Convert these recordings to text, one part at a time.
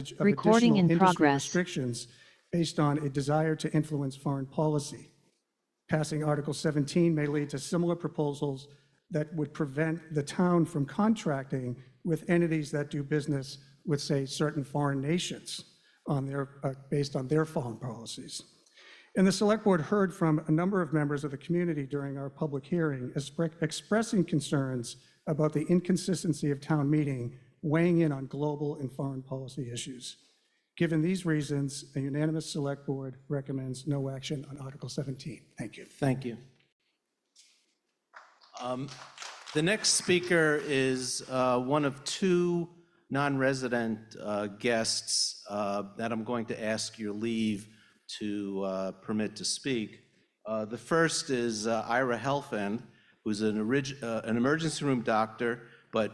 of Recording additional in industry progress. restrictions based on a desire to influence foreign policy. Passing Article 17 may lead to similar proposals that would prevent the town from contracting with entities that do business with, say, certain foreign nations on based on their foreign policies. And the Select Board heard from a number of members of the community during our public hearing expressing concerns about the inconsistency of town meeting weighing in on global and foreign policy issues. Given these reasons, a unanimous Select Board recommends no action on Article 17. Thank you. Thank you. The next speaker is one of two non-resident guests that I'm going to ask your leave to permit to speak. The first is Ira Helfand, who's an emergency room doctor, but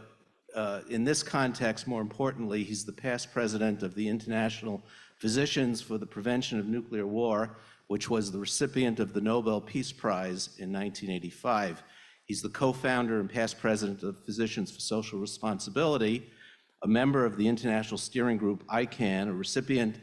in this context, more importantly, he's the past president of the International Physicians for the Prevention of Nuclear War, which was the recipient of the Nobel Peace Prize in 1985. He's the co-founder and past president of Physicians for Social Responsibility, a member of the International Steering Group ICANN, a recipient,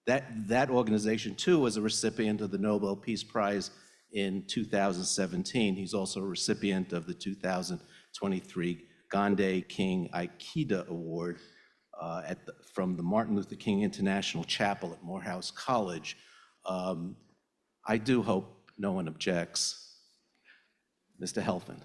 that organization too was a recipient of the Nobel Peace Prize in 2017. He's also a recipient of the 2023 Gandhi King Aikida Award from the Martin Luther King International Chapel at Morehouse College. I do hope no one objects. Mr. Helfand.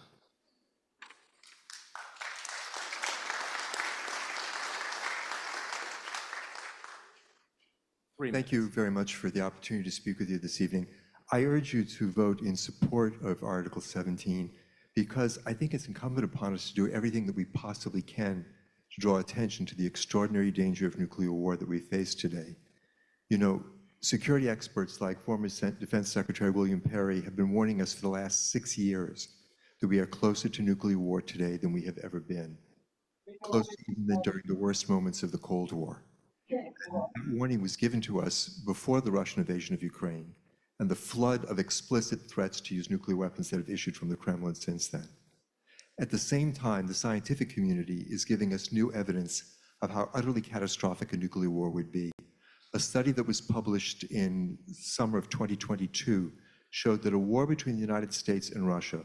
Thank you very much for the opportunity to speak with you this evening. I urge you to vote in support of Article 17 because I think it's incumbent upon us to do everything that we possibly can to draw attention to the extraordinary danger of nuclear war that we face today. You know, security experts like former Defense Secretary William Perry have been warning us for the last 6 years that we are closer to nuclear war today than we have ever been, closer even than during the worst moments of the Cold War. And that warning was given to us before the Russian invasion of Ukraine and the flood of explicit threats to use nuclear weapons that have issued from the Kremlin since then. At the same time, the scientific community is giving us new evidence of how utterly catastrophic a nuclear war would be. A study that was published in summer of 2022 showed that a war between the United States and Russia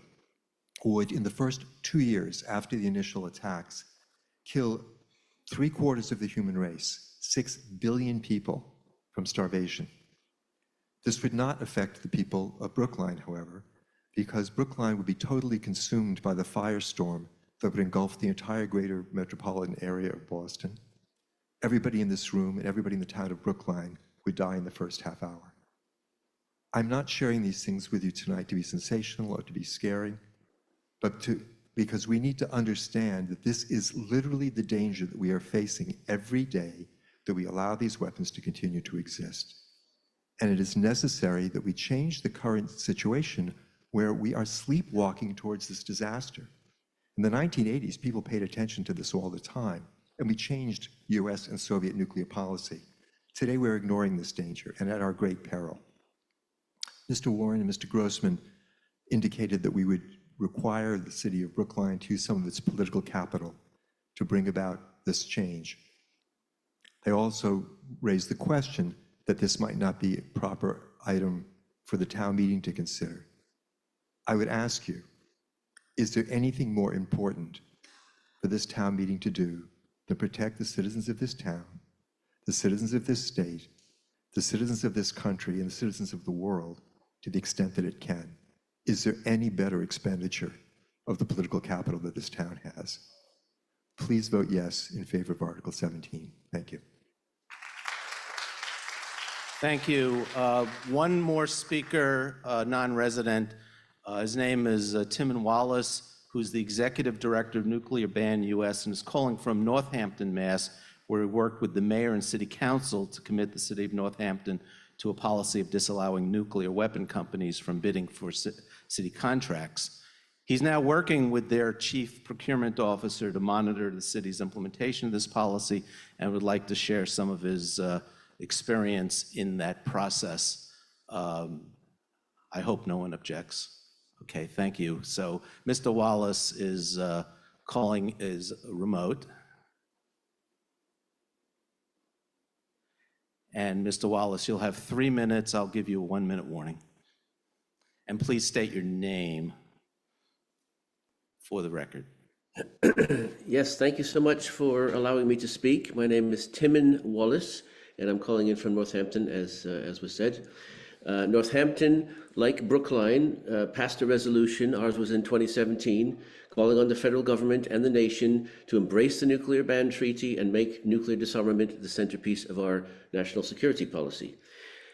would, in the first 2 years after the initial attacks, kill 3/4 of the human race, 6 billion people, from starvation. This would not affect the people of Brookline, however, because Brookline would be totally consumed by the firestorm that would engulf the entire greater metropolitan area of Boston. Everybody in this room and everybody in the town of Brookline would die in the first half hour. I'm not sharing these things with you tonight to be sensational or to be scary, but because we need to understand that this is literally the danger that we are facing every day that we allow these weapons to continue to exist. And it is necessary that we change the current situation where we are sleepwalking towards this disaster. In the 1980s, people paid attention to this all the time, and we changed US and Soviet nuclear policy. Today, we're ignoring this danger, and at our great peril. Mr. Warren and Mr. Grossman indicated that we would require the city of Brookline to use some of its political capital to bring about this change. They also raised the question that this might not be a proper item for the town meeting to consider. I would ask you, is there anything more important for this town meeting to do than protect the citizens of this town, the citizens of this state, the citizens of this country, and the citizens of the world to the extent that it can? Is there any better expenditure of the political capital that this town has? Please vote yes in favor of Article 17. Thank you. Thank you. One more speaker, non-resident. His name is Timon Wallace, who's the Executive Director of Nuclear Ban US and is calling from Northampton, Mass., where he worked with the mayor and city council to commit the city of Northampton to a policy of disallowing nuclear weapon companies from bidding for city contracts. He's now working with their chief procurement officer to monitor the city's implementation of this policy and would like to share some of his experience in that process. I hope no one objects. Okay, thank you. So Mr. Wallace is calling is remote. And Mr. Wallace, you'll have 3 minutes. I'll give you a 1-minute warning. And please state your name for the record. Yes, thank you so much for allowing me to speak. My name is Timon Wallace, and I'm calling in from Northampton, as was said. Northampton, like Brookline, passed a resolution, ours was in 2017, calling on the federal government and the nation to embrace the nuclear ban treaty and make nuclear disarmament the centerpiece of our national security policy.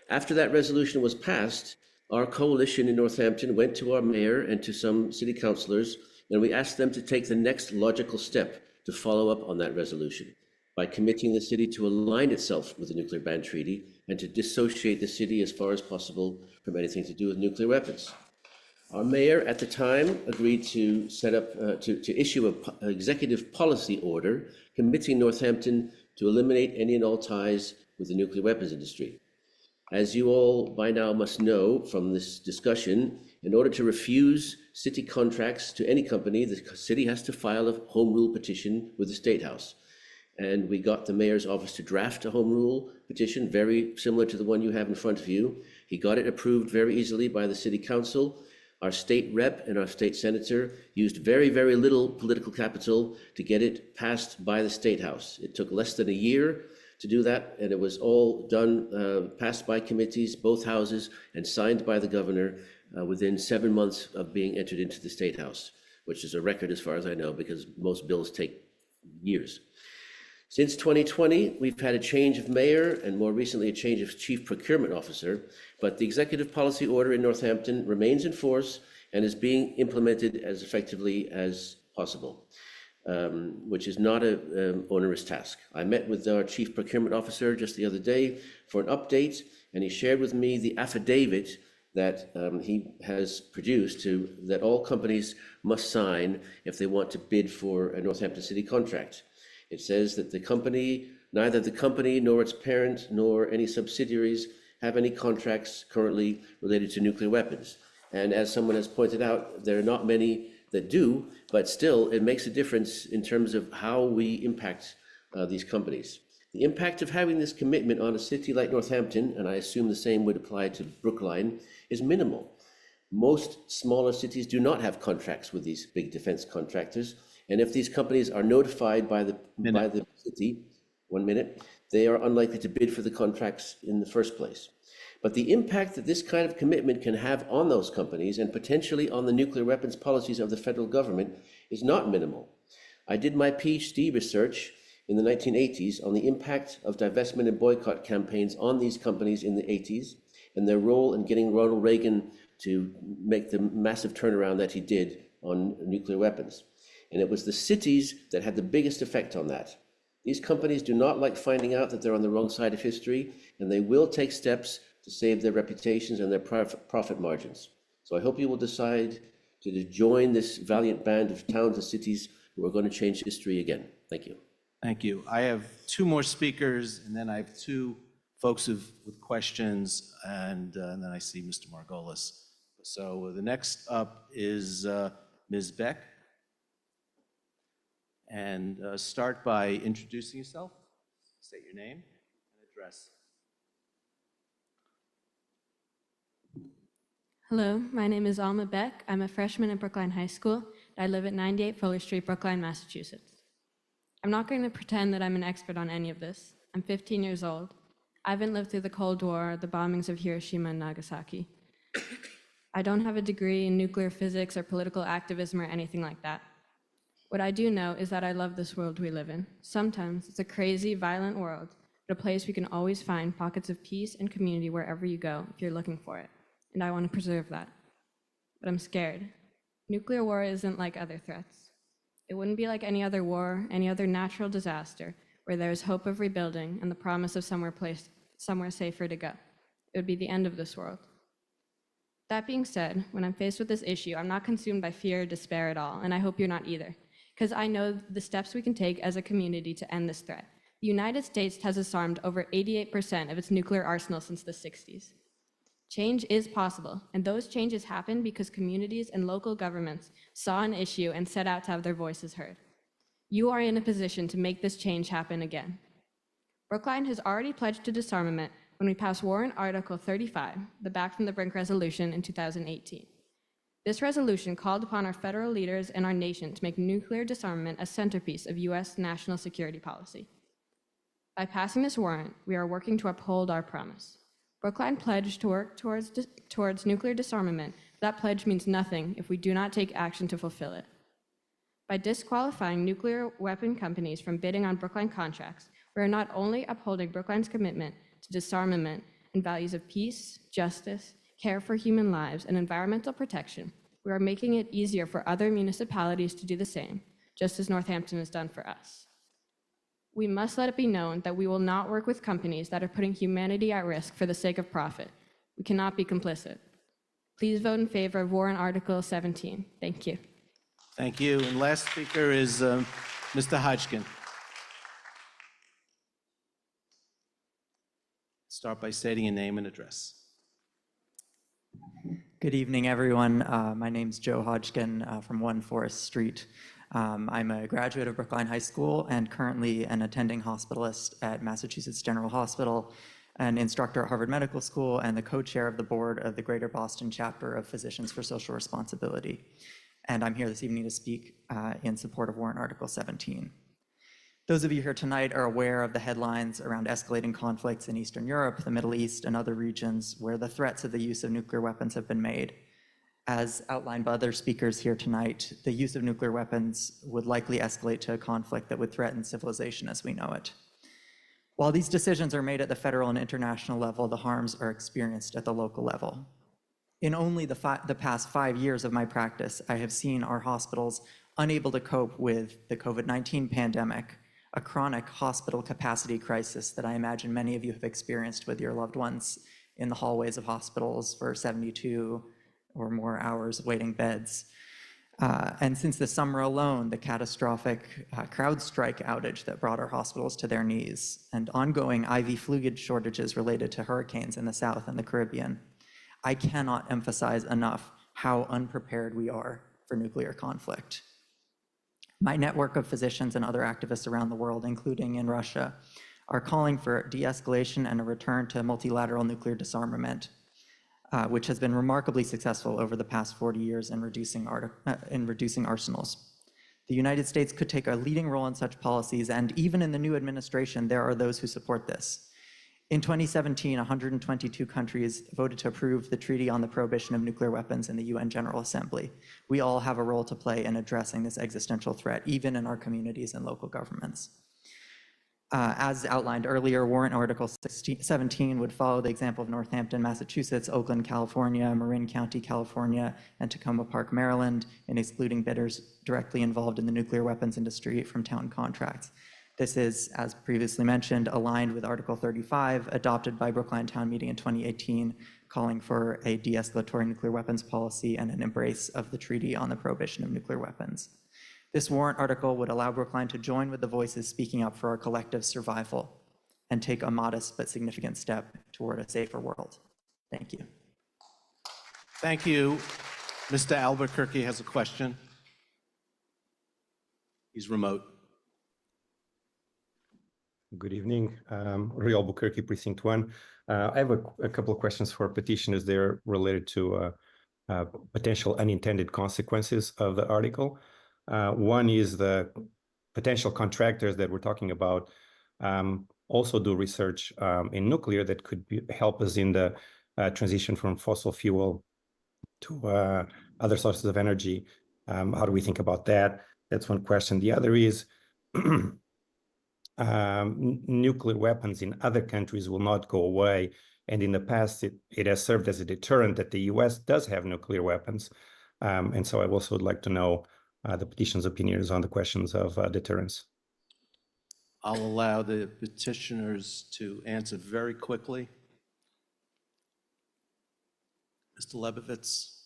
After that resolution was passed, our coalition in Northampton went to our mayor and to some city councilors, and we asked them to take the next logical step to follow up on that resolution by committing the city to align itself with the nuclear ban treaty and to dissociate the city as far as possible from anything to do with nuclear weapons. Our mayor at the time agreed to set up, to issue an executive policy order committing Northampton to eliminate any and all ties with the nuclear weapons industry. As you all by now must know from this discussion, in order to refuse city contracts to any company, the city has to file a home rule petition with the State House. And we got the mayor's office to draft a home rule petition, very similar to the one you have in front of you. He got it approved very easily by the city council. Our state rep and our state senator used very, very little political capital to get it passed by the State House. It took less than a year to do that, and it was all done, passed by committees, both houses, and signed by the governor within 7 months of being entered into the State House, which is a record as far as I know, because most bills take years. Since 2020, we've had a change of mayor and more recently a change of chief procurement officer, but the executive policy order in Northampton remains in force and is being implemented as effectively as possible, which is not an onerous task. I met with our chief procurement officer just the other day for an update, and he shared with me the affidavit that he has produced that all companies must sign if they want to bid for a Northampton City contract. It says that neither the company nor its parent nor any subsidiaries have any contracts currently related to nuclear weapons. And as someone has pointed out, there are not many that do, but still it makes a difference in terms of how we impact these companies. The impact of having this commitment on a city like Northampton, and I assume the same would apply to Brookline, is minimal. Most smaller cities do not have contracts with these big defense contractors. And if these companies are notified by the city, 1 minute, they are unlikely to bid for the contracts in the first place. But the impact that this kind of commitment can have on those companies and potentially on the nuclear weapons policies of the federal government is not minimal. I did my PhD research in the 1980s on the impact of divestment and boycott campaigns on these companies in the 80s and their role in getting Ronald Reagan to make the massive turnaround that he did on nuclear weapons. And it was the cities that had the biggest effect on that. These companies do not like finding out that they're on the wrong side of history, and they will take steps to save their reputations and their profit margins. So I hope you will decide to join this valiant band of towns and cities who are going to change history again. Thank you. Thank you. I have 2 more speakers, and then I have 2 folks with questions, and then I see Mr. Margolis. So the next up is Ms. Beck. And start by introducing yourself, state your name and address. Hello, my name is Alma Beck. I'm a freshman at Brookline High School. I live at 98 Fuller Street, Brookline, Massachusetts. I'm not going to pretend that I'm an expert on any of this. I'm 15 years old. I haven't lived through the Cold War, the bombings of Hiroshima and Nagasaki. I don't have a degree in nuclear physics or political activism or anything like that. What I do know is that I love this world we live in. Sometimes it's a crazy, violent world, but a place we can always find pockets of peace and community wherever you go if you're looking for it. And I want to preserve that. But I'm scared. Nuclear war isn't like other threats. It wouldn't be like any other war, any other natural disaster, where there is hope of rebuilding and the promise of somewhere safer to go. It would be the end of this world. That being said, when I'm faced with this issue, I'm not consumed by fear or despair at all, and I hope you're not either. Because I know the steps we can take as a community to end this threat. The United States has disarmed over 88% of its nuclear arsenal since the 60s. Change is possible, and those changes happen because communities and local governments saw an issue and set out to have their voices heard. You are in a position to make this change happen again. Brookline has already pledged to disarmament when we passed Warrant Article 35, the Back from the Brink resolution in 2018. This resolution called upon our federal leaders and our nation to make nuclear disarmament a centerpiece of U.S. national security policy. By passing this warrant, we are working to uphold our promise. Brookline pledged to work towards nuclear disarmament. That pledge means nothing if we do not take action to fulfill it. By disqualifying nuclear weapon companies from bidding on Brookline contracts, we are not only upholding Brookline's commitment to disarmament and values of peace, justice, care for human lives, and environmental protection, we are making it easier for other municipalities to do the same, just as Northampton has done for us. We must let it be known that we will not work with companies that are putting humanity at risk for the sake of profit. We cannot be complicit. Please vote in favor of Warrant Article 17. Thank you. Thank you. And last speaker is Mr. Hodgkin. Start by stating your name and address. Good evening, everyone. My name's Joe Hodgkin from 1 Forest Street. I'm a graduate of Brookline High School and currently an attending hospitalist at Massachusetts General Hospital, an instructor at Harvard Medical School, and the co-chair of the board of the Greater Boston chapter of Physicians for Social Responsibility. And I'm here this evening to speak in support of Warrant Article 17. Those of you here tonight are aware of the headlines around escalating conflicts in Eastern Europe, the Middle East, and other regions where the threats of the use of nuclear weapons have been made. As outlined by other speakers here tonight, the use of nuclear weapons would likely escalate to a conflict that would threaten civilization as we know it. While these decisions are made at the federal and international level, the harms are experienced at the local level. In only the past 5 years of my practice, I have seen our hospitals unable to cope with the COVID-19 pandemic, a chronic hospital capacity crisis that I imagine many of you have experienced with your loved ones in the hallways of hospitals for 72 or more hours waiting beds. And since the summer alone, the catastrophic CrowdStrike outage that brought our hospitals to their knees, and ongoing IV fluid shortages related to hurricanes in the South and the Caribbean, I cannot emphasize enough how unprepared we are for nuclear conflict. My network of physicians and other activists around the world, including in Russia, are calling for de-escalation and a return to multilateral nuclear disarmament, which has been remarkably successful over the past 40 years in reducing arsenals. The United States could take a leading role in such policies, and even in the new administration, there are those who support this. In 2017, 122 countries voted to approve the Treaty on the Prohibition of Nuclear Weapons in the UN General Assembly. We all have a role to play in addressing this existential threat, even in our communities and local governments. As outlined earlier, Warrant Article 17 would follow the example of Northampton, Massachusetts, Oakland, California, Marin County, California, and Tacoma Park, Maryland, in excluding bidders directly involved in the nuclear weapons industry from town contracts. This is, as previously mentioned, aligned with Article 35, adopted by Brookline Town Meeting in 2018, calling for a de-escalatory nuclear weapons policy and an embrace of the Treaty on the Prohibition of Nuclear Weapons. This warrant article would allow Brookline to join with the voices speaking up for our collective survival and take a modest but significant step toward a safer world. Thank you. Thank you. Mr. Albuquerque has a question. He's remote. Good evening, Ray Albuquerque, Precinct 1. I have a couple of questions for petitioners there related to potential unintended consequences of the article. One is the potential contractors that we're talking about also do research in nuclear that could help us in the transition from fossil fuel to other sources of energy. How do we think about that? That's one question. The other is nuclear weapons in other countries will not go away. And in the past, it has served as a deterrent that the US does have nuclear weapons. And so I also would like to know the petitioner's opinions on the questions of deterrence. I'll allow the petitioners to answer very quickly. Mr. Lebovitz.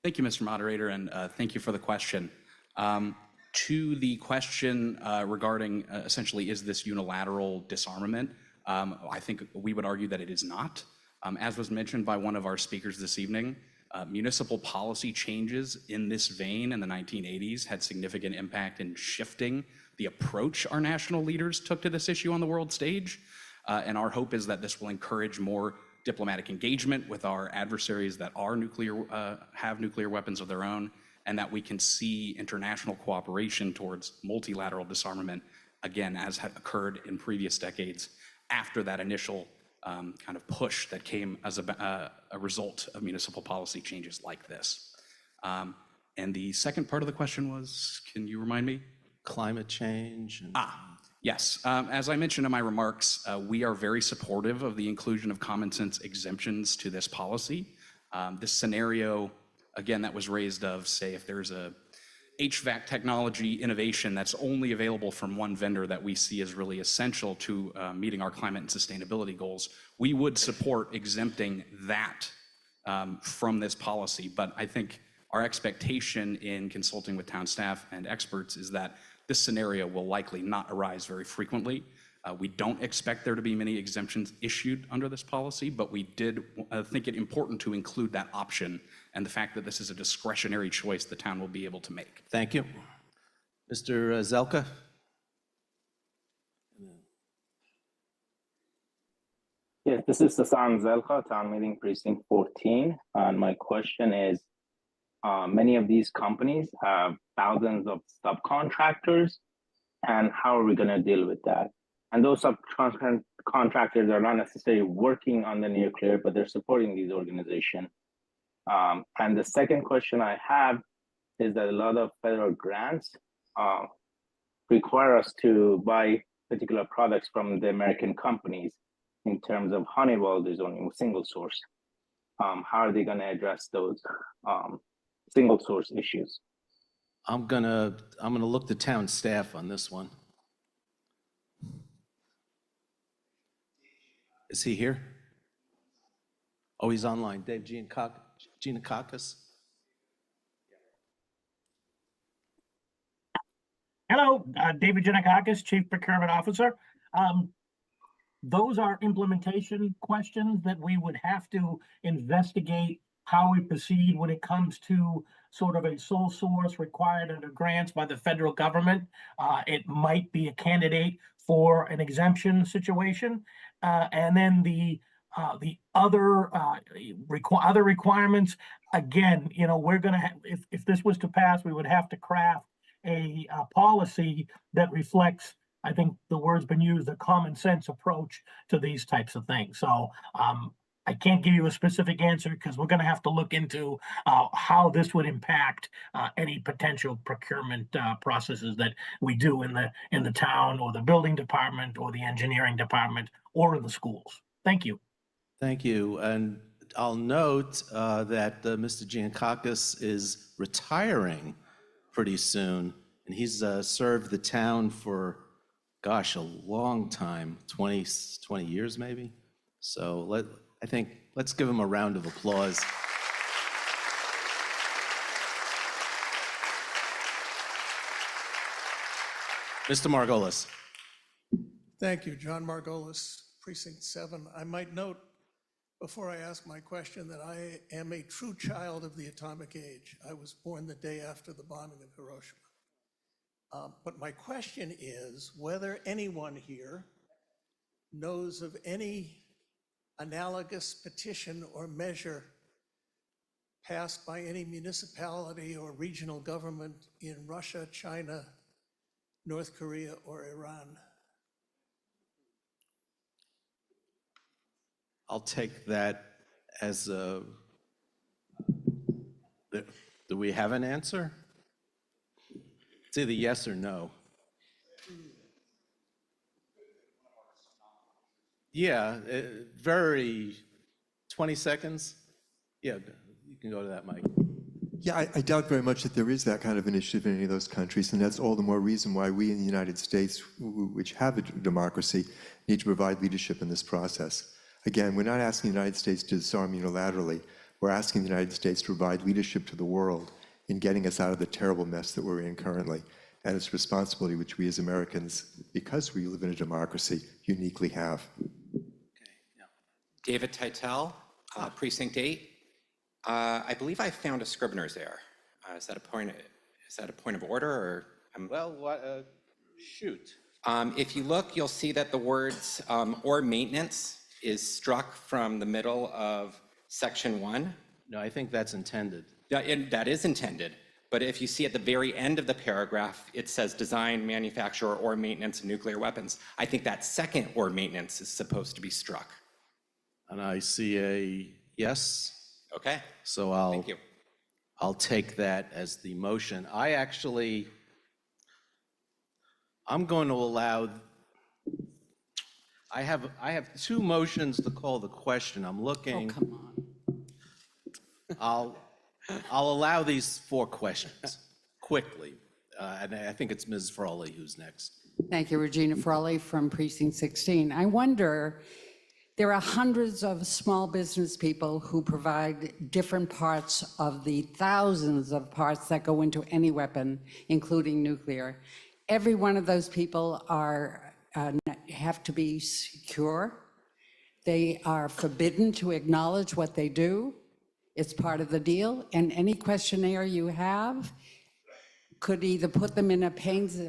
Thank you, Mr. Moderator, and thank you for the question. To the question regarding essentially, is this unilateral disarmament? I think we would argue that it is not. As was mentioned by one of our speakers this evening, Municipal policy changes in this vein in the 1980s had significant impact in shifting the approach our national leaders took to this issue on the world stage. And our hope is that this will encourage more diplomatic engagement with our adversaries that are have nuclear weapons of their own, and that we can see international cooperation towards multilateral disarmament, again, as had occurred in previous decades after that initial kind of push that came as a result of municipal policy changes like this. And the second part of the question was, can you remind me? Climate change. Yes. As I mentioned in my remarks, we are very supportive of the inclusion of common sense exemptions to this policy. This scenario, again, that was raised of, say, if there's a HVAC technology innovation that's only available from one vendor that we see as really essential to meeting our climate and sustainability goals, we would support exempting that from this policy. But I think our expectation in consulting with town staff and experts is that this scenario will likely not arise very frequently. We don't expect there to be many exemptions issued under this policy, but we did think it important to include that option and the fact that this is a discretionary choice the town will be able to make. Thank you. Mr. Zelka? Yes, this is Sasan Zelka, Town Meeting Precinct 14. And my question is, many of these companies have thousands of subcontractors, and how are we going to deal with that? And those subcontractors are not necessarily working on the nuclear, but they're supporting these organizations. And the second question I have is that a lot of federal grants require us to buy particular products from the American companies. In terms of Honeywell, there's only single source. How are they going to address those single source issues? I'm gonna look to town staff on this one. Is he here? Oh, he's online. Dave Giannakakis. Hello, David Giannakakis, Chief Procurement Officer. Those are implementation questions that we would have to investigate how we proceed when it comes to sort of a sole source required under grants by the federal government. It might be a candidate for an exemption situation. And then the other other requirements, again, you know, we're going to have, if this was to pass, we would have to craft a policy that reflects, I think the word's been used, a common sense approach to these types of things. So I can't give you a specific answer because we're going to have to look into how this would impact any potential procurement processes that we do in the town or the building department or the engineering department or in the schools. Thank you. Thank you. And I'll note that Mr. Giannakakis is retiring pretty soon, and he's served the town for, gosh, a long time, 20 years maybe. So let's give him a round of applause. Mr. Margolis. Thank you, John Margolis, Precinct 7. I might note, before I ask my question, that I am a true child of the atomic age. I was born the day after the bombing of Hiroshima. But my question is whether anyone here knows of any analogous petition or measure passed by any municipality or regional government in Russia, China, North Korea, or Iran. I'll take that as a, do we have an answer? It's either yes or no. Yeah, very 20 seconds. Yeah, you can go to that, Mike. Yeah, I doubt very much that there is that kind of initiative in any of those countries, and that's all the more reason why we in the United States, which have a democracy, need to provide leadership in this process. Again, we're not asking the United States to disarm unilaterally. We're asking the United States to provide leadership to the world in getting us out of the terrible mess that we're in currently. And it's a responsibility which we as Americans, because we live in a democracy, uniquely have. David Titel, Precinct 8. I believe I found a Scribner's error. Is that a point? Is that a point of order, or? Well, shoot. If you look, you'll see that the words "or maintenance" is struck from the middle of section 1. No, I think that's intended. Yeah, and that is intended. But if you see at the very end of the paragraph, it says design, manufacture, or maintenance of nuclear weapons. I think that second "or maintenance" is supposed to be struck. And I see a yes. Okay. So Thank you. I'll take that as the motion. I'm going to allow, I have two motions to call the question. I'm looking. Oh, come on. I'll allow these 4 questions quickly. And I think it's Ms. Frawley who's next. Thank you, Regina Frawley from Precinct 16. I wonder, there are hundreds of small business people who provide different parts of the thousands of parts that go into any weapon, including nuclear. Every one of those people have to be secure. They are forbidden to acknowledge what they do. It's part of the deal. And any questionnaire you have could either put them in a pains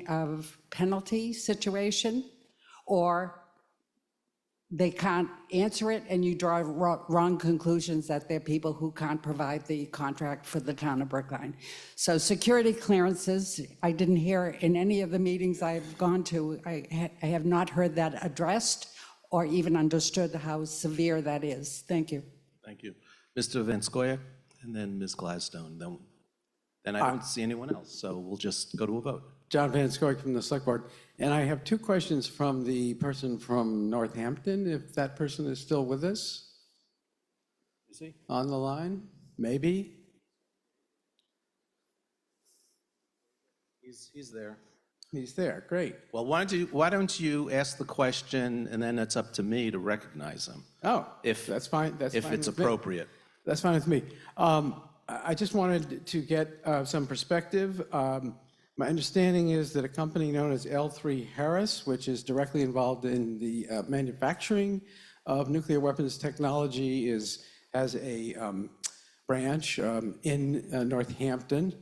of penalty situation, or they can't answer it and you draw wrong conclusions that they're people who can't provide the contract for the town of Brookline. So security clearances, I didn't hear in any of the meetings I've gone to, I have not heard that addressed or even understood how severe that is. Thank you. Thank you. Mr. Vanskoya, and then Ms. Gladstone. Then I don't see anyone else, so we'll just go to a vote. John Van Scoik from the Select Board. And I have 2 questions from the person from Northampton, if that person is still with us. Is he? On the line? Maybe? He's there. He's there, great. Well, why don't you ask the question, and then it's up to me to recognize him. Oh, that's fine. That's if fine it's with me. appropriate. That's fine with me. I just wanted to get some perspective. My understanding is that a company known as L3 Harris, which is directly involved in the manufacturing of nuclear weapons technology, has a branch in Northampton.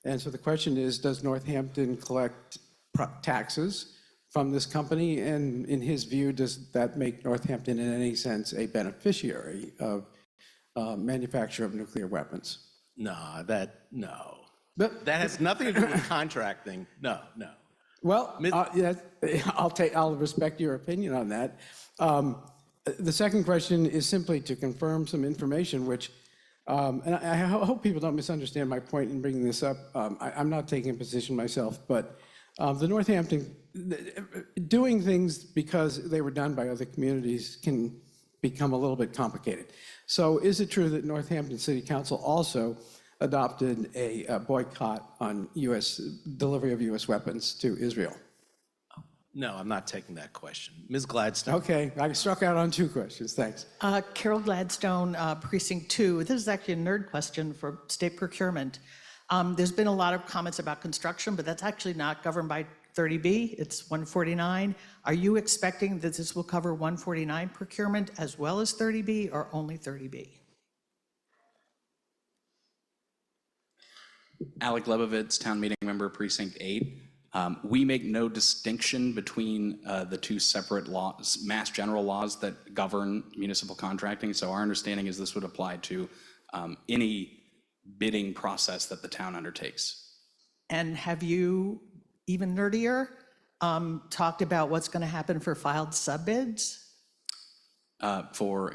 And so the question is, does Northampton collect taxes from this company? And in his view, does that make Northampton in any sense a beneficiary of manufacture of nuclear weapons? No. That has nothing to do with contracting. No. Well, yes, I'll respect your opinion on that. The second question is simply to confirm some information, which, and I hope people don't misunderstand my point in bringing this up. I'm not taking a position myself, but the Northampton, doing things because they were done by other communities can become a little bit complicated. So is it true that Northampton City Council also adopted a boycott on delivery of U.S. weapons to Israel? No, I'm not taking that question. Ms. Gladstone. Okay, I struck out on 2 questions, thanks. Carol Gladstone, Precinct 2. This is actually a nerd question for state procurement. There's been a lot of comments about construction, but that's actually not governed by 30B, it's 149. Are you expecting that this will cover 149 procurement as well as 30B, or only 30B? Alec Lebovitz, town meeting member, Precinct 8. We make no distinction between the 2 separate laws, mass general laws that govern municipal contracting. So our understanding is this would apply to any bidding process that the town undertakes. And have you, even nerdier, talked about what's going to happen for filed subbids? For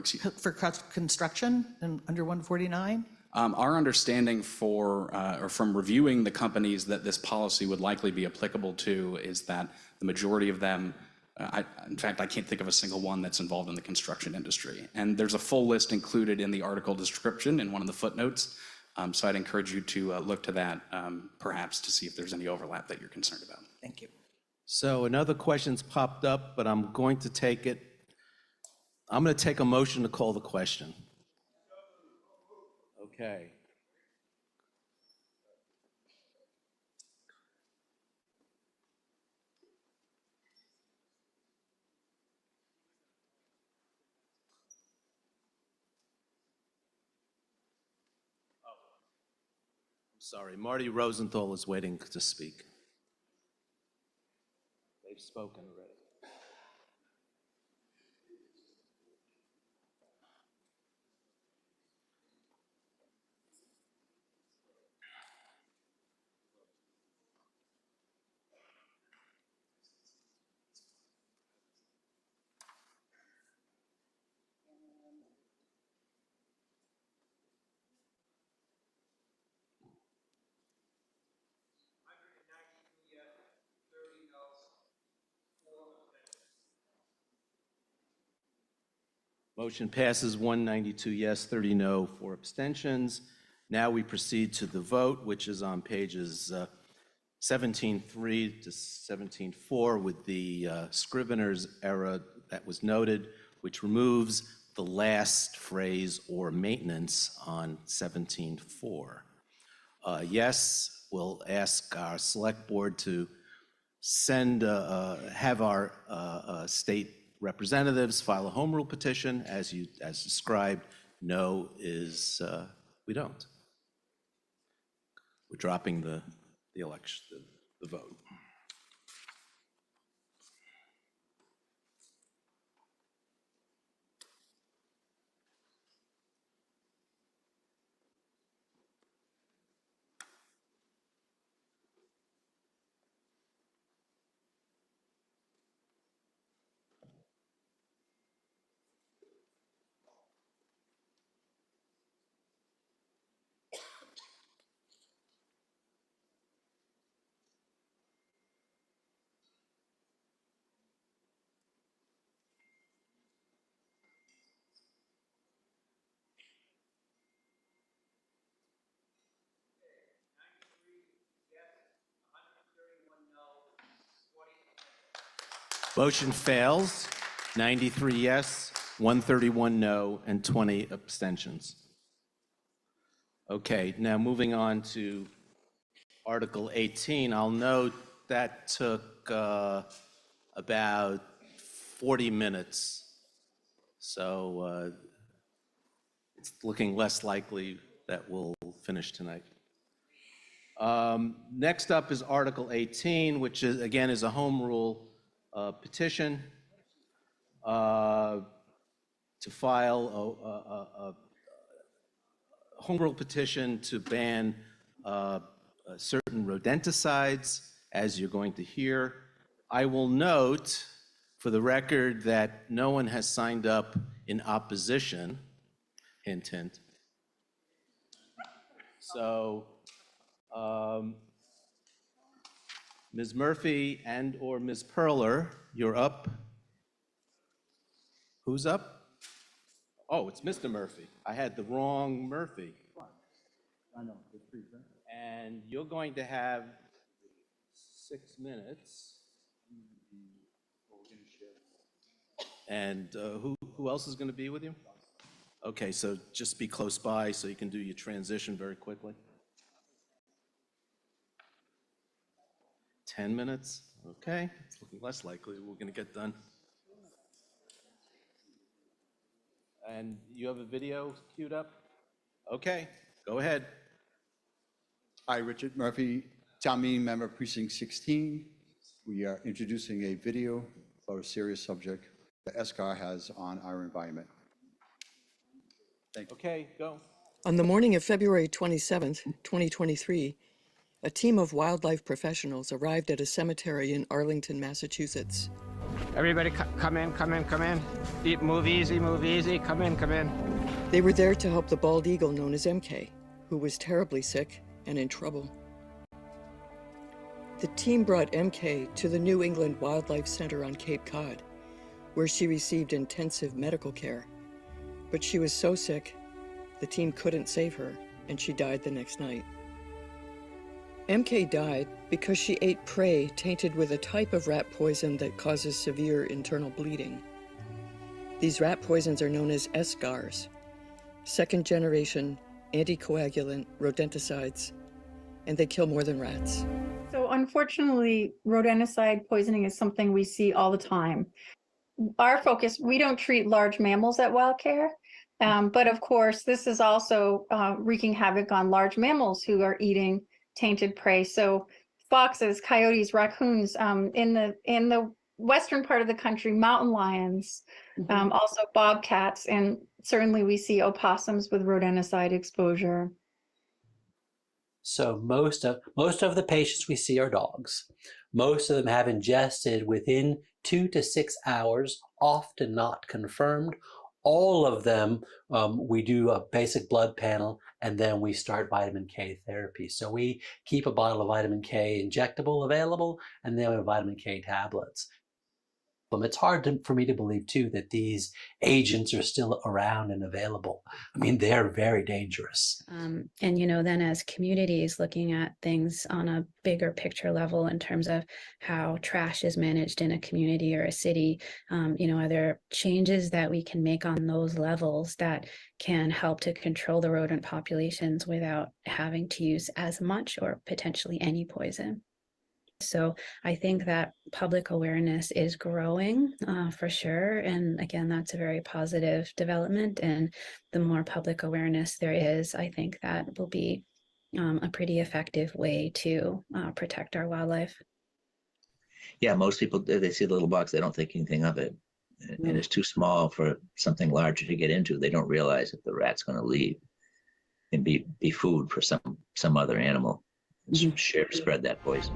construction under 149? Our understanding or from reviewing the companies that this policy would likely be applicable to is that the majority of them, in fact, I can't think of a single one that's involved in the construction industry. And there's a full list included in the article description in one of the footnotes. So I'd encourage you to look to that perhaps to see if there's any overlap that you're concerned about. Thank you. So another question's popped up, but I'm going to take it. I'm going to take a motion to call the question. Okay. Sorry, Marty Rosenthal is waiting to speak. They've spoken already. Motion passes 192 yes, 30 no, 4 abstentions. Now we proceed to the vote, which is on pages 17.3 to 17.4 with the scrivener's error that was noted, which removes the last phrase "or maintenance" on 17.4. Yes, we'll ask our select board to have our state representatives file a home rule petition as described. No is we don't. We're dropping the election, the vote. Motion fails. 93 yes, 131 no, and 20 abstentions. Okay, now moving on to Article 18. I'll note that took about 40 minutes. So it's looking less likely that we'll finish tonight. Next up is Article 18, which is, again, is a home rule petition to file a home rule petition to ban certain rodenticides, as you're going to hear. I will note for the record that no one has signed up in opposition, hint, hint. So Ms. Murphy and/or Ms. Perler, you're up. Who's up? Oh, it's Mr. Murphy. I had the wrong Murphy. And you're going to have 6 minutes. And who else is going to be with you? Okay, so just be close by so you can do your transition very quickly. 10 minutes, okay. It's looking less likely we're going to get done. And you have a video queued up? Okay, go ahead. Hi, Richard Murphy, Town Meeting Member, Precinct 16. We are introducing a video about a serious subject that SCAR has on our environment. Thank you. Okay, go. On the morning of February 27th, 2023, a team of wildlife professionals arrived at a cemetery in Arlington, Massachusetts. Everybody come in, come in, come in. Move easy, come in, come in. They were there to help the bald eagle known as MK, who was terribly sick and in trouble. The team brought MK to the New England Wildlife Center on Cape Cod, where she received intensive medical care. But she was so sick, the team couldn't save her, and she died the next night. MK died because she ate prey tainted with a type of rat poison that causes severe internal bleeding. These rat poisons are known as SGARs, second-generation anticoagulant rodenticides, and they kill more than rats. So unfortunately, rodenticide poisoning is something we see all the time. Our focus, we don't treat large mammals at WildCare, But of course, this is also wreaking havoc on large mammals who are eating tainted prey. So foxes, coyotes, raccoons, in the western part of the country, mountain lions, also bobcats, and certainly we see opossums with rodenticide exposure. So most of the patients we see are dogs. Most of them have ingested within 2 to 6 hours, often not confirmed. All of them, we do a basic blood panel, and then we start vitamin K therapy. So we keep a bottle of vitamin K injectable available, and then we have vitamin K tablets. It's hard for me to believe, too, that these agents are still around and available. I mean, they're very dangerous. And, then as communities looking at things on a bigger picture level in terms of how trash is managed in a community or a city, are there changes that we can make on those levels that can help to control the rodent populations without having to use as much or potentially any poison? So I think that public awareness is growing for sure. And again, that's a very positive development. And the more public awareness there is, I think that will be a pretty effective way to protect our wildlife. Yeah, most people, they see the little box, they don't think anything of it. And it's too small for something larger to get into. They don't realize that the rat's going to leave and be food for some other animal and spread that poison.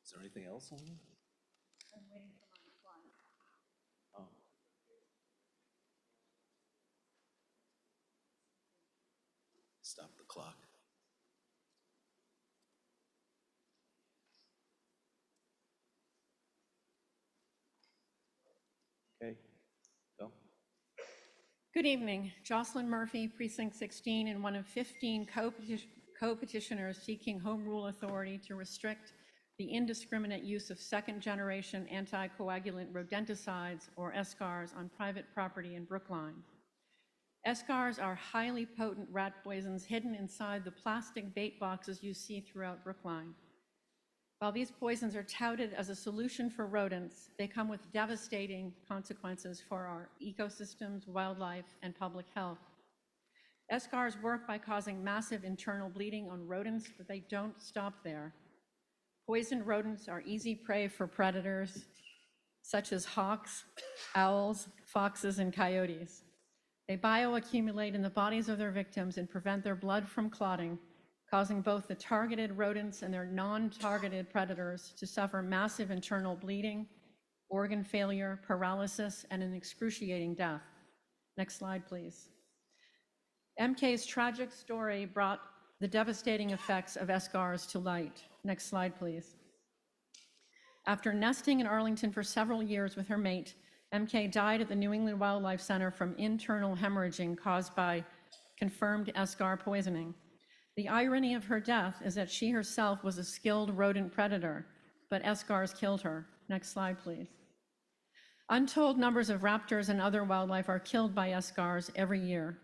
Is there anything else on there? I'm waiting for my slide. Oh. Stop the clock. Okay, go. Good evening. Jocelyn Murphy, Precinct 16, and one of 15 co-petitioners seeking Home Rule authority to restrict the indiscriminate use of second-generation anticoagulant rodenticides, or SCARs, on private property in Brookline. SCARs are highly potent rat poisons hidden inside the plastic bait boxes you see throughout Brookline. While these poisons are touted as a solution for rodents, they come with devastating consequences for our ecosystems, wildlife, and public health. SCARs work by causing massive internal bleeding on rodents, but they don't stop there. Poisoned rodents are easy prey for predators such as hawks, owls, foxes, and coyotes. They bioaccumulate in the bodies of their victims and prevent their blood from clotting, causing both the targeted rodents and their non-targeted predators to suffer massive internal bleeding, organ failure, paralysis, and an excruciating death. Next slide, please. MK's tragic story brought the devastating effects of SCARs to light. Next slide, please. After nesting in Arlington for several years with her mate, MK died at the New England Wildlife Center from internal hemorrhaging caused by confirmed SCAR poisoning. The irony of her death is that she herself was a skilled rodent predator, but SCARs killed her. Next slide, please. Untold numbers of raptors and other wildlife are killed by SCARs every year.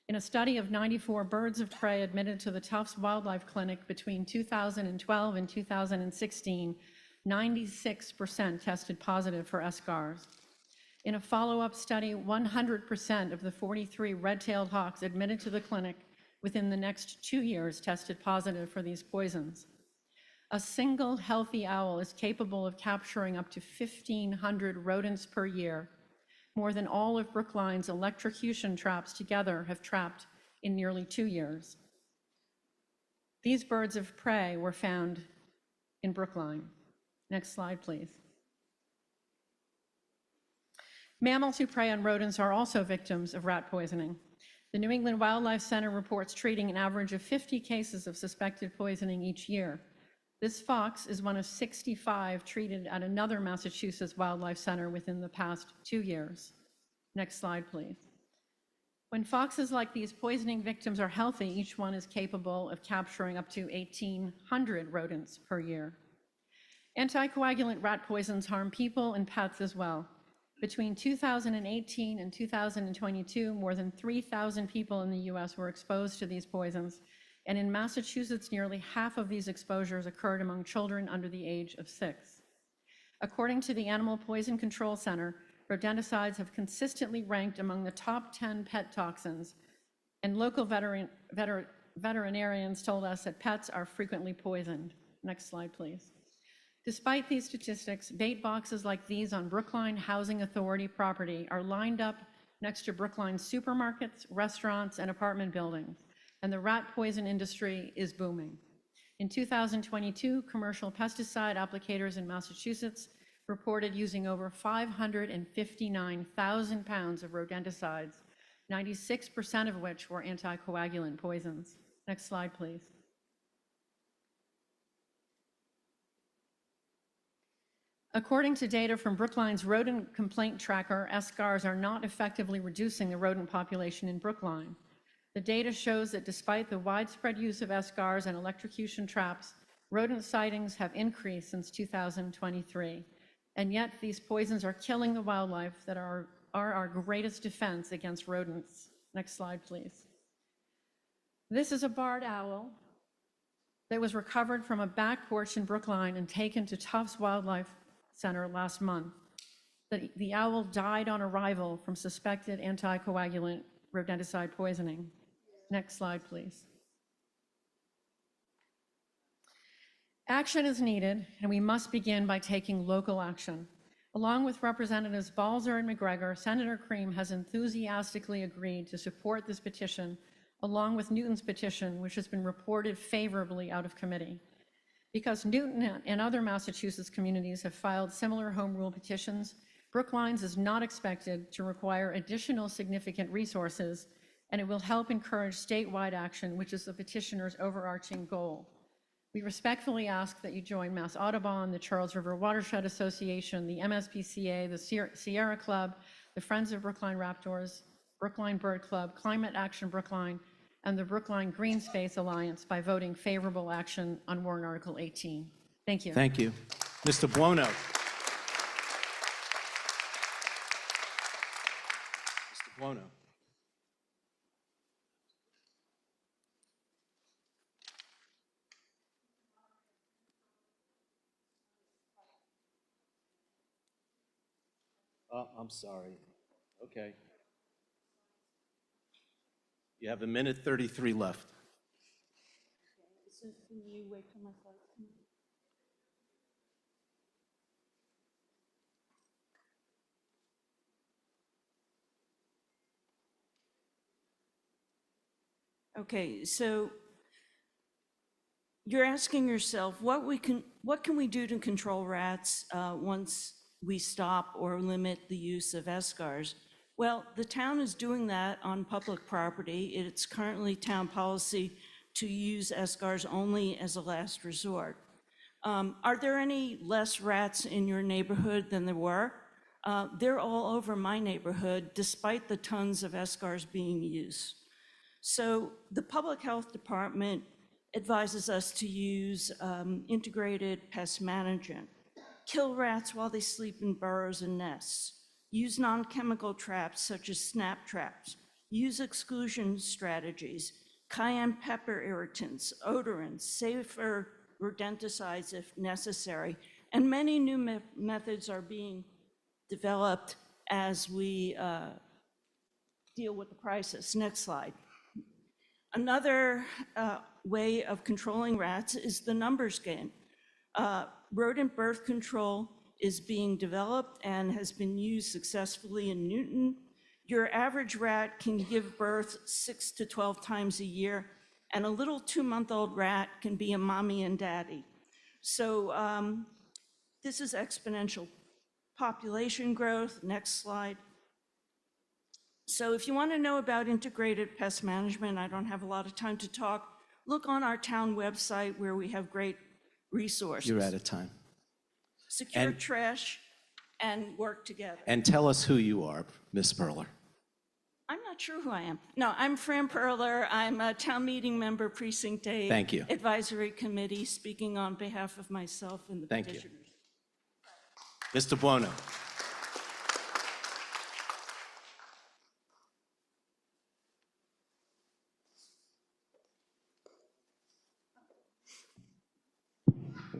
In a study of 94 birds of prey admitted to the Tufts Wildlife Clinic between 2012 and 2016, 96% tested positive for SCARs. In a follow-up study, 100% of the 43 red-tailed hawks admitted to the clinic within the next 2 years tested positive for these poisons. A single healthy owl is capable of capturing up to 1,500 rodents per year, more than all of Brookline's electrocution traps together have trapped in nearly 2 years. These birds of prey were found in Brookline. Next slide, please. Mammals who prey on rodents are also victims of rat poisoning. The New England Wildlife Center reports treating an average of 50 cases of suspected poisoning each year. This fox is one of 65 treated at another Massachusetts Wildlife Center within the past 2 years. Next slide, please. When foxes like these poisoning victims are healthy, each one is capable of capturing up to 1,800 rodents per year. Anticoagulant rat poisons harm people and pets as well. Between 2018 and 2022, more than 3,000 people in the US were exposed to these poisons, and in Massachusetts, nearly half of these exposures occurred among children under the age of 6. According to the Animal Poison Control Center, rodenticides have consistently ranked among the top 10 pet toxins, and local veterinarians told us that pets are frequently poisoned. Next slide, please. Despite these statistics, bait boxes like these on Brookline Housing Authority property are lined up next to Brookline supermarkets, restaurants, and apartment buildings, and the rat poison industry is booming. In 2022, commercial pesticide applicators in Massachusetts reported using over 559,000 pounds of rodenticides, 96% of which were anticoagulant poisons. Next slide, please. According to data from Brookline's rodent complaint tracker, SCARs are not effectively reducing the rodent population in Brookline. The data shows that despite the widespread use of SCARs and electrocution traps, rodent sightings have increased since 2023. And yet these poisons are killing the wildlife that are our greatest defense against rodents. Next slide, please. This is a barred owl that was recovered from a back porch in Brookline and taken to Tufts Wildlife Center last month. The owl died on arrival from suspected anticoagulant rodenticide poisoning. Next slide, please. Action is needed, and we must begin by taking local action. Along with Representatives Balzer and McGregor, Senator Cream has enthusiastically agreed to support this petition, along with Newton's petition, which has been reported favorably out of committee. Because Newton and other Massachusetts communities have filed similar home rule petitions, Brookline's is not expected to require additional significant resources, and it will help encourage statewide action, which is the petitioner's overarching goal. We respectfully ask that you join Mass Audubon, the Charles River Watershed Association, the MSPCA, the Sierra Club, the Friends of Brookline Raptors, Brookline Bird Club, Climate Action Brookline, and the Brookline Green Space Alliance by voting favorable action on warrant Article 18. Thank you. Thank you. Mr. Buono. Mr. Buono. Oh, I'm sorry. Okay. You have 1:33 left. So can you wait till my slides come up? Okay, so you're asking yourself, what can we do to control rats once we stop or limit the use of SCARs? Well, the town is doing that on public property. It's currently town policy to use SCARs only as a last resort. Are there any less rats in your neighborhood than there were? They're all over my neighborhood, despite the tons of SCARs being used. So the Public Health Department advises us to use integrated pest management, kill rats while they sleep in burrows and nests, use non-chemical traps such as snap traps, use exclusion strategies, cayenne pepper irritants, odorants, safer rodenticides if necessary, and many new methods are being developed as we deal with the crisis. Next slide. Another way of controlling rats is the numbers game. Rodent birth control is being developed and has been used successfully in Newton. Your average rat can give birth 6 to 12 times a year, and a little 2-month-old rat can be a mommy and daddy. So this is exponential population growth. Next slide. So if you want to know about integrated pest management, I don't have a lot of time to talk, look on our town website where we have great resources. You're out of time. Secure trash and work together. And tell us who you are, Ms. Perler. I'm not sure who I am. No, I'm Fran Perler. I'm a town meeting member, Precinct 8. Thank you. Advisory Committee, speaking on behalf of myself and the Thank you. petitioners. Mr. Buono.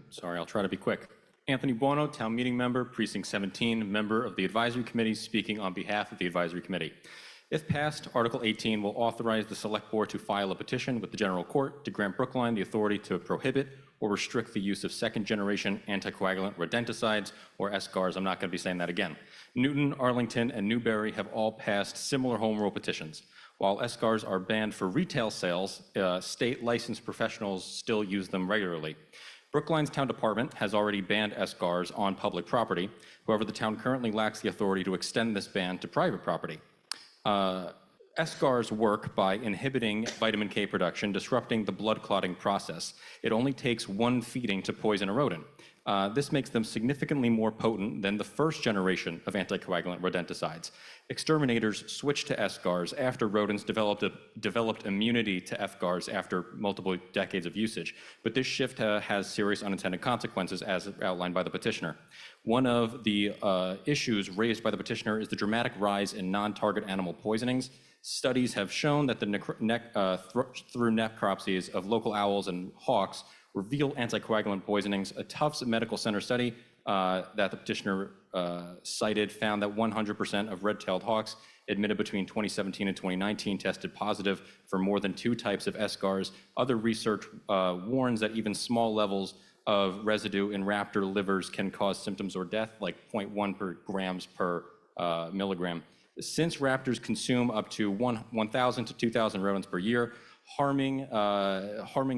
Sorry, I'll try to be quick. Anthony Buono, Town Meeting Member, Precinct 17, member of the Advisory Committee, speaking on behalf of the Advisory Committee. If passed, Article 18 will authorize the Select Board to file a petition with the General Court to grant Brookline the authority to prohibit or restrict the use of second-generation anticoagulant rodenticides, or SGARs. I'm not going to be saying that again. Newton, Arlington, and Newbury have all passed similar home rule petitions. While SGARs are banned for retail sales, state licensed professionals still use them regularly. Brookline's town department has already banned SGARs on public property. However, the town currently lacks the authority to extend this ban to private property. SGARs work by inhibiting vitamin K production, disrupting the blood clotting process. It only takes one feeding to poison a rodent. This makes them significantly more potent than the first generation of anticoagulant rodenticides. Exterminators switched to SGARs after rodents developed immunity to FGARs after multiple decades of usage. But this shift has serious unintended consequences, as outlined by the petitioner. One of the issues raised by the petitioner is the dramatic rise in non-target animal poisonings. Studies have shown that through necropsies of local owls and hawks reveal anticoagulant poisonings. A Tufts Medical Center study that the petitioner cited found that 100% of red-tailed hawks admitted between 2017 and 2019 tested positive for more than 2 types of SGARs. Other research warns that even small levels of residue in raptor livers can cause symptoms or death, like 0.1 grams per milligram. Since raptors consume up to 1,000 to 2,000 rodents per year, harming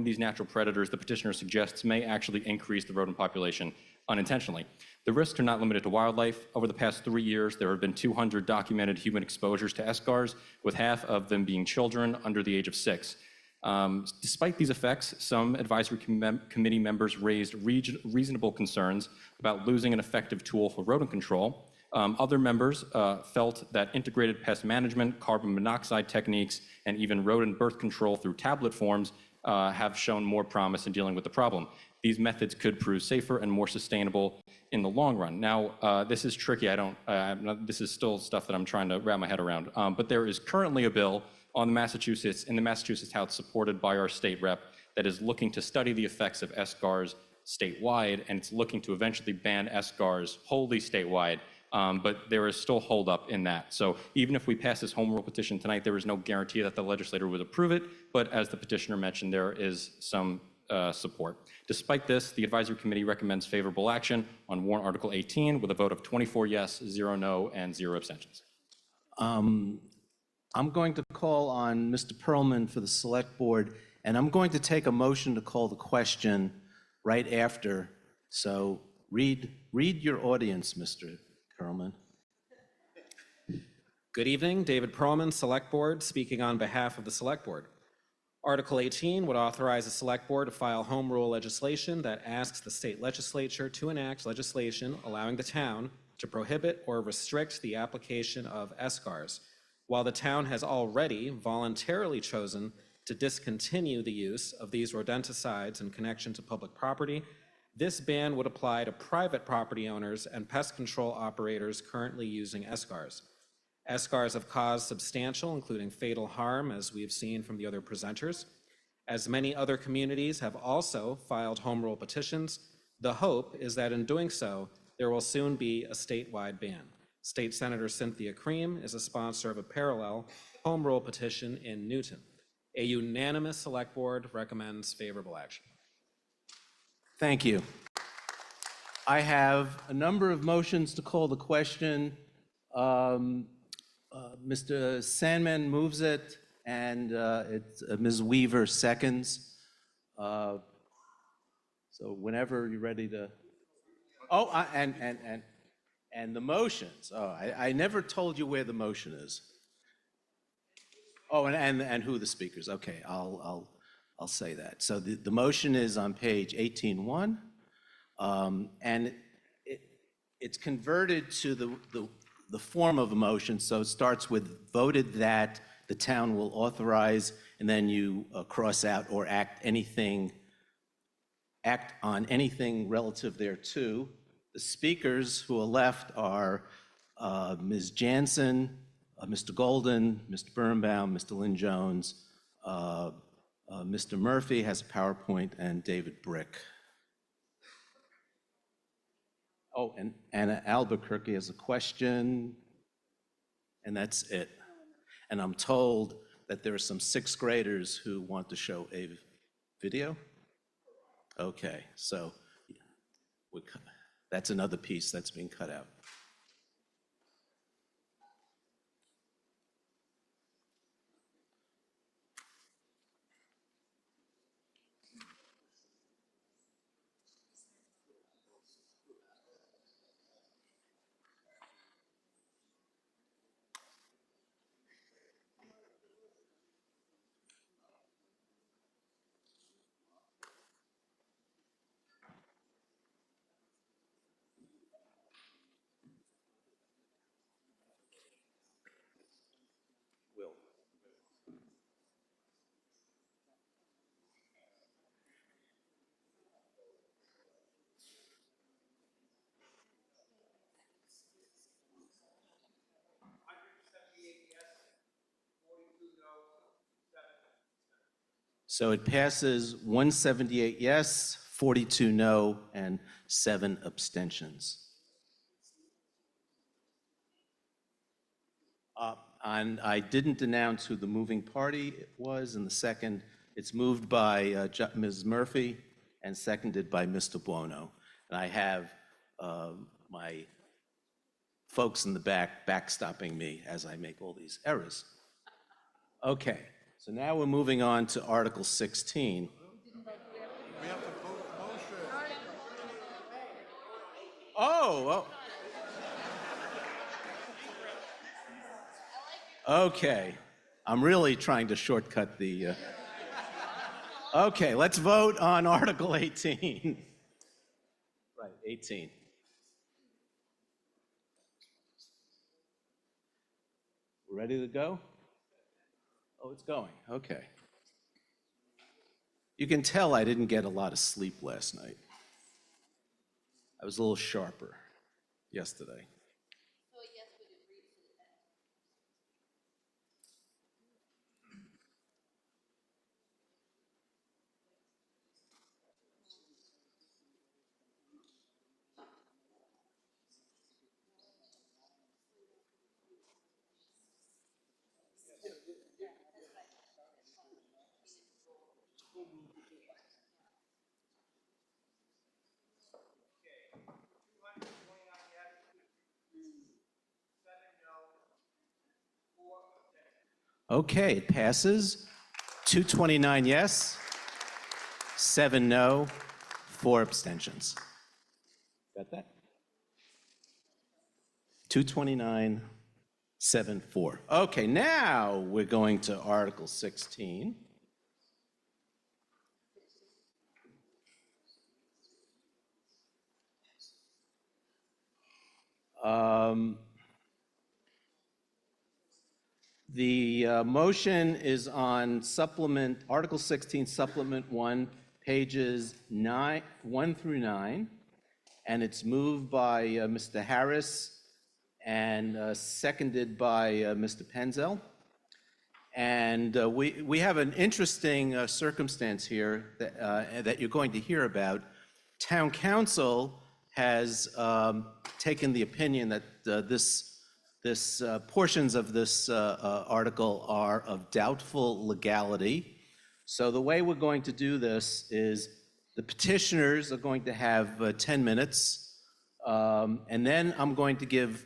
these natural predators, the petitioner suggests, may actually increase the rodent population unintentionally. The risks are not limited to wildlife. Over the past 3 years, there have been 200 documented human exposures to SGARs, with half of them being children under the age of 6. Despite these effects, some advisory committee members raised reasonable concerns about losing an effective tool for rodent control. Other members felt that integrated pest management, carbon monoxide techniques, and even rodent birth control through tablet forms have shown more promise in dealing with the problem. These methods could prove safer and more sustainable in the long run. Now, this is tricky. This is still stuff that I'm trying to wrap my head around. But there is currently a bill in the Massachusetts House, supported by our state rep, that is looking to study the effects of SGARs statewide, and it's looking to eventually ban SGARs wholly statewide. But there is still holdup in that. So even if we pass this home rule petition tonight, there is no guarantee that the legislator would approve it. But as the petitioner mentioned, there is some support. Despite this, the advisory committee recommends favorable action on warrant Article 18 with a vote of 24 yes, 0 no, and 0 abstentions. I'm going to call on Mr. Perlman for the Select Board, and I'm going to take a motion to call the question right after. So read your audience, Mr. Perlman. Good evening, David Perlman, Select Board, speaking on behalf of the Select Board. Article 18 would authorize the Select Board to file home rule legislation that asks the state legislature to enact legislation allowing the town to prohibit or restrict the application of SGARs. While the town has already voluntarily chosen to discontinue the use of these rodenticides in connection to public property, this ban would apply to private property owners and pest control operators currently using SGARs. SGARs have caused substantial, including fatal harm, as we have seen from the other presenters. As many other communities have also filed home rule petitions, the hope is that in doing so, there will soon be a statewide ban. State Senator Cynthia Cream is a sponsor of a parallel home rule petition in Newton. A unanimous Select Board recommends favorable action. Thank you. I have a number of motions to call the question. Mr. Sandman moves it, and Ms. Weaver seconds. So whenever you're ready to. Oh, and the motions. Oh, I never told you where the motion is. Oh, and who the speakers. Okay, I'll say that. So the motion is on page 18.1, and it's converted to the form of a motion, so it starts with voted that the town will authorize, and then you cross out or act on anything relative thereto. The speakers who are left are Ms. Jansen, Mr. Golden, Mr. Birnbaum, Mr. Lynn Jones, Mr. Murphy has a PowerPoint, and David Brick. Oh, and Anna Albuquerque has a question, and that's it. And I'm told that there are some sixth graders who want to show a video. Okay, so that's another piece that's being cut out. So it passes 178 yes, 42 no, and 7 abstentions. And I didn't announce who the moving party was in the second. It's moved by Ms. Murphy and seconded by Mr. Buono. And I have my folks in the back backstopping me as I make all these errors. Okay, so now we're moving on to Article 16. Oh. Okay, I'm really trying to shortcut the... Okay, let's vote on Article 18. Right, 18. Ready to go? Oh, it's going, okay. You can tell I didn't get a lot of sleep last night. I was a little sharper yesterday. Okay, it passes. 229 yes, 7 no, 4 abstentions. Got that? 229, 7, 4. Okay, now we're going to Article 16. The motion is on supplement, Article 16, Supplement 1, pages 1 through 9, and it's moved by Mr. Harris and seconded by Mr. Penzel. And we have an interesting circumstance here that you're going to hear about. Town Council has taken the opinion that portions of this article are of doubtful legality. So the way we're going to do this is the petitioners are going to have 10 minutes, and then I'm going to give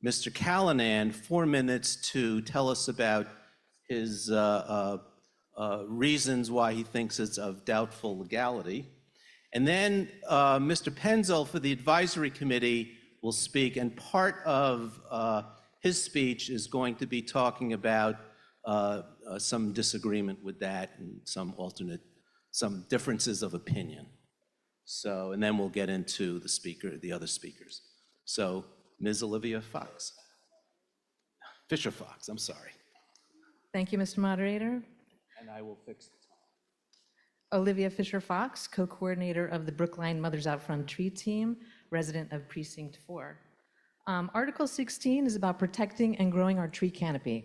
Mr. Callanan 4 minutes to tell us about his reasons why he thinks it's of doubtful legality. And then Mr. Penzel for the advisory committee will speak, and part of his speech is going to be talking about some disagreement with that and some differences of opinion. So, and then we'll get into the other speakers. So, Ms. Olivia Fox. Fisher Fox, I'm sorry. Thank you, Mr. Moderator. And I will fix the Olivia Fisher Fox, co-coordinator of the Brookline Mothers Out Front Tree Team, resident of Precinct 4. Article 16 is about protecting and growing our tree canopy,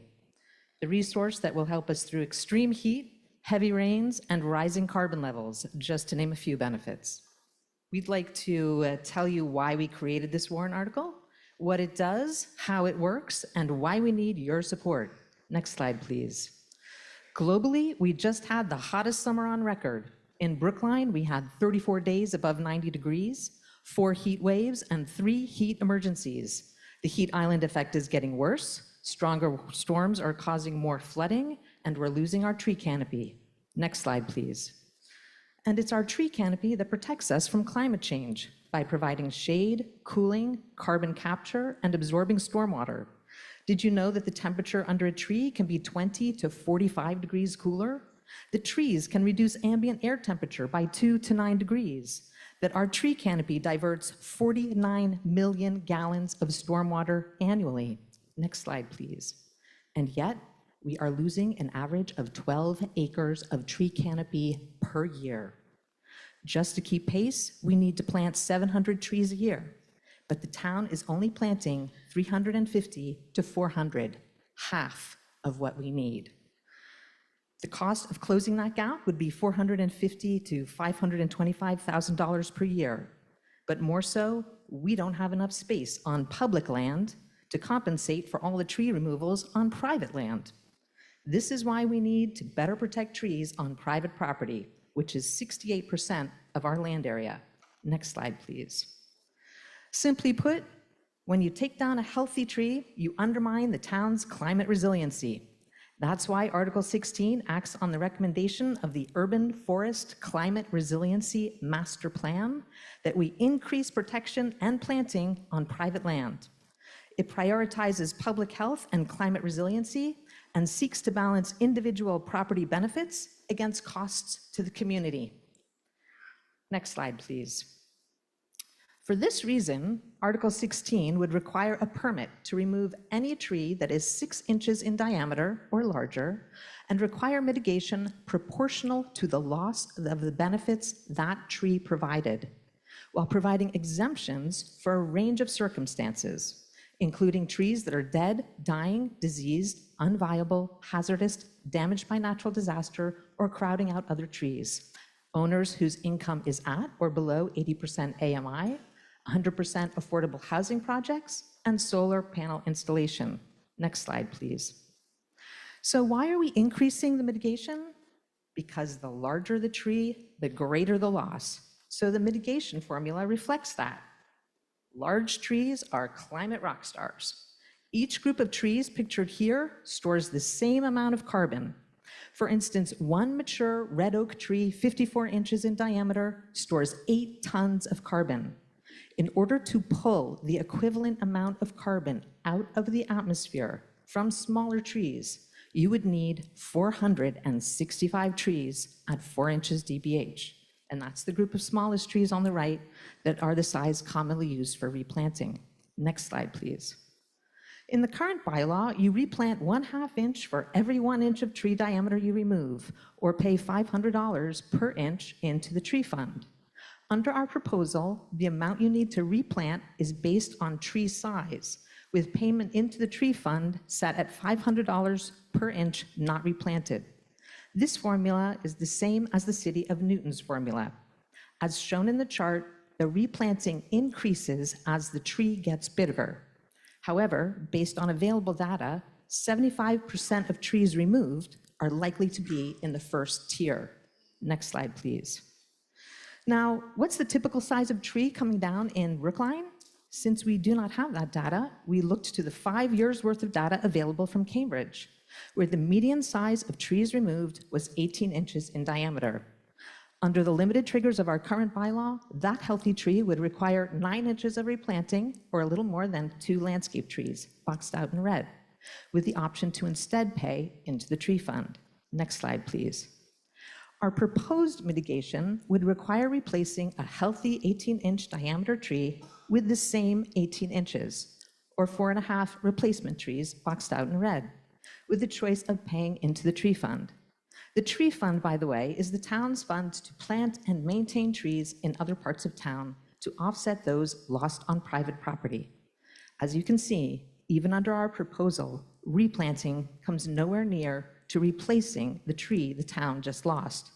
the resource that will help us through extreme heat, heavy rains, and rising carbon levels, just to name a few benefits. We'd like to tell you why we created this warrant article, what it does, how it works, and why we need your support. Next slide, please. Globally, we just had the hottest summer on record. In Brookline, we had 34 days above 90 degrees, 4 heat waves, and 3 heat emergencies. The heat island effect is getting worse. Stronger storms are causing more flooding, and we're losing our tree canopy. Next slide, please. And it's our tree canopy that protects us from climate change by providing shade, cooling, carbon capture, and absorbing stormwater. Did you know that the temperature under a tree can be 20 to 45 degrees cooler? The trees can reduce ambient air temperature by 2 to 9 degrees. That our tree canopy diverts 49 million gallons of stormwater annually. Next slide, please. And yet, we are losing an average of 12 acres of tree canopy per year. Just to keep pace, we need to plant 700 trees a year. But the town is only planting 350 to 400, half of what we need. The cost of closing that gap would be $450,000 to $525,000 per year. But more so, we don't have enough space on public land to compensate for all the tree removals on private land. This is why we need to better protect trees on private property, which is 68% of our land area. Next slide, please. Simply put, when you take down a healthy tree, you undermine the town's climate resiliency. That's why Article 16 acts on the recommendation of the Urban Forest Climate Resiliency Master Plan that we increase protection and planting on private land. It prioritizes public health and climate resiliency and seeks to balance individual property benefits against costs to the community. Next slide, please. For this reason, Article 16 would require a permit to remove any tree that is 6 inches in diameter or larger and require mitigation proportional to the loss of the benefits that tree provided, while providing exemptions for a range of circumstances, including trees that are dead, dying, diseased, unviable, hazardous, damaged by natural disaster, or crowding out other trees, owners whose income is at or below 80% AMI, 100% affordable housing projects, and solar panel installation. Next slide, please. So why are we increasing the mitigation? Because the larger the tree, the greater the loss. So the mitigation formula reflects that. Large trees are climate rock stars. Each group of trees pictured here stores the same amount of carbon. For instance, one mature red oak tree, 54 inches in diameter, stores 8 tons of carbon. In order to pull the equivalent amount of carbon out of the atmosphere from smaller trees, you would need 465 trees at 4 inches dBH. And that's the group of smallest trees on the right that are the size commonly used for replanting. Next slide, please. In the current bylaw, you replant 1/2 inch for every 1 inch of tree diameter you remove, or pay $500 per inch into the tree fund. Under our proposal, the amount you need to replant is based on tree size, with payment into the tree fund set at $500 per inch not replanted. This formula is the same as the City of Newton's formula. As shown in the chart, the replanting increases as the tree gets bigger. However, based on available data, 75% of trees removed are likely to be in the first tier. Next slide, please. Now, what's the typical size of tree coming down in Brookline? Since we do not have that data, we looked to the 5 years' worth of data available from Cambridge, where the median size of trees removed was 18 inches in diameter. Under the limited triggers of our current bylaw, that healthy tree would require 9 inches of replanting, or a little more than 2 landscape trees, boxed out in red, with the option to instead pay into the tree fund. Next slide, please. Our proposed mitigation would require replacing a healthy 18-inch diameter tree with the same 18 inches, or 4.5 replacement trees boxed out in red, with the choice of paying into the tree fund. The tree fund, by the way, is the town's fund to plant and maintain trees in other parts of town to offset those lost on private property. As you can see, even under our proposal, replanting comes nowhere near to replacing the tree the town just lost.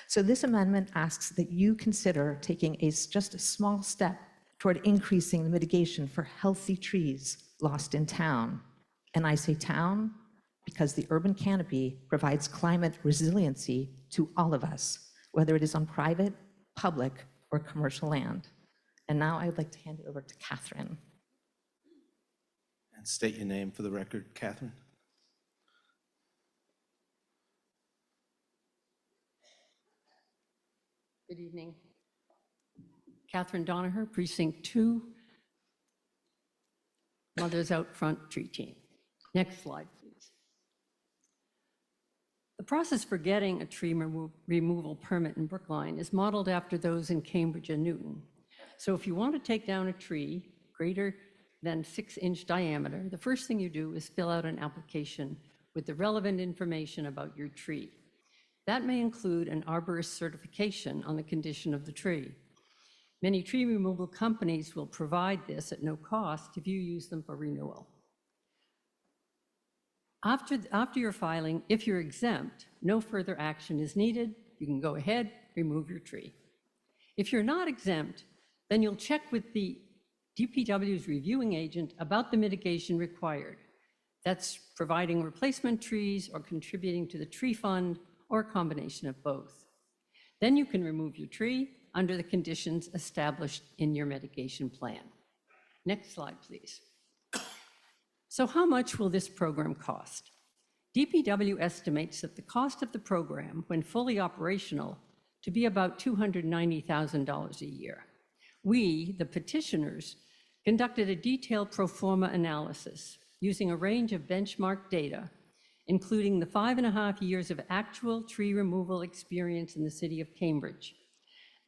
So this amendment asks that you consider taking just a small step toward increasing the mitigation for healthy trees lost in town. And I say town because the urban canopy provides climate resiliency to all of us, whether it is on private, public, or commercial land. And now I'd like to hand it over to Catherine. And state your name for the record, Catherine. Good evening. Catherine Donaher, Precinct 2, Mothers Out Front Tree Team. Next slide, please. The process for getting a tree removal permit in Brookline is modeled after those in Cambridge and Newton. So if you want to take down a tree greater than 6-inch diameter, the first thing you do is fill out an application with the relevant information about your tree. That may include an arborist certification on the condition of the tree. Many tree removal companies will provide this at no cost if you use them for renewal. After your filing, if you're exempt, no further action is needed. You can go ahead, remove your tree. If you're not exempt, then you'll check with the DPW's reviewing agent about the mitigation required. That's providing replacement trees or contributing to the tree fund or a combination of both. Then you can remove your tree under the conditions established in your mitigation plan. Next slide, please. So how much will this program cost? DPW estimates that the cost of the program, when fully operational, to be about $290,000 a year. We, the petitioners, conducted a detailed pro forma analysis using a range of benchmark data, including the 5.5 years of actual tree removal experience in the city of Cambridge.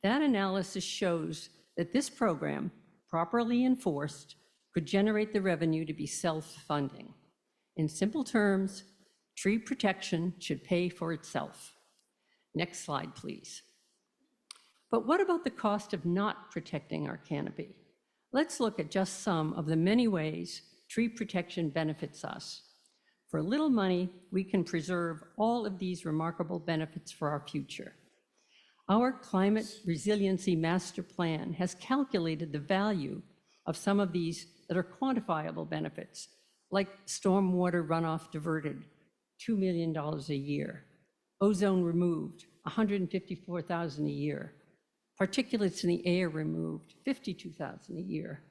That analysis shows that this program, properly enforced, could generate the revenue to be self-funding. In simple terms, tree protection should pay for itself. Next slide, please. But what about the cost of not protecting our canopy? Let's look at just some of the many ways tree protection benefits us. For little money, we can preserve all of these remarkable benefits for our future. Our climate resiliency master plan has calculated the value of some of these that are quantifiable benefits, like stormwater runoff diverted, $2 million a year, ozone removed, $154,000 a year, particulates in the air removed, $52,000 a year.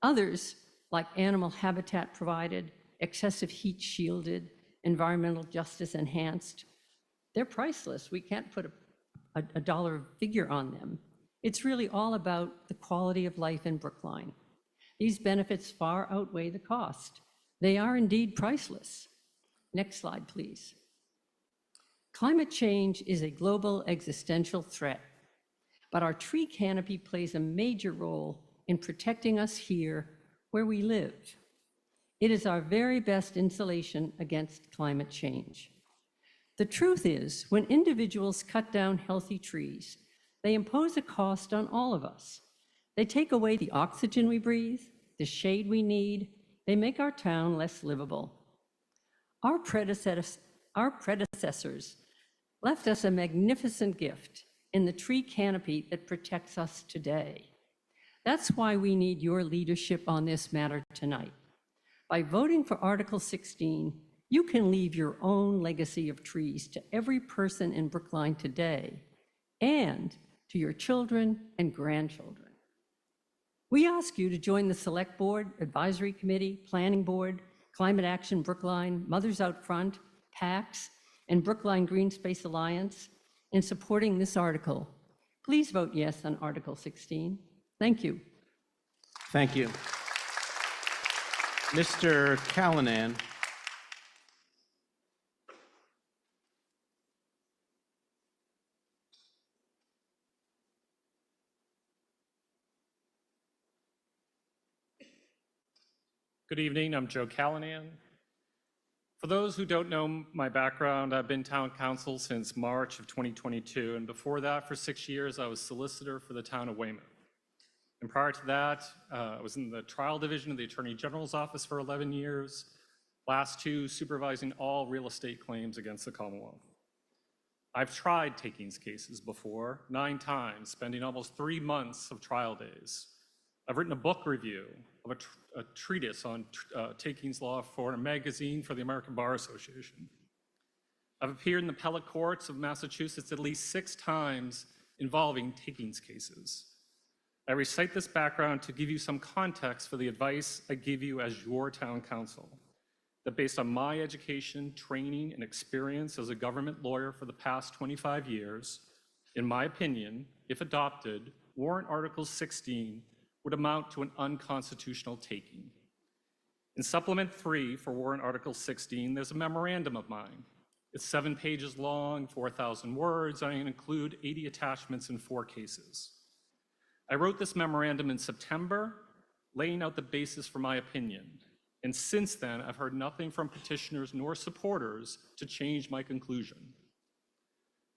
Others, like animal habitat provided, excessive heat shielded, environmental justice enhanced, they're priceless. We can't put a dollar figure on them. It's really all about the quality of life in Brookline. These benefits far outweigh the cost. They are indeed priceless. Next slide, please. Climate change is a global existential threat, but our tree canopy plays a major role in protecting us here where we live. It is our very best insulation against climate change. The truth is, when individuals cut down healthy trees, they impose a cost on all of us. They take away the oxygen we breathe, the shade we need. They make our town less livable. Our predecessors left us a magnificent gift in the tree canopy that protects us today. That's why we need your leadership on this matter tonight. By voting for Article 16, you can leave your own legacy of trees to every person in Brookline today and to your children and grandchildren. We ask you to join the Select Board, Advisory Committee, Planning Board, Climate Action Brookline, Mothers Out Front, PACS, and Brookline Green Space Alliance in supporting this article. Please vote yes on Article 16. Thank you. Thank you. Mr. Callanan. Good evening, I'm Joe Callanan. For those who don't know my background, I've been town council since March of 2022, and before that, for 6 years, I was solicitor for the town of Weymouth. And prior to that, I was in the trial division of the Attorney General's office for 11 years, last 2 supervising all real estate claims against the Commonwealth. I've tried takings cases before, 9 times, spending almost 3 months of trial days. I've written a book review of a treatise on takings law for a magazine for the American Bar Association. I've appeared in the appellate courts of Massachusetts at least 6 times involving takings cases. I recite this background to give you some context for the advice I give you as your town council, that based on my education, training, and experience as a government lawyer for the past 25 years, in my opinion, if adopted, Warrant Article 16 would amount to an unconstitutional taking. In Supplement 3 for Warrant Article 16, there's a memorandum of mine. It's 7 pages long, 4,000 words, and I include 80 attachments in 4 cases. I wrote this memorandum in September, laying out the basis for my opinion. And since then, I've heard nothing from petitioners nor supporters to change my conclusion.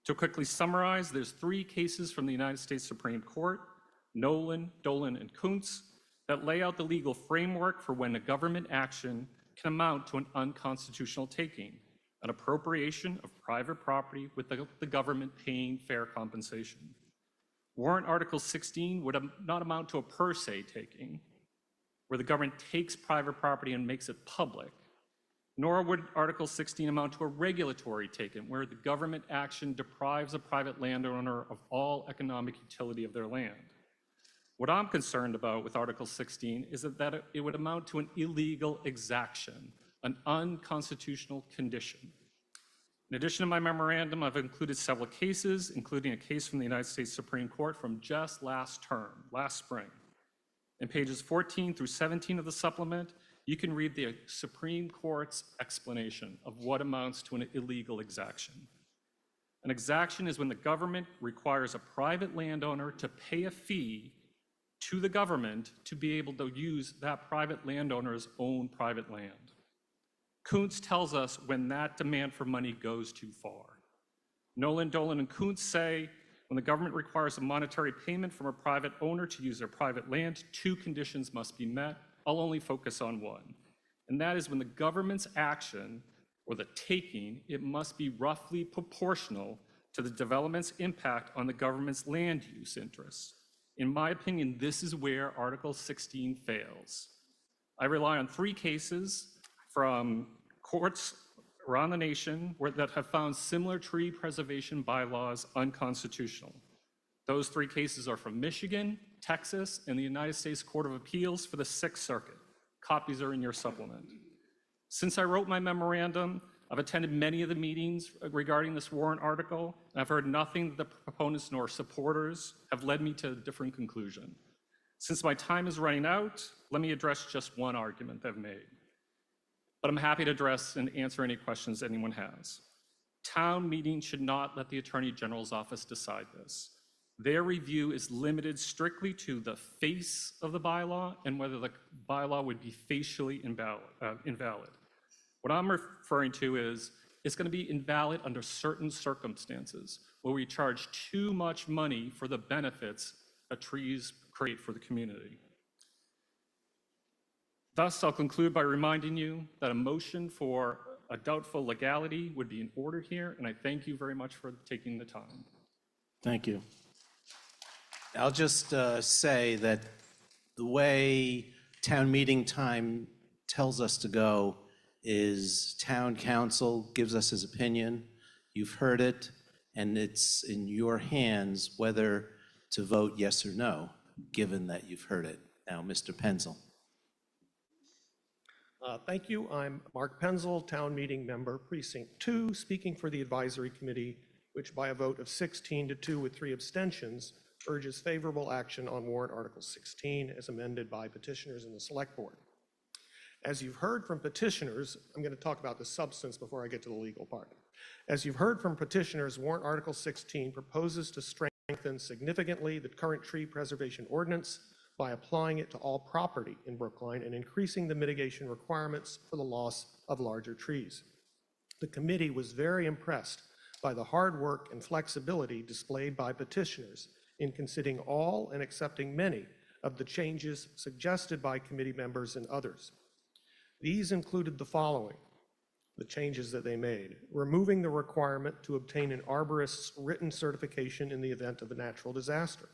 To quickly summarize, there's 3 cases from the United States Supreme Court, Nolan, Dolan, and Kuntz, that lay out the legal framework for when a government action can amount to an unconstitutional taking, an appropriation of private property with the government paying fair compensation. Warrant Article 16 would not amount to a per se taking, where the government takes private property and makes it public, nor would Article 16 amount to a regulatory taking, where the government action deprives a private landowner of all economic utility of their land. What I'm concerned about with Article 16 is that it would amount to an illegal exaction, an unconstitutional condition. In addition to my memorandum, I've included several cases, including a case from the United States Supreme Court from just last spring. In pages 14 through 17 of the supplement, you can read the Supreme Court's explanation of what amounts to an illegal exaction. An exaction is when the government requires a private landowner to pay a fee to the government to be able to use that private landowner's own private land. Kuntz tells us when that demand for money goes too far. Nolan, Dolan, and Kuntz say when the government requires a monetary payment from a private owner to use their private land, 2 conditions must be met. I'll only focus on one. And that is when the government's action, or the taking, it must be roughly proportional to the development's impact on the government's land use interests. In my opinion, this is where Article 16 fails. I rely on 3 cases from courts around the nation that have found similar tree preservation bylaws unconstitutional. Those 3 cases are from Michigan, Texas, and the United States Court of Appeals for the 6th Circuit. Copies are in your supplement. Since I wrote my memorandum, I've attended many of the meetings regarding this warrant article, and I've heard nothing that the proponents nor supporters have led me to a different conclusion. Since my time is running out, let me address just one argument they've made. But I'm happy to address and answer any questions anyone has. Town meetings should not let the Attorney General's office decide this. Their review is limited strictly to the face of the bylaw and whether the bylaw would be facially invalid. What I'm referring to is it's going to be invalid under certain circumstances where we charge too much money for the benefits that trees create for the community. Thus, I'll conclude by reminding you that a motion for a doubtful legality would be in order here, and I thank you very much for taking the time. Thank you. I'll just say that the way town meeting time tells us to go is town council gives us his opinion. You've heard it, and it's in your hands whether to vote yes or no, given that you've heard it. Now, Mr. Penzel. Thank you. I'm Mark Penzel, Town Meeting Member, Precinct 2, speaking for the Advisory Committee, which by a vote of 16-2 with 3 abstentions, urges favorable action on Warrant Article 16 as amended by petitioners in the Select Board. As you've heard from petitioners, I'm going to talk about the substance before I get to the legal part. As you've heard from petitioners, Warrant Article 16 proposes to strengthen significantly the current tree preservation ordinance by applying it to all property in Brookline and increasing the mitigation requirements for the loss of larger trees. The committee was very impressed by the hard work and flexibility displayed by petitioners in considering all and accepting many of the changes suggested by committee members and others. These included the following: the changes that they made: removing the requirement to obtain an arborist's written certification in the event of a natural disaster,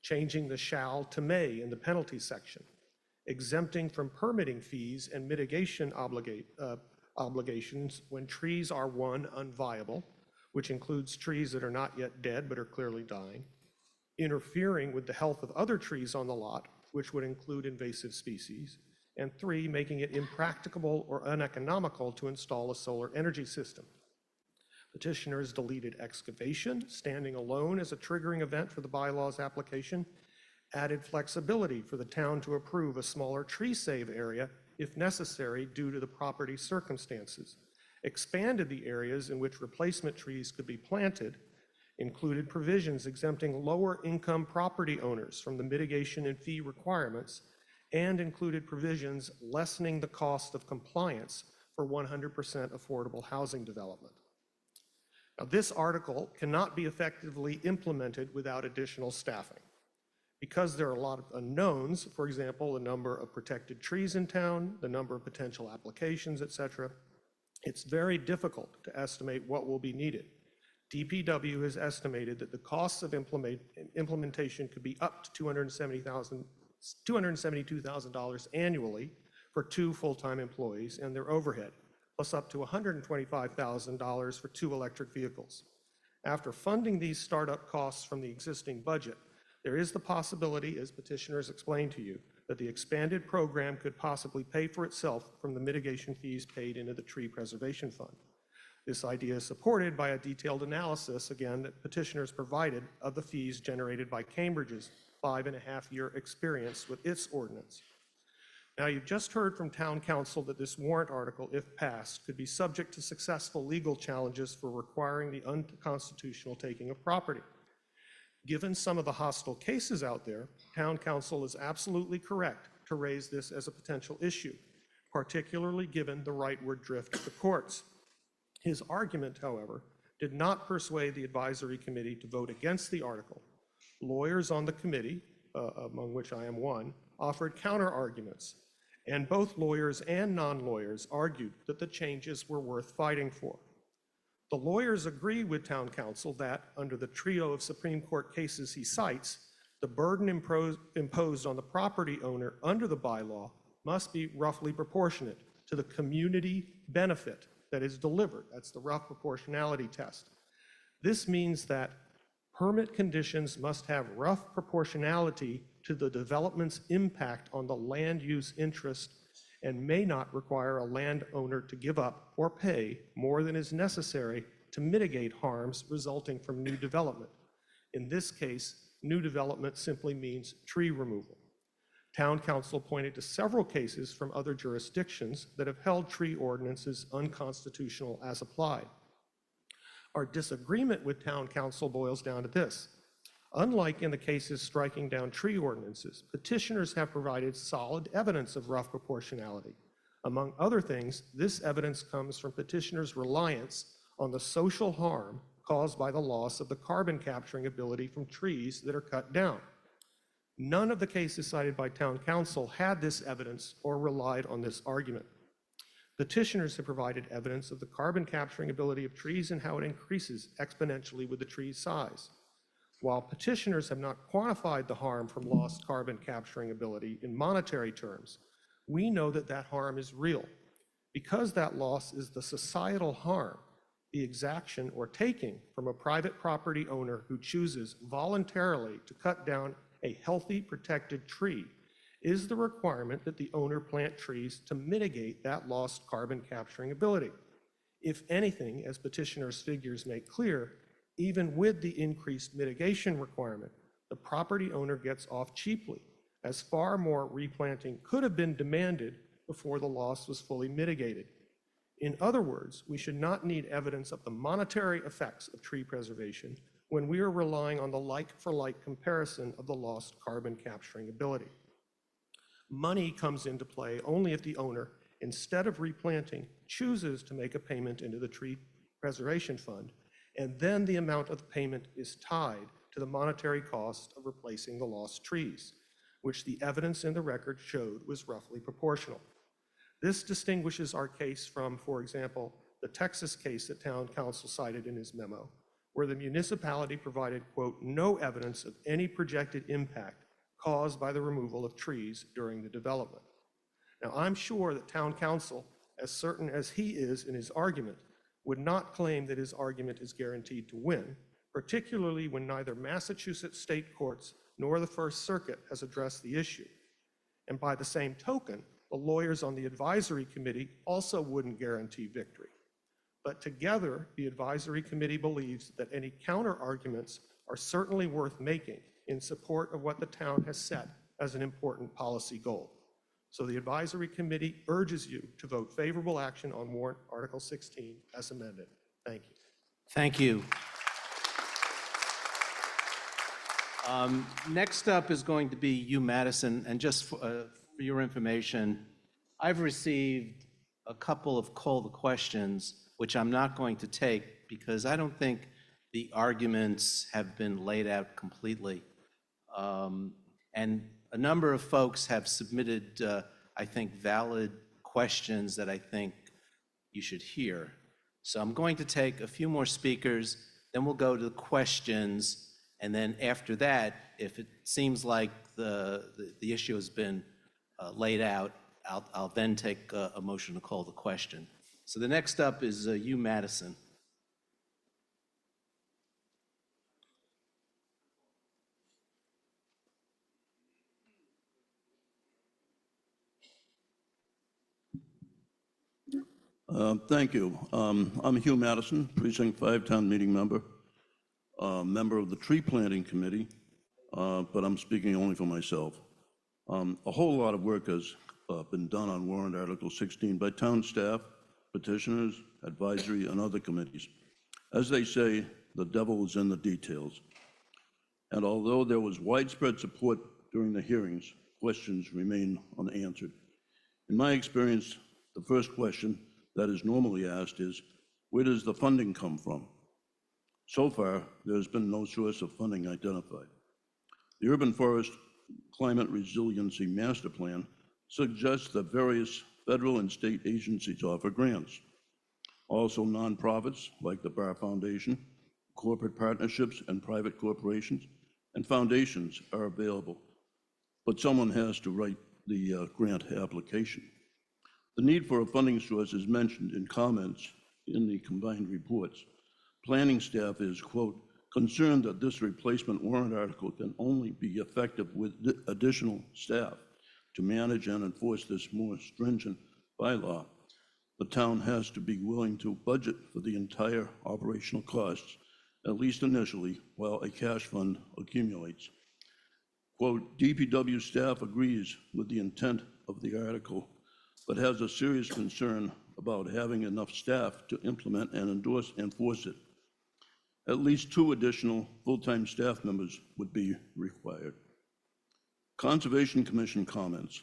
changing the shall to may in the penalty section, exempting from permitting fees and mitigation obligations when trees are, one, unviable, which includes trees that are not yet dead but are clearly dying, interfering with the health of other trees on the lot, which would include invasive species, and three, making it impracticable or uneconomical to install a solar energy system. Petitioners deleted excavation, standing alone as a triggering event for the bylaw's application, added flexibility for the town to approve a smaller tree save area if necessary due to the property circumstances, expanded the areas in which replacement trees could be planted, included provisions exempting lower income property owners from the mitigation and fee requirements, and included provisions lessening the cost of compliance for 100% affordable housing development. Now, this article cannot be effectively implemented without additional staffing. Because there are a lot of unknowns, for example, the number of protected trees in town, the number of potential applications, et cetera, it's very difficult to estimate what will be needed. DPW has estimated that the costs of implementation could be up to $272,000 annually for 2 full-time employees and their overhead, plus up to $125,000 for 2 electric vehicles. After funding these startup costs from the existing budget, there is the possibility, as petitioners explained to you, that the expanded program could possibly pay for itself from the mitigation fees paid into the Tree Preservation Fund. This idea is supported by a detailed analysis, again, that petitioners provided of the fees generated by Cambridge's 5.5-year experience with its ordinance. Now, you've just heard from Town Council that this warrant article, if passed, could be subject to successful legal challenges for requiring the unconstitutional taking of property. Given some of the hostile cases out there, Town Council is absolutely correct to raise this as a potential issue, particularly given the rightward drift of the courts. His argument, however, did not persuade the advisory committee to vote against the article. Lawyers on the committee, among which I am one, offered counter-arguments, and both lawyers and non-lawyers argued that the changes were worth fighting for. The lawyers agree with Town Council that, under the trio of Supreme Court cases he cites, the burden imposed on the property owner under the bylaw must be roughly proportionate to the community benefit that is delivered. That's the rough proportionality test. This means that permit conditions must have rough proportionality to the development's impact on the land use interest and may not require a landowner to give up or pay more than is necessary to mitigate harms resulting from new development. In this case, new development simply means tree removal. Town Council pointed to several cases from other jurisdictions that have held tree ordinances unconstitutional as applied. Our disagreement with Town Council boils down to this. Unlike in the cases striking down tree ordinances, petitioners have provided solid evidence of rough proportionality. Among other things, this evidence comes from petitioners' reliance on the social harm caused by the loss of the carbon capturing ability from trees that are cut down. None of the cases cited by Town Council had this evidence or relied on this argument. Petitioners have provided evidence of the carbon capturing ability of trees and how it increases exponentially with the tree's size. While petitioners have not quantified the harm from lost carbon capturing ability in monetary terms, we know that that harm is real. Because that loss is the societal harm, the exaction or taking from a private property owner who chooses voluntarily to cut down a healthy, protected tree is the requirement that the owner plant trees to mitigate that lost carbon capturing ability. If anything, as petitioners' figures make clear, even with the increased mitigation requirement, the property owner gets off cheaply, as far more replanting could have been demanded before the loss was fully mitigated. In other words, we should not need evidence of the monetary effects of tree preservation when we are relying on the like-for-like comparison of the lost carbon capturing ability. Money comes into play only if the owner, instead of replanting, chooses to make a payment into the tree preservation fund, and then the amount of the payment is tied to the monetary cost of replacing the lost trees, which the evidence in the record showed was roughly proportional. This distinguishes our case from, for example, the Texas case that Town Council cited in his memo, where the municipality provided, quote, no evidence of any projected impact caused by the removal of trees during the development. Now, I'm sure that Town Council, as certain as he is in his argument, would not claim that his argument is guaranteed to win, particularly when neither Massachusetts state courts nor the First Circuit has addressed the issue. And by the same token, the lawyers on the advisory committee also wouldn't guarantee victory. But together, the advisory committee believes that any counter arguments are certainly worth making in support of what the town has set as an important policy goal. So the advisory committee urges you to vote favorable action on warrant Article 16 as amended. Thank you. Thank you. Next up is going to be you, Madison, and just for your information, I've received a couple of call the questions, which I'm not going to take because I don't think the arguments have been laid out completely. And a number of folks have submitted, I think, valid questions that I think you should hear. So I'm going to take a few more speakers, then we'll go to the questions, and then after that, if it seems like the issue has been laid out, I'll then take a motion to call the question. So the next up is you, Madison. Thank you. I'm Hugh Madison, Precinct 5 Town Meeting member, member of the Tree Planting Committee, but I'm speaking only for myself. A whole lot of work has been done on warrant Article 16 by town staff, petitioners, advisory, and other committees. As they say, the devil is in the details. And although there was widespread support during the hearings, questions remain unanswered. In my experience, the first question that is normally asked is, where does the funding come from? So far, there has been no source of funding identified. The Urban Forest Climate Resiliency Master Plan suggests that various federal and state agencies offer grants. Also, nonprofits like the Bar Foundation, corporate partnerships and private corporations, and foundations are available, but someone has to write the grant application. The need for a funding source is mentioned in comments in the combined reports. Planning staff is, quote, concerned that this replacement warrant article can only be effective with additional staff to manage and enforce this more stringent bylaw. The town has to be willing to budget for the entire operational costs, at least initially, while a cash fund accumulates. Quote, DPW staff agrees with the intent of the article, but has a serious concern about having enough staff to implement and enforce it. At least 2 additional full-time staff members would be required. Conservation Commission comments,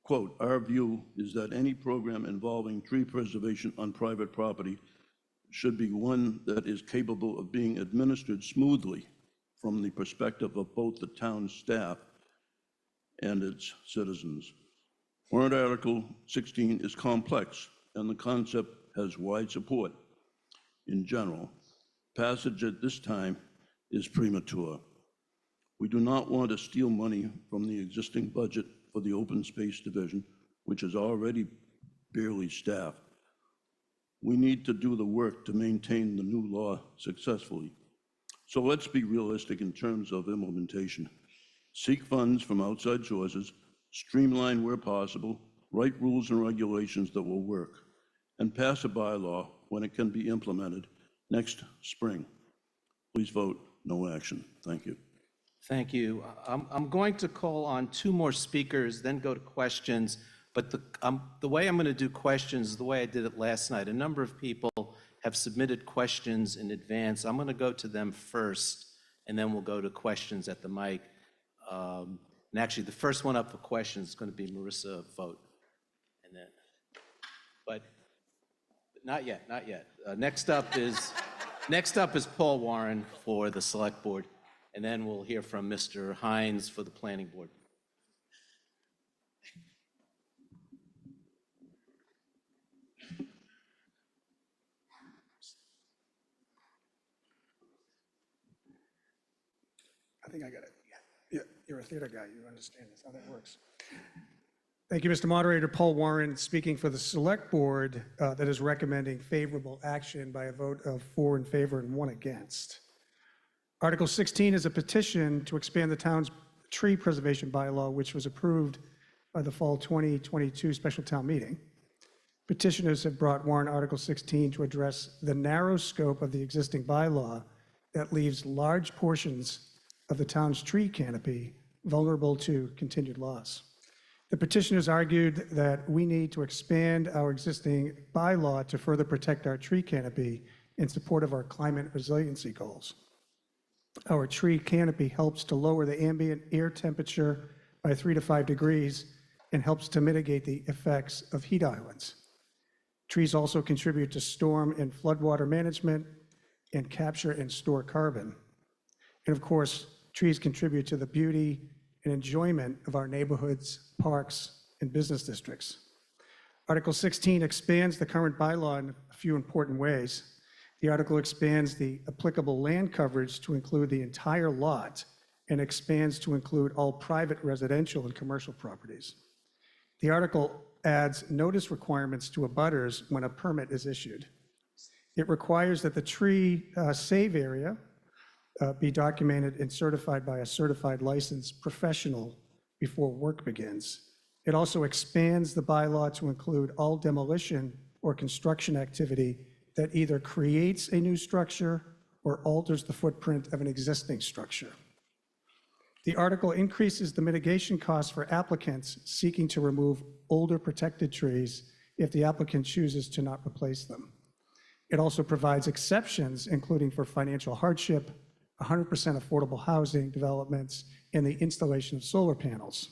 quote, our view is that any program involving tree preservation on private property should be one that is capable of being administered smoothly from the perspective of both the town staff and its citizens. Warrant Article 16 is complex, and the concept has wide support. In general, passage at this time is premature. We do not want to steal money from the existing budget for the Open Space Division, which is already barely staffed. We need to do the work to maintain the new law successfully. So let's be realistic in terms of implementation. Seek funds from outside sources, streamline where possible, write rules and regulations that will work, and pass a bylaw when it can be implemented next spring. Please vote no action. Thank you. Thank you. I'm going to call on 2 more speakers, then go to questions. But the way I'm going to do questions is the way I did it last night. A number of people have submitted questions in advance. I'm going to go to them first, and then we'll go to questions at the mic. And actually, the first one up for questions is going to be Marissa Vogt. And then, but not yet, not yet. Next up is Paul Warren for the Select Board, and then we'll hear from Mr. Hines for the Planning Board. I think I got it. Yeah, you're a theater guy. You understand this, how that works. Thank you, Mr. Moderator. Paul Warren, speaking for the Select Board that is recommending favorable action by a vote of 4 in favor and 1 against. Article 16 is a petition to expand the town's tree preservation bylaw, which was approved by the fall 2022 special town meeting. Petitioners have brought warrant Article 16 to address the narrow scope of the existing bylaw that leaves large portions of the town's tree canopy vulnerable to continued loss. The petitioners argued that we need to expand our existing bylaw to further protect our tree canopy in support of our climate resiliency goals. Our tree canopy helps to lower the ambient air temperature by 3 to 5 degrees and helps to mitigate the effects of heat islands. Trees also contribute to storm and floodwater management and capture and store carbon. And of course, trees contribute to the beauty and enjoyment of our neighborhoods, parks, and business districts. Article 16 expands the current bylaw in a few important ways. The article expands the applicable land coverage to include the entire lot and expands to include all private residential and commercial properties. The article adds notice requirements to abutters when a permit is issued. It requires that the tree save area be documented and certified by a certified licensed professional before work begins. It also expands the bylaw to include all demolition or construction activity that either creates a new structure or alters the footprint of an existing structure. The article increases the mitigation costs for applicants seeking to remove older protected trees if the applicant chooses to not replace them. It also provides exceptions, including for financial hardship, 100% affordable housing developments, and the installation of solar panels.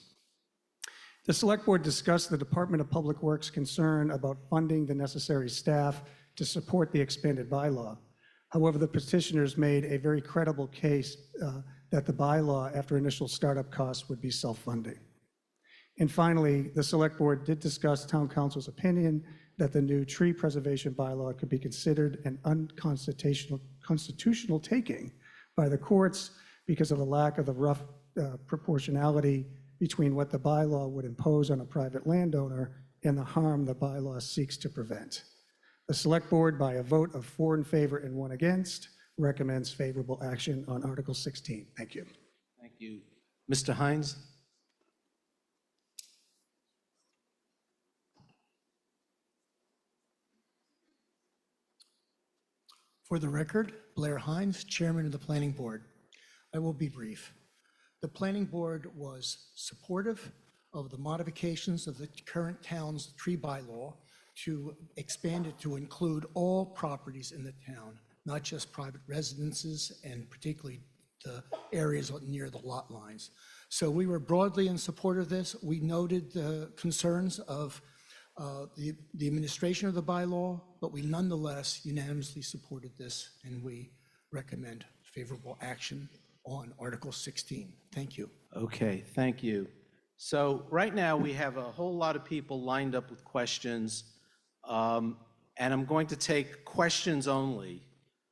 The Select Board discussed the Department of Public Works' concern about funding the necessary staff to support the expanded bylaw. However, the petitioners made a very credible case that the bylaw, after initial startup costs, would be self-funding. And finally, the Select Board did discuss Town Council's opinion that the new tree preservation bylaw could be considered an unconstitutional taking by the courts because of a lack of the rough proportionality between what the bylaw would impose on a private landowner and the harm the bylaw seeks to prevent. The Select Board, by a vote of 4 in favor and 1 against, recommends favorable action on Article 16. Thank you. Thank you. Mr. Hines? For the record, Blair Hines, Chairman of the Planning Board. I will be brief. The Planning Board was supportive of the modifications of the current town's tree bylaw to expand it to include all properties in the town, not just private residences and particularly the areas near the lot lines. So we were broadly in support of this. We noted the concerns of the administration of the bylaw, but we nonetheless unanimously supported this, and we recommend favorable action on Article 16. Thank you. Okay, thank you. So right now we have a whole lot of people lined up with questions, and I'm going to take questions only.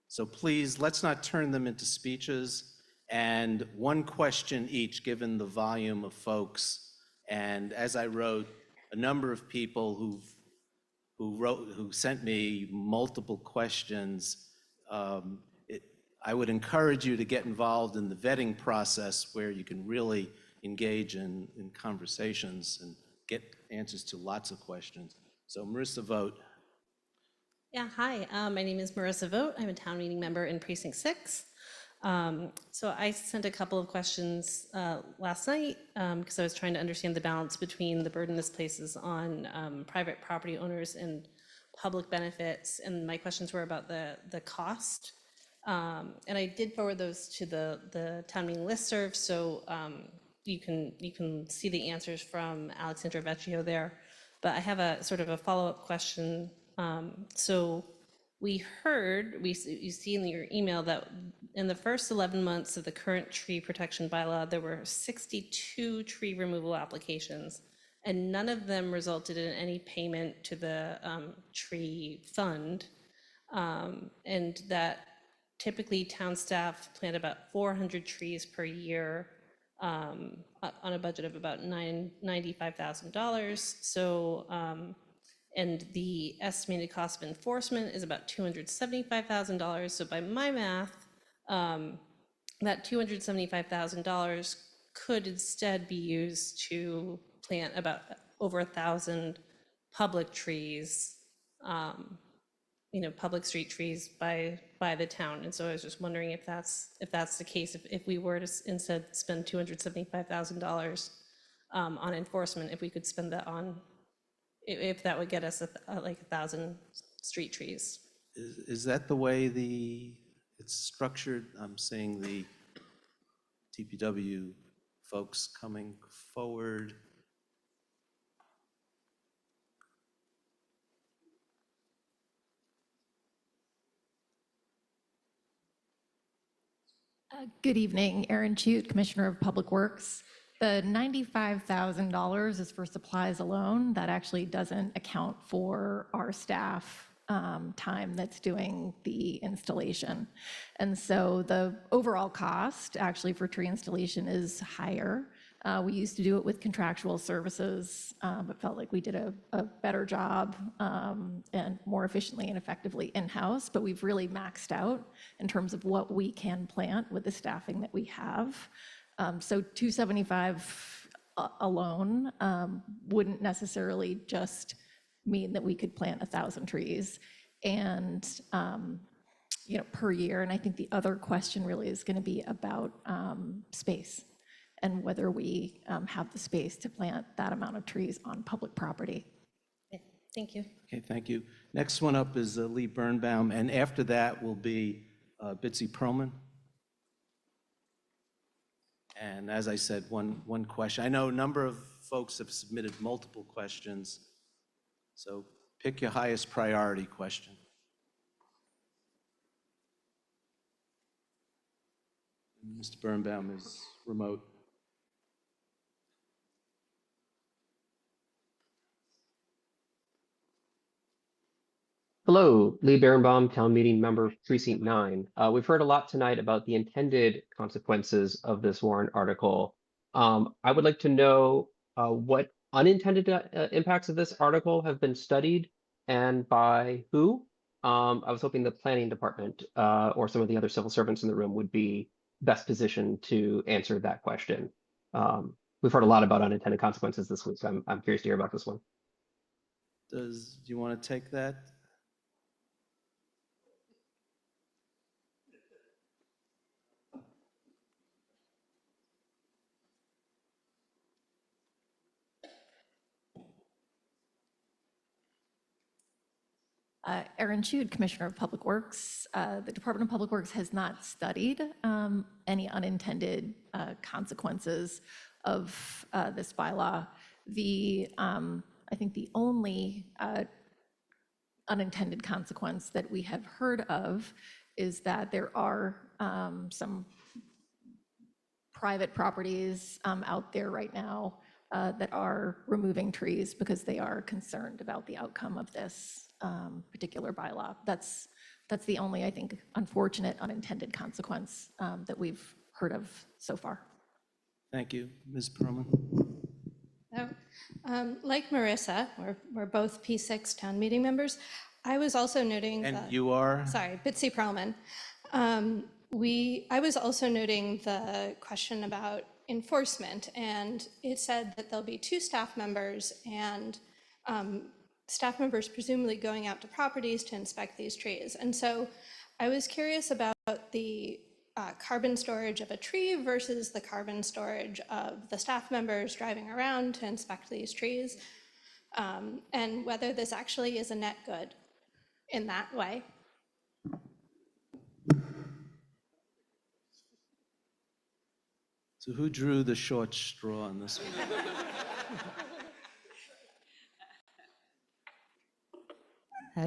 So please, let's not turn them into speeches, and 1 question each, given the volume of folks. And as I wrote, a number of people who sent me multiple questions. I would encourage you to get involved in the vetting process where you can really engage in conversations and get answers to lots of questions. So Marissa Vogt. Yeah, hi, my name is Marissa Vogt. I'm a town meeting member in Precinct 6. So I sent a couple of questions last night because I was trying to understand the balance between the burden this places on private property owners and public benefits, and my questions were about the cost. And I did forward those to the town meeting listserv, so you can see the answers from Alexandra Vecchio there. But I have a sort of a follow-up question. So we heard, you see in your email that in the first 11 months of the current tree protection bylaw, there were 62 tree removal applications, and none of them resulted in any payment to the tree fund, and that typically town staff plant about 400 trees per year on a budget of about $95,000. So, and the estimated cost of enforcement is about $275,000. So by my math, that $275,000 could instead be used to plant about over 1,000 public trees, public street trees by the town. And so I was just wondering if that's the case, if we were to instead spend $275,000 on enforcement, if we could spend that on, if that would get us like 1,000 street trees. Is that the way it's structured? I'm seeing the DPW folks coming forward. Good evening, Erin Chute, Commissioner of Public Works. The $95,000 is for supplies alone. That actually doesn't account for our staff time that's doing the installation. And so the overall cost actually for tree installation is higher. We used to do it with contractual services, but felt like we did a better job and more efficiently and effectively in-house, but we've really maxed out in terms of what we can plant with the staffing that we have. So $275 alone wouldn't necessarily just mean that we could plant 1,000 trees and per year. And I think the other question really is going to be about space and whether we have the space to plant that amount of trees on public property. Okay, thank you. Okay, thank you. Next one up is Lee Birnbaum, and after that will be Bitsy Perlman. And as I said, one question. I know a number of folks have submitted multiple questions, so pick your highest priority question. Mr. Birnbaum is remote. Hello, Lee Birnbaum, Town Meeting Member, Precinct 9. We've heard a lot tonight about the intended consequences of this warrant article. I would like to know what unintended impacts of this article have been studied and by who. I was hoping the planning department or some of the other civil servants in the room would be best positioned to answer that question. We've heard a lot about unintended consequences this week, so I'm curious to hear about this one. Do you want to take that? Erin Chute, Commissioner of Public Works. The Department of Public Works has not studied any unintended consequences of this bylaw. I think the only unintended consequence that we have heard of is that there are some private properties out there right now that are removing trees because they are concerned about the outcome of this particular bylaw. That's the only, I think, unfortunate unintended consequence that we've heard of so far. Thank you. Ms. Perlman. Like Marissa, we're both P6 town meeting members. I was also noting And you are? Sorry, Bitsy Perlman. I was also noting the question about enforcement, and it said that there'll be 2 staff members and staff members presumably going out to properties to inspect these trees. And so I was curious about the carbon storage of a tree versus the carbon storage of the staff members driving around to inspect these trees, and whether this actually is a net good. in that way. So who drew the short straw on this one?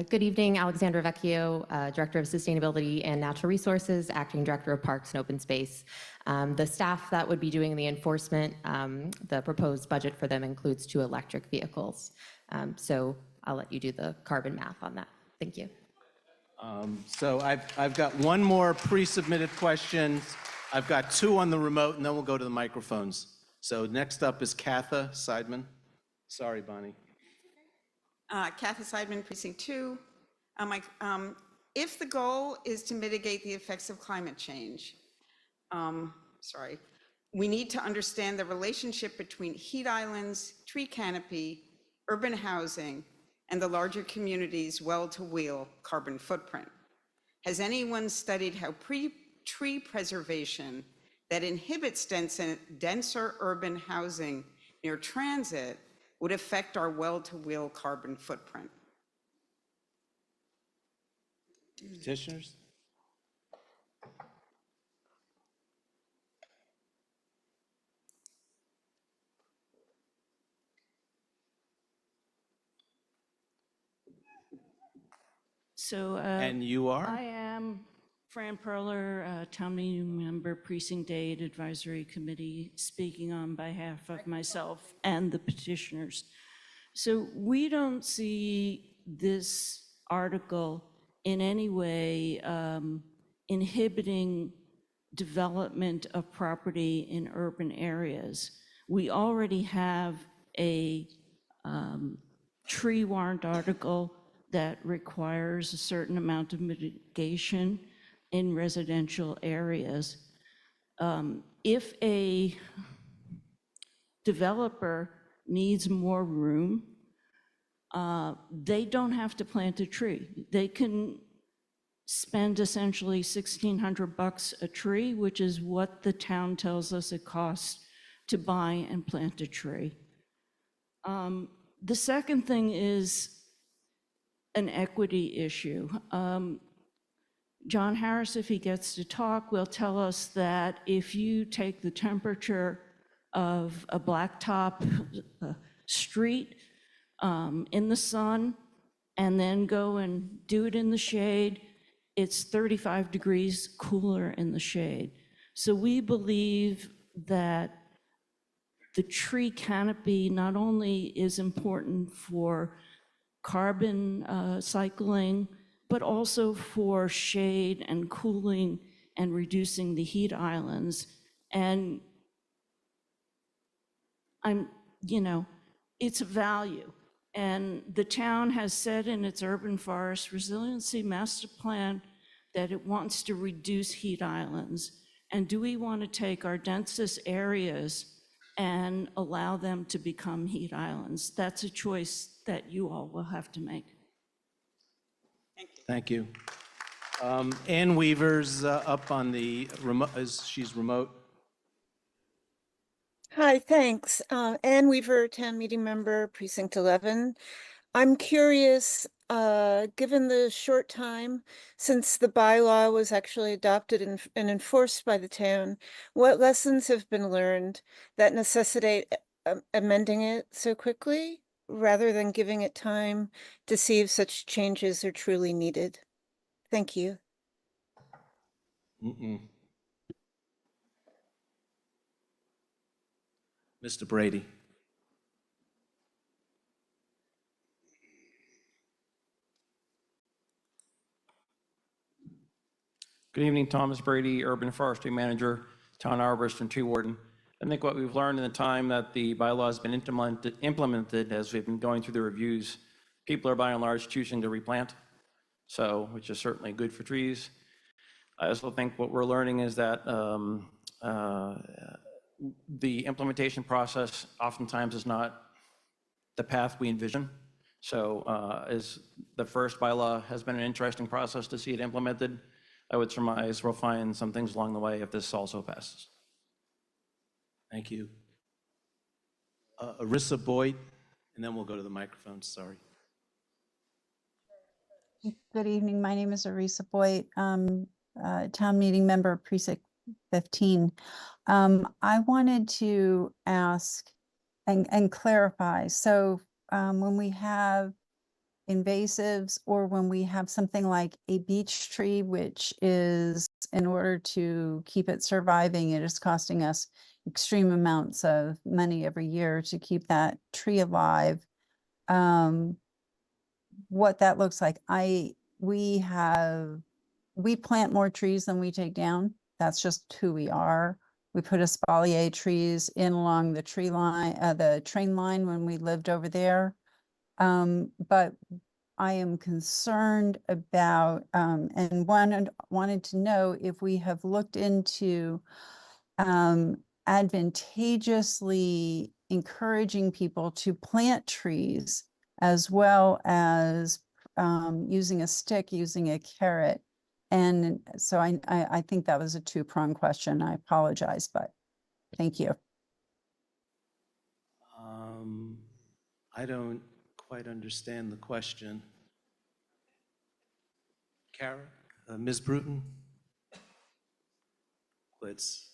Good evening, Alexandra Vecchio, Director of Sustainability and Natural Resources, Acting Director of Parks and Open Space. The staff that would be doing the enforcement, the proposed budget for them includes 2 electric vehicles. So I'll let you do the carbon math on that. Thank you. So I've got one more pre-submitted question. I've got 2 on the remote, and then we'll go to the microphones. So next up is Katha Seidman. Sorry, Bonnie. Kathy Seidman, Precinct 2. If the goal is to mitigate the effects of climate change, we need to understand the relationship between heat islands, tree canopy, urban housing, and the larger community's well-to-wheel carbon footprint. Has anyone studied how tree preservation that inhibits denser urban housing near transit would affect our well-to-wheel carbon footprint? Petitioners? So. And you are? I am Fran Perler, Town Meeting Member, Precinct 8 Advisory Committee, speaking on behalf of myself and the petitioners. So we don't see this article in any way inhibiting development of property in urban areas. We already have a tree warrant article that requires a certain amount of mitigation in residential areas. If a developer needs more room, they don't have to plant a tree. They can spend essentially $1,600 a tree, which is what the town tells us it costs to buy and plant a tree. The second thing is an equity issue. John Harris, if he gets to talk, will tell us that if you take the temperature of a blacktop street in the sun and then go and do it in the shade, it's 35 degrees cooler in the shade. So we believe that the tree canopy not only is important for carbon cycling, but also for shade and cooling and reducing the heat islands. And it's a value. And the town has said in its urban forest resiliency master plan that it wants to reduce heat islands. And do we want to take our densest areas and allow them to become heat islands? That's a choice that you all will have to make. Thank you. Ann Weaver's up on the remote, she's remote. Hi, thanks. Ann Weaver, town meeting member, Precinct 11. I'm curious, given the short time since the bylaw was actually adopted and enforced by the town, what lessons have been learned that necessitate amending it so quickly rather than giving it time to see if such changes are truly needed? Thank you. Mr. Brady. Good evening, Thomas Brady, Urban Forestry Manager, Town Arborist and Tree Warden. I think what we've learned in the time that the bylaw has been implemented as we've been going through the reviews, people are by and large choosing to replant, so which is certainly good for trees. I also think what we're learning is that the implementation process oftentimes is not the path we envision. So as the first bylaw has been an interesting process to see it implemented, I would surmise we'll find some things along the way if this also passes. Thank you. Arissa Boyd, and then we'll go to the microphone, sorry. Good evening. My name is Arisa Boyd, town meeting member, precinct 15. I wanted to ask and clarify. So when we have invasives or when we have something like a beech tree, which is in order to keep it surviving, it is costing us extreme amounts of money every year to keep that tree alive. What that looks like. We plant more trees than we take down. That's just who we are. We put espalier trees in along the tree line, the train line when we lived over there. But I am concerned about, and wanted to know if we have looked into advantageously encouraging people to plant trees as well as using a stick, using a carrot. And so I think that was a two-pronged question. I apologize, but thank you. I don't quite understand the question. Kara, Ms. Bruton? Let's.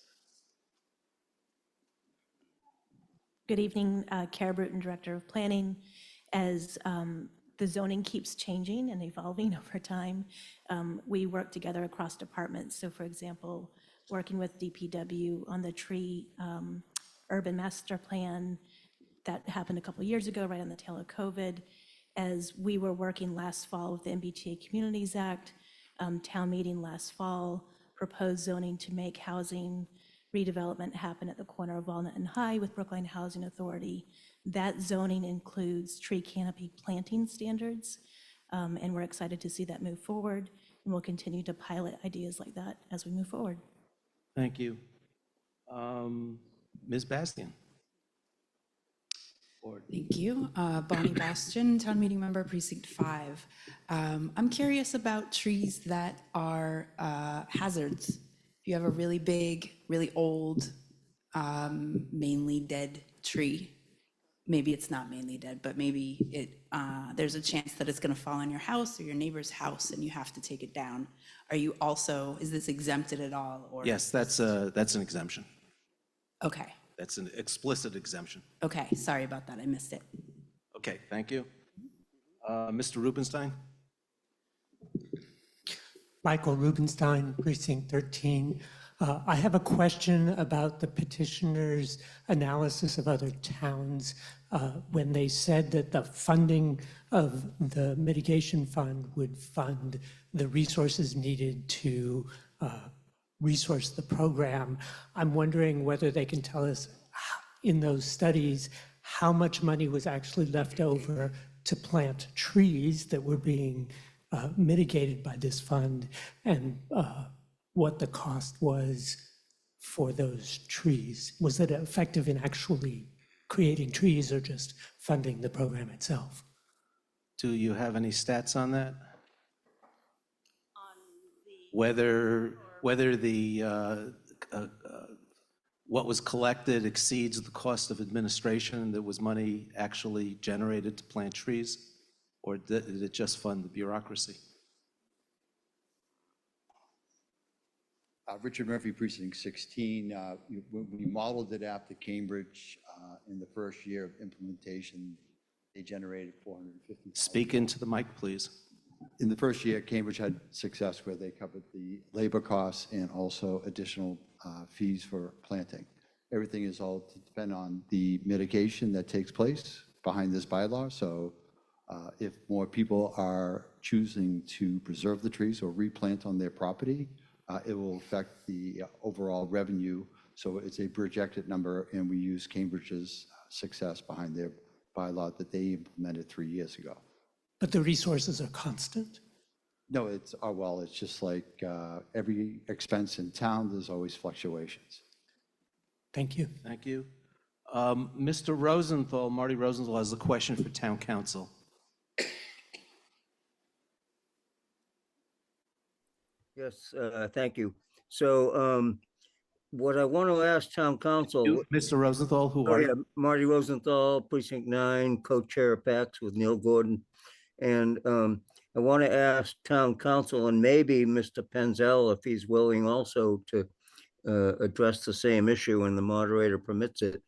Good evening, Kara Bruton, Director of Planning. As the zoning keeps changing and evolving over time, we work together across departments. So for example, working with DPW on the tree urban master plan that happened a couple of years ago, right on the tail of COVID. As we were working last fall with the MBTA Communities Act, town meeting last fall proposed zoning to make housing redevelopment happen at the corner of Walnut and High with Brookline Housing Authority. That zoning includes tree canopy planting standards, and we're excited to see that move forward, and we'll continue to pilot ideas like that as we move forward. Thank you. Ms. Bastian. Thank you. Bonnie Bastion, Town Meeting Member, Precinct 5. I'm curious about trees that are hazards. If you have a really big, really old, mainly dead tree, maybe it's not mainly dead, but maybe there's a chance that it's going to fall on your house or your neighbor's house and you have to take it down. Are you also, is this exempted at all? Or Yes, that's an exemption. Okay. That's an explicit exemption. Okay, sorry about that. I missed it. Okay, thank you. Mr. Rubenstein? Michael Rubenstein, Precinct 13. I have a question about the petitioner's analysis of other towns when they said that the funding of the mitigation fund would fund the resources needed to resource the program. I'm wondering whether they can tell us in those studies how much money was actually left over to plant trees that were being mitigated by this fund, and what the cost was for those trees. Was it effective in actually creating trees or just funding the program itself? Do you have any stats on that? Whether the what was collected exceeds the cost of administration, that was money actually generated to plant trees, or did it just fund the bureaucracy? Richard Murphy, Precinct 16. We modeled it after Cambridge in the first year of implementation. They generated 450. Speak into the mic, please. In the first year, Cambridge had success where they covered the labor costs and also additional fees for planting. Everything is all to depend on the mitigation that takes place behind this bylaw. So if more people are choosing to preserve the trees or replant on their property, it will affect the overall revenue. So it's a projected number, and we use Cambridge's success behind their bylaw that they implemented 3 years ago. But the resources are constant? No, it's just like every expense in town, there's always fluctuations. Thank you. Thank you. Mr. Rosenthal, Marty Rosenthal has a question for Town Council. Yes, thank you. So what I want to ask Town Council. Mr. Rosenthal, who are you? Marty Rosenthal, Precinct 9, co-chair of PAX with Neil Gordon. And I want to ask town council and maybe Mr. Penzel, if he's willing also to address the same issue and the moderator permits it.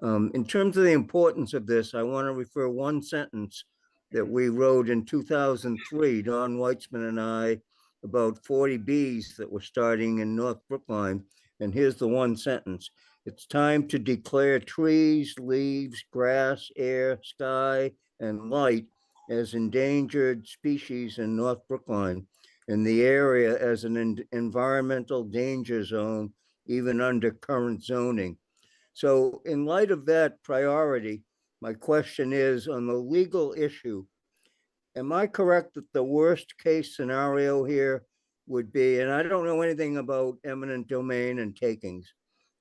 In terms of the importance of this, I want to refer one sentence that we wrote in 2003, Don Weitzman and I, about 40 Bs that were starting in North Brookline. And here's the one sentence. It's time to declare trees, leaves, grass, air, sky, and light as endangered species in North Brookline, and the area as an environmental danger zone, even under current zoning. So in light of that priority, my question is on the legal issue, am I correct that the worst case scenario here would be, and I don't know anything about eminent domain and takings,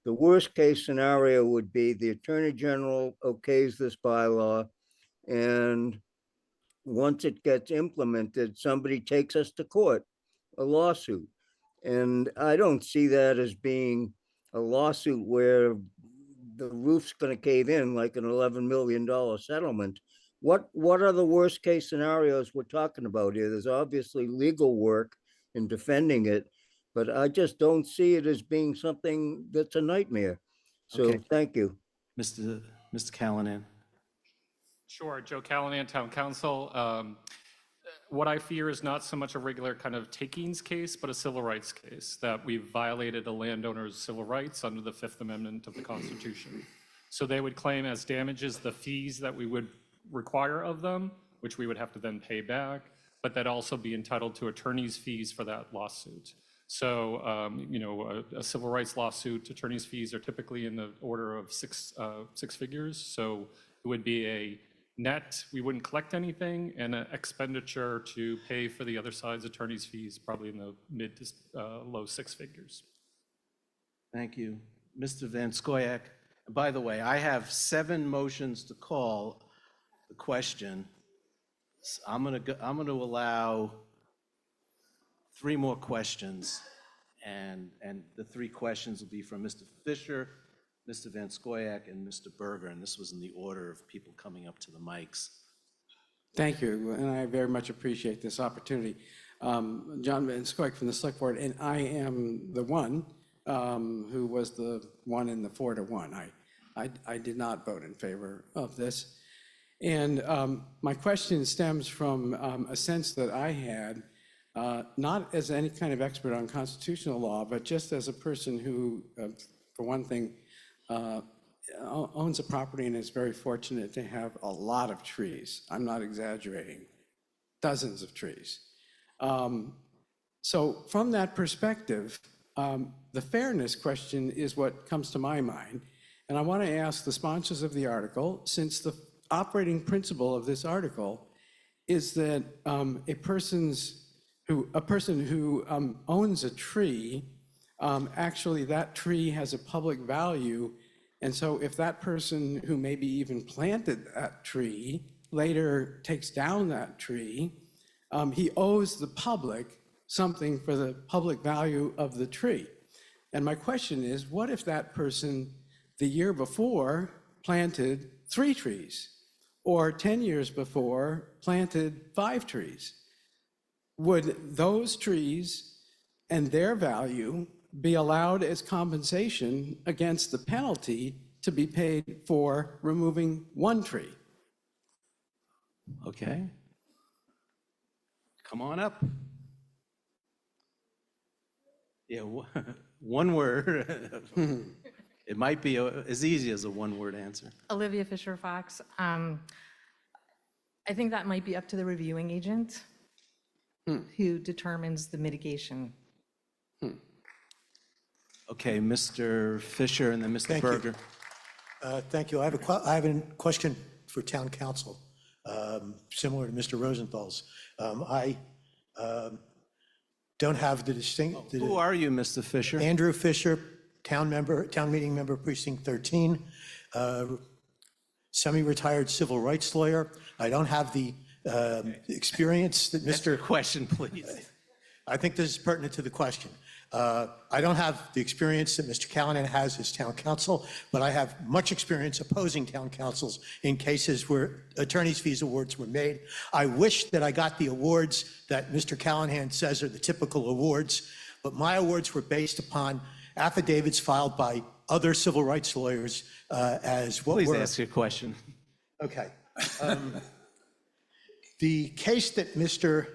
the worst case scenario would be the Attorney General okays this bylaw, and once it gets implemented, somebody takes us to court, a lawsuit. And I don't see that as being a lawsuit where the roof's going to cave in like an $11 million settlement. What are the worst case scenarios we're talking about here? There's obviously legal work in defending it, but I just don't see it as being something that's a nightmare. So Okay. thank you. Mr. Callanan. Sure, Joe Callanan, Town Council. What I fear is not so much a regular kind of takings case, but a civil rights case, that we've violated a landowner's civil rights under the Fifth Amendment of the Constitution. So they would claim as damages the fees that we would require of them, which we would have to then pay back, but that also be entitled to attorney's fees for that lawsuit. So, you know, a civil rights lawsuit, attorney's fees are typically in the order of six figures. So it would be a net, we wouldn't collect anything, and an expenditure to pay for the other side's attorney's fees, probably in the mid to low six figures. Thank you. Mr. Van Scoyac. By the way, I have 7 motions to call the question. So I'm gonna allow 3 more questions, and the 3 questions will be from Mr. Fisher, Mr. Van Scoyac, and Mr. Berger, and this was in the order of people coming up to the mics. Thank you, and I very much appreciate this opportunity. John Van Scoyac from the Select Board, and I am the one who was the one in the 4-1. I did not vote in favor of this. And my question stems from a sense that I had, not as any kind of expert on constitutional law, but just as a person who, for one thing, owns a property and is very fortunate to have a lot of trees. I'm not exaggerating, dozens of trees. So from that perspective, the fairness question is what comes to my mind. And I want to ask the sponsors of the article, since the operating principle of this article is that a person who owns a tree, actually that tree has a public value. And so if that person who maybe even planted that tree later takes down that tree, he owes the public something for the public value of the tree. And my question is, what if that person the year before planted 3 trees, or 10 years before planted 5 trees? Would those trees and their value be allowed as compensation against the penalty to be paid for removing 1 tree? Okay. Come on up. Yeah, one word. It might be as easy as a 1-word answer. Olivia Fisher Fox. I think that might be up to the reviewing agent who determines the mitigation. Okay, Mr. Fisher and then Mr. Berger. Thank you. I have a question for town council, similar to Mr. Rosenthal's. I don't have the distinct. Who are you, Mr. Fisher? Andrew Fisher, town meeting member, precinct 13, semi-retired civil rights lawyer. I don't have the experience that Mr. Question, please. I think this is pertinent to the question. I don't have the experience that Mr. Callahan has as town council, but I have much experience opposing town councils in cases where attorney's fees awards were made. I wish that I got the awards that Mr. Callahan says are the typical awards, but my awards were based upon affidavits filed by other civil rights lawyers as what Please were. ask your question. Okay. The case that Mr.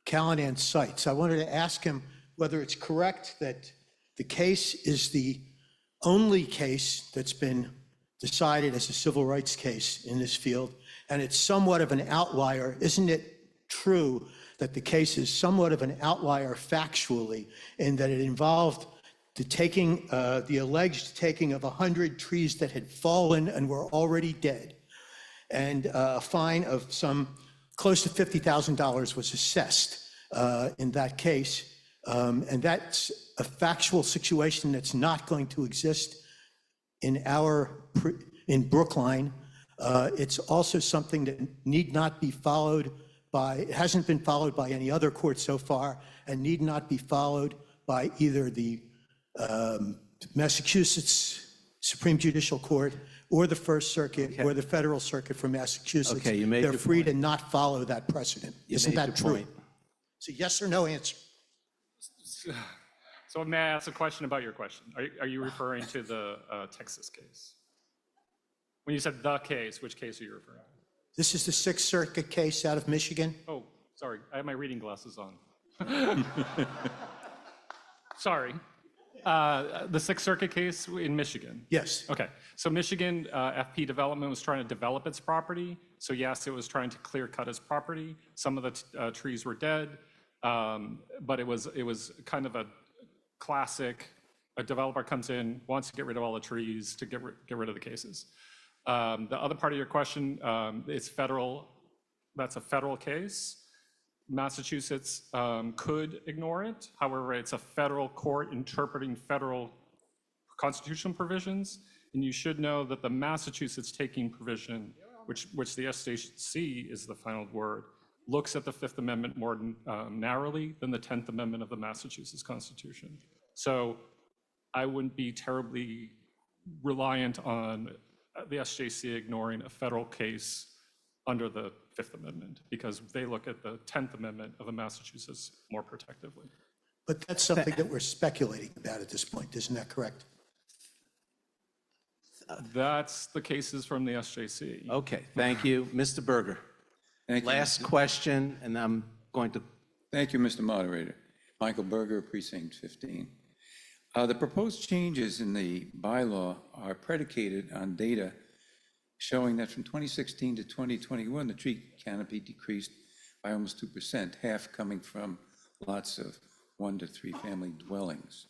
Callahan cites, I wanted to ask him whether it's correct that the case is the only case that's been decided as a civil rights case in this field, and it's somewhat of an outlier. Isn't it true that the case is somewhat of an outlier factually in that it involved the taking, the alleged taking of 100 trees that had fallen and were already dead, and a fine of some close to $50,000 was assessed in that case. And that's a factual situation that's not going to exist in in Brookline. It's also something that need not be followed by, it hasn't been followed by any other court so far, and need not be followed by either the Massachusetts Supreme Judicial Court or the First Circuit or the Federal Circuit for Massachusetts. Okay, you made They're your free point. to not follow that precedent. You Isn't made that your true? point. It's a yes or no answer. So may I ask a question about your question? Are you referring to the Texas case? When you said the case, which case are you referring to? This is the Sixth Circuit case out of Michigan. Oh, sorry, I have my reading glasses on. Sorry. The Sixth Circuit case in Michigan? Yes. Okay, so Michigan FP Development was trying to develop its property. So yes, it was trying to clear cut its property. Some of the trees were dead, but it was kind of a classic, a developer comes in, wants to get rid of all the trees to get rid of the cases. The other part of your question is federal, that's a federal case. Massachusetts could ignore it. However, it's a federal court interpreting federal constitutional provisions. And you should know that the Massachusetts taking provision, which the SJC is the final word, looks at the Fifth Amendment more narrowly than the 10th Amendment of the Massachusetts Constitution. So I wouldn't be terribly reliant on the SJC ignoring a federal case under the Fifth Amendment, because they look at the 10th Amendment of the Massachusetts more protectively. But that's something that we're speculating about at this point, isn't that correct? That's the cases from the SJC. Okay, thank you. Mr. Berger. Thank you, Last question, and I'm going to. Thank you, Mr. Moderator. Michael Berger, Precinct 15. The proposed changes in the bylaw are predicated on data showing that from 2016 to 2021, the tree canopy decreased by almost 2%, half coming from lots of 1 to 3 family dwellings.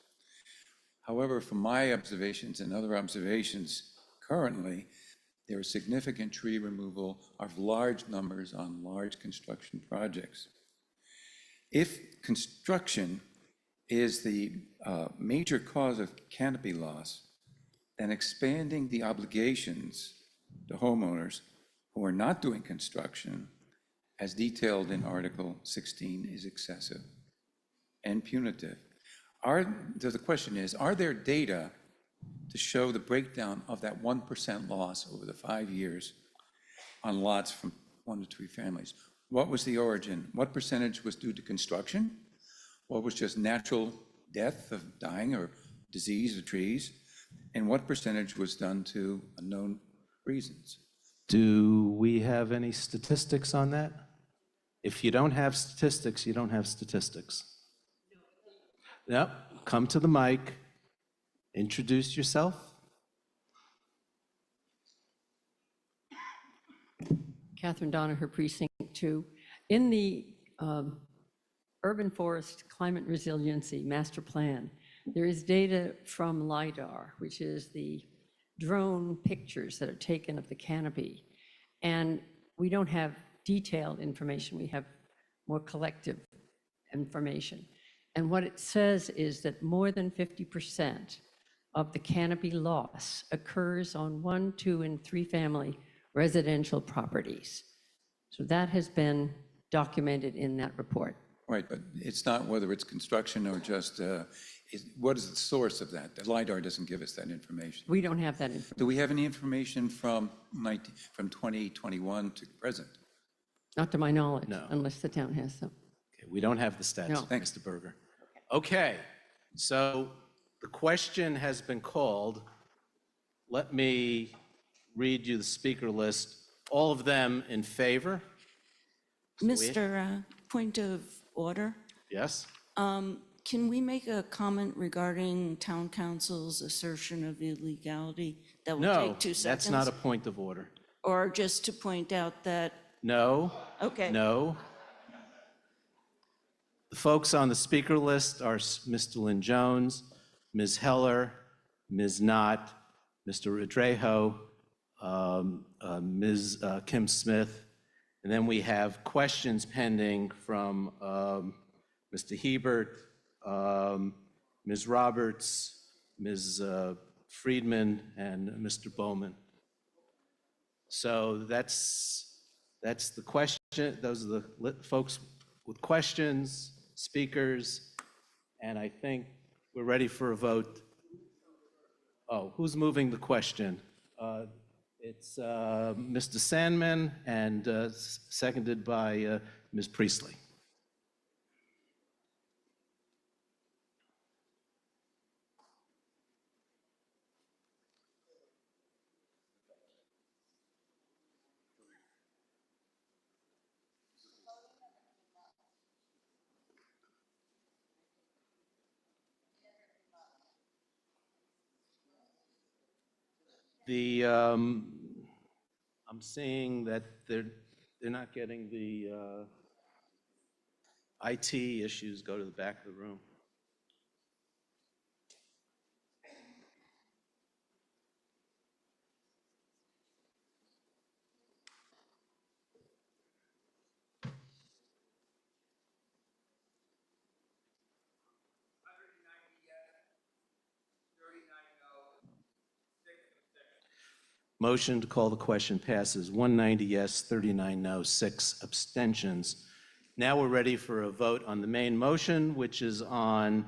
However, from my observations and other observations currently, there is significant tree removal of large numbers on large construction projects. If construction is the major cause of canopy loss, then expanding the obligations to homeowners who are not doing construction, as detailed in Article 16, is excessive and punitive. The question is, are there data to show the breakdown of that 1% loss over the 5 years on lots from 1 to 3 families? What was the origin? What percentage was due to construction? What was just natural death of dying or disease of trees? And what percentage was done to unknown reasons? Do we have any statistics on that? If you don't have statistics, you don't have statistics. Yep, come to the mic, introduce yourself. Catherine Donaher, Precinct 2. In the Urban Forest Climate Resiliency Master Plan, there is data from LIDAR, which is the drone pictures that are taken of the canopy. And we don't have detailed information, we have more collective information. And what it says is that more than 50% of the canopy loss occurs on 1, 2, and 3 family residential properties. So that has been documented in that report. Right, but it's not whether it's construction or just, what is the source of that? The LiDAR doesn't give us that information. We don't have that information. Do we have any information from 2021 to present? Not to my knowledge, No. unless the town has some. Okay, we don't have the stats, No. Mr. Berger. Okay, so the question has been called. Let me read you the speaker list. All of them in favor? Mr. Point of order, Yes? can we make a comment regarding town council's assertion of illegality? That will No, take 2 seconds. that's not a point of order. Or just to point out that, No. okay. No. The folks on the speaker list are Mr. Lynn Jones, Ms. Heller, Ms. Knott, Mr. Rodrejo, Ms. Kim Smith, and then we have questions pending from Mr. Hebert, Ms. Roberts, Ms. Friedman, and Mr. Bowman. So that's the question. Those are the folks with questions, speakers, and I think we're ready for a vote. Oh, who's moving the question? It's Mr. Sandman and seconded by Ms. Priestley. I'm seeing that they're not getting the IT issues. Go to the back of the room. Motion to call the question passes 190 yes, 39 no, 6 abstentions. Now we're ready for a vote on the main motion, which is on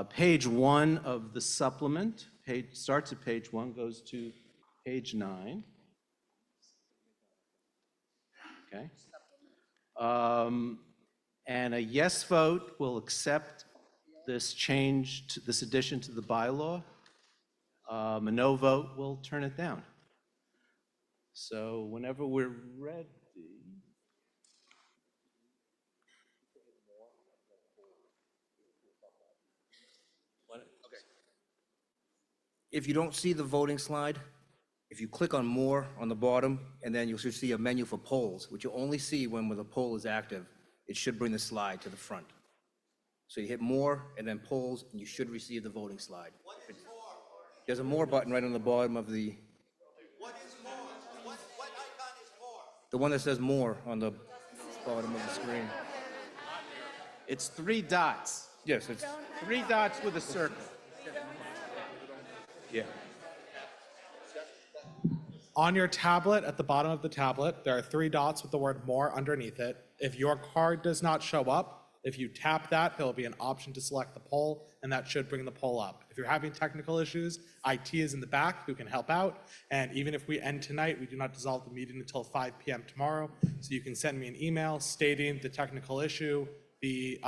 page 1 of the supplement. Starts at page 1, goes to page 9. Okay. And a yes vote will accept this change, this addition to the bylaw. A no vote will turn it down. So whenever we're ready. If you don't see the voting slide, if you click on More on the bottom, and then you'll should see a menu for polls, which you'll only see when the poll is active. It should bring the slide to the front. So you hit More and then Polls, and you should receive the voting slide. There's a More button right on the bottom of the... What is More? What icon is More? The one that says More on the bottom of the screen. It's 3 dots. Yes, it's... 3 dots with a circle. Yeah. On your tablet, at the bottom of the tablet, there are 3 dots with the word More underneath it. If your card does not show up, if you tap that, there'll be an option to select the poll, and that should bring the poll up. If you're having technical issues, IT is in the back who can help out. And even if we end tonight, we do not dissolve the meeting until 5 p.m. tomorrow. So you can send me an email stating the technical issue, the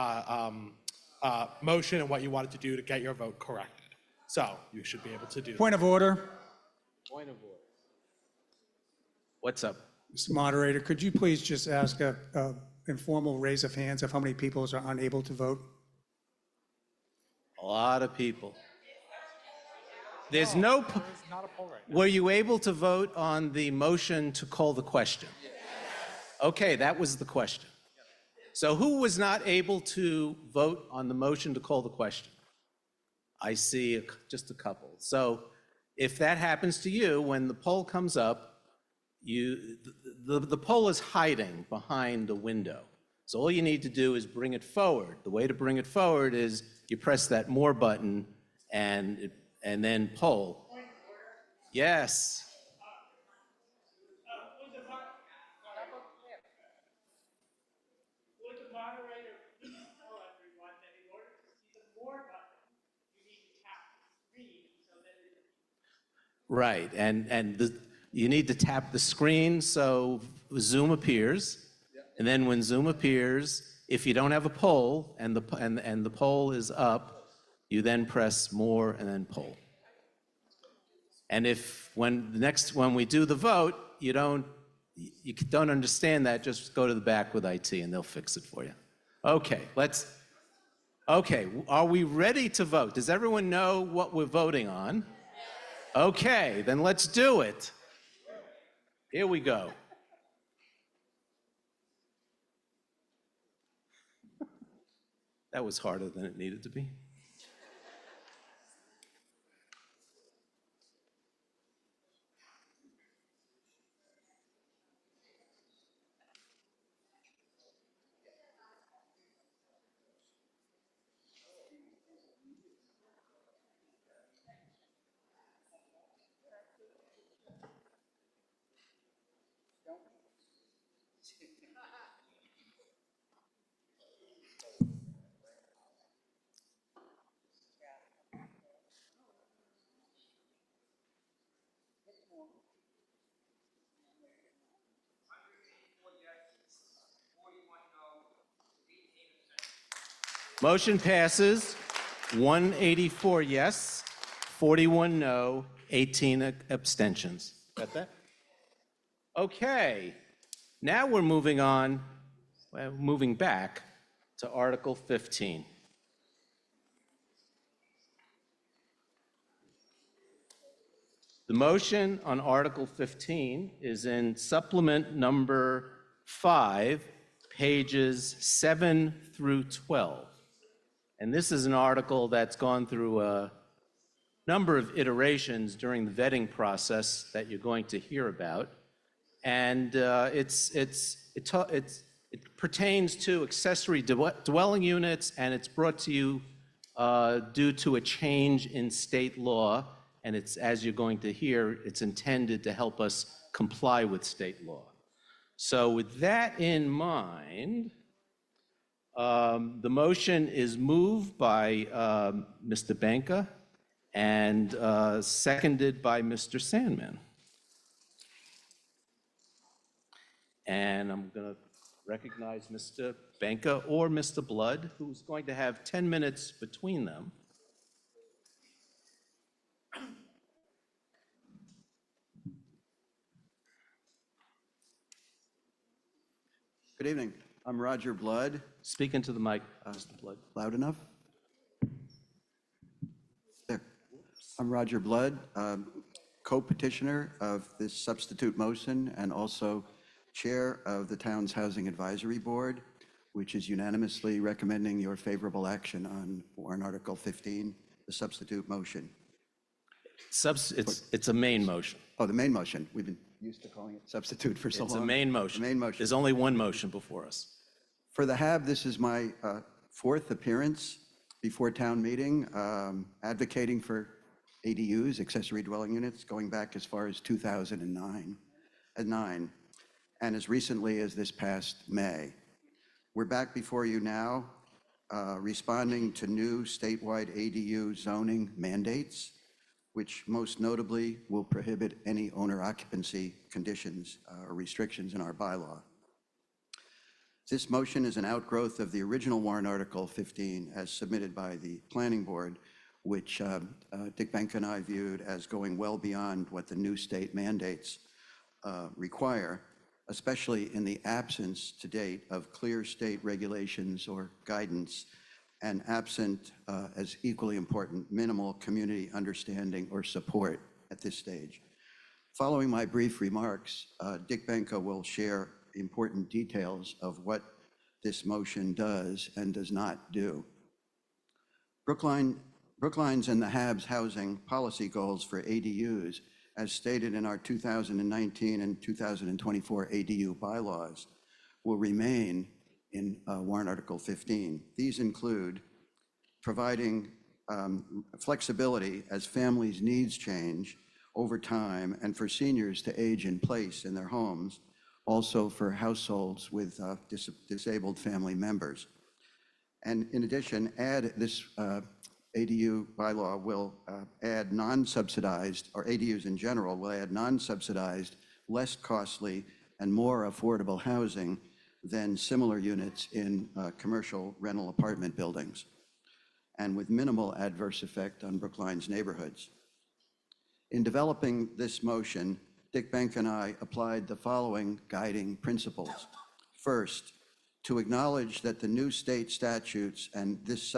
motion, and what you wanted to do to get your vote corrected. So you should be able to do that. Point of order. Point of order. What's up? Mr. Moderator, could you please just ask a informal raise of hands of how many people are unable to vote? A lot of people. There's no. Were you able to vote on the motion to call the question? Okay, that was the question. So who was not able to vote on the motion to call the question? I see just a couple. So if that happens to you, when the poll comes up, the poll is hiding behind the window. So all you need to do is bring it forward. The way to bring it forward is you press that More button and then poll. Yes. Right, you need to tap the screen so Zoom appears. And then when Zoom appears, if you don't have a poll and the poll is up, you then press more and then poll. And if when we do the vote, you don't understand that, just go to the back with IT and they'll fix it for you. Okay, are we ready to vote? Does everyone know what we're voting on? Okay, then let's do it. Here we go. That was harder than it needed to be. Motion passes, 184 yes, 41 no, 18 abstentions. Got that? Okay, now we're moving back to Article 15. The motion on Article 15 is in supplement number 5, pages 7 through 12. And this is an article that's gone through a number of iterations during the vetting process that you're going to hear about. And it pertains to accessory dwelling units, and it's brought to you due to a change in state law. And it's, as you're going to hear, it's intended to help us comply with state law. So with that in mind, the motion is moved by Mr. Benka and seconded by Mr. Sandman. And I'm going to recognize Mr. Benka or Mr. Blood, who's going to have 10 minutes between them. Good evening. I'm Roger Blood. Speak into the mic, Mr. Blood. Loud enough? There. I'm Roger Blood, co-petitioner of this substitute motion and also chair of the town's Housing Advisory Board, which is unanimously recommending your favorable action on warrant Article 15, the substitute motion. It's a main motion. Oh, the main motion. We've been used to calling it substitute for so long. It's a main motion. The main motion. There's only one motion before us. For the HAB, this is my fourth appearance before town meeting, advocating for ADUs, accessory dwelling units, going back as far as 2009, and as recently as this past May. We're back before you now, responding to new statewide ADU zoning mandates, which most notably will prohibit any owner occupancy conditions or restrictions in our bylaw. This motion is an outgrowth of the original warrant Article 15 as submitted by the Planning Board, which Dick Benka and I viewed as going well beyond what the new state mandates require, especially in the absence to date of clear state regulations or guidance, and absent, as equally important, minimal community understanding or support at this stage. Following my brief remarks, Dick Benka will share important details of what this motion does and does not do. Brookline's and the HAB's housing policy goals for ADUs, as stated in our 2019 and 2024 ADU bylaws, will remain in warrant Article 15. These include providing flexibility as families' needs change over time and for seniors to age in place in their homes, also for households with disabled family members. And in addition, add this ADU bylaw will add non-subsidized, or ADUs in general will add non-subsidized, less costly, and more affordable housing than similar units in commercial rental apartment buildings, and with minimal adverse effect on Brookline's neighborhoods. In developing this motion, Dick Benk and I applied the following guiding principles. First, to acknowledge that the new state statutes and this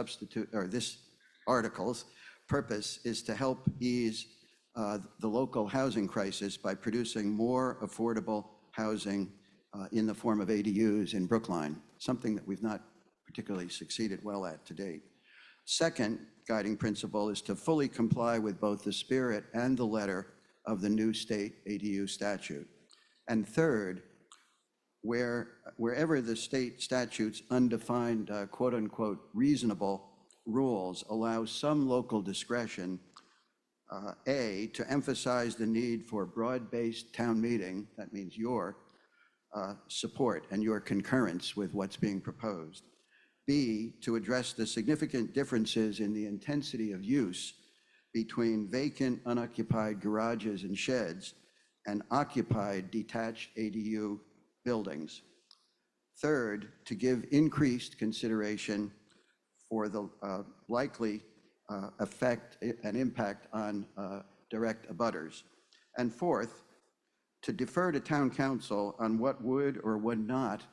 article's purpose is to help ease the local housing crisis by producing more affordable housing in the form of ADUs in Brookline, something that we've not particularly succeeded well at to date. Second guiding principle is to fully comply with both the spirit and the letter of the new state ADU statute. And third, wherever the state statute's undefined quote unquote reasonable rules allow some local discretion, A, to emphasize the need for broad-based town meeting, that means your support and your concurrence with what's being proposed. B, to address the significant differences in the intensity of use between vacant, unoccupied garages and sheds and occupied detached ADU buildings. Third, to give increased consideration for the likely effect and impact on direct abutters. And fourth, to defer to town council on what would or would not,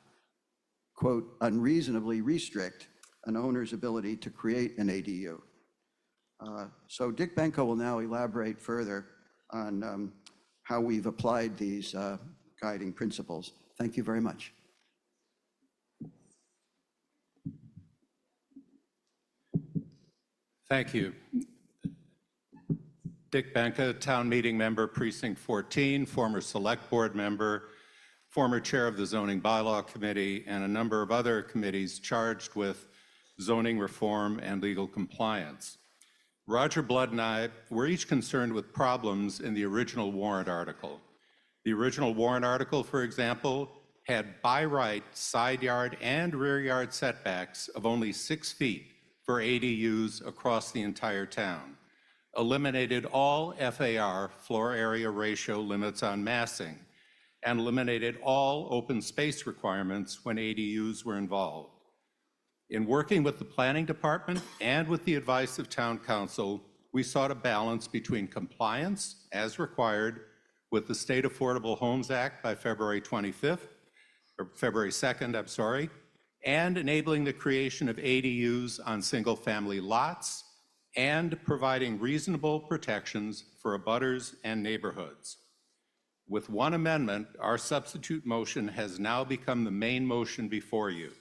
quote, unreasonably restrict an owner's ability to create an ADU. So Dick Benko will now elaborate further on how we've applied these guiding principles. Thank you very much. Thank you. Dick Benka, Town Meeting Member, Precinct 14, former Select Board member, former Chair of the Zoning Bylaw Committee, and a number of other committees charged with zoning reform and legal compliance. Roger Blood and I were each concerned with problems in the original warrant article. The original warrant article, for example, had by right side yard and rear yard setbacks of only 6 feet for ADUs across the entire town, eliminated all FAR, floor area ratio limits on massing, and eliminated all open space requirements when ADUs were involved. In working with the planning department and with the advice of town council, we sought a balance between compliance as required with the State Affordable Homes Act by February 25th, or February 2nd, I'm sorry, and enabling the creation of ADUs on single-family lots and providing reasonable protections for abutters and neighborhoods. With one amendment, our substitute motion has now become the main motion before you,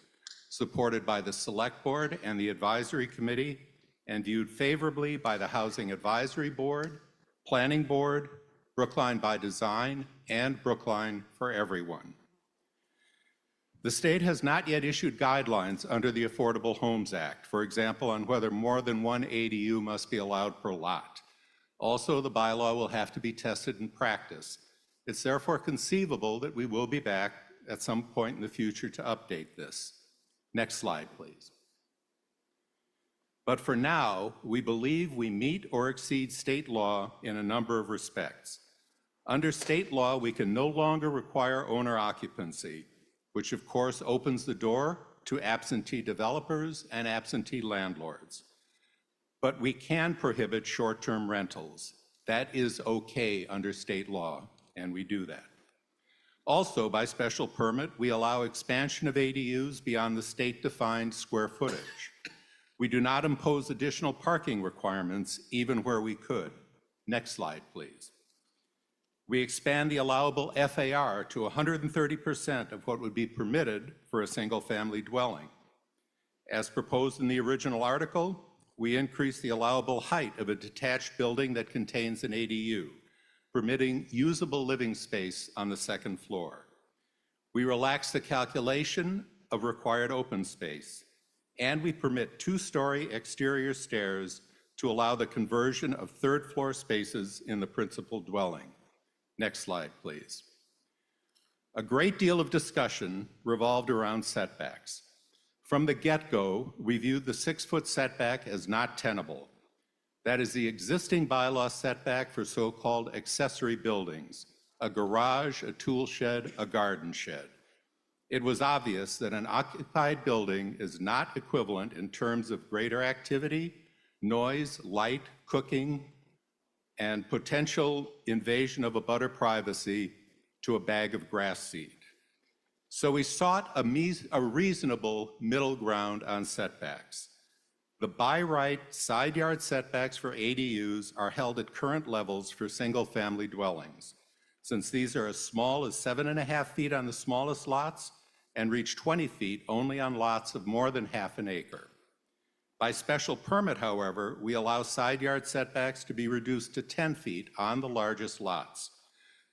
supported by the Select Board and the Advisory Committee, and viewed favorably by the Housing Advisory Board, Planning Board, Brookline by Design, and Brookline for Everyone. The state has not yet issued guidelines under the Affordable Homes Act, for example, on whether more than one ADU must be allowed per lot. Also, the bylaw will have to be tested in practice. It's therefore conceivable that we will be back at some point in the future to update this. Next slide, please. But for now, we believe we meet or exceed state law in a number of respects. Under state law, we can no longer require owner occupancy, which of course opens the door to absentee developers and absentee landlords. But we can prohibit short-term rentals. That is okay under state law, and we do that. Also, by special permit, we allow expansion of ADUs beyond the state-defined square footage. We do not impose additional parking requirements even where we could. Next slide, please. We expand the allowable FAR to 130% of what would be permitted for a single-family dwelling. As proposed in the original article, we increase the allowable height of a detached building that contains an ADU, permitting usable living space on the second floor. We relax the calculation of required open space, and we permit 2-story exterior stairs to allow the conversion of third-floor spaces in the principal dwelling. Next slide, please. A great deal of discussion revolved around setbacks. From the get-go, we viewed the 6-foot setback as not tenable, That is the existing bylaw setback for so-called accessory buildings, a garage, a tool shed, a garden shed. It was obvious that an occupied building is not equivalent in terms of greater activity, noise, light, cooking, and potential invasion of abutter privacy to a bag of grass seed. So we sought a reasonable middle ground on setbacks. The by right side yard setbacks for ADUs are held at current levels for single-family dwellings, since these are as small as 7.5 feet on the smallest lots and reach 20 feet only on lots of more than half an acre. By special permit, however, we allow side yard setbacks to be reduced to 10 feet on the largest lots.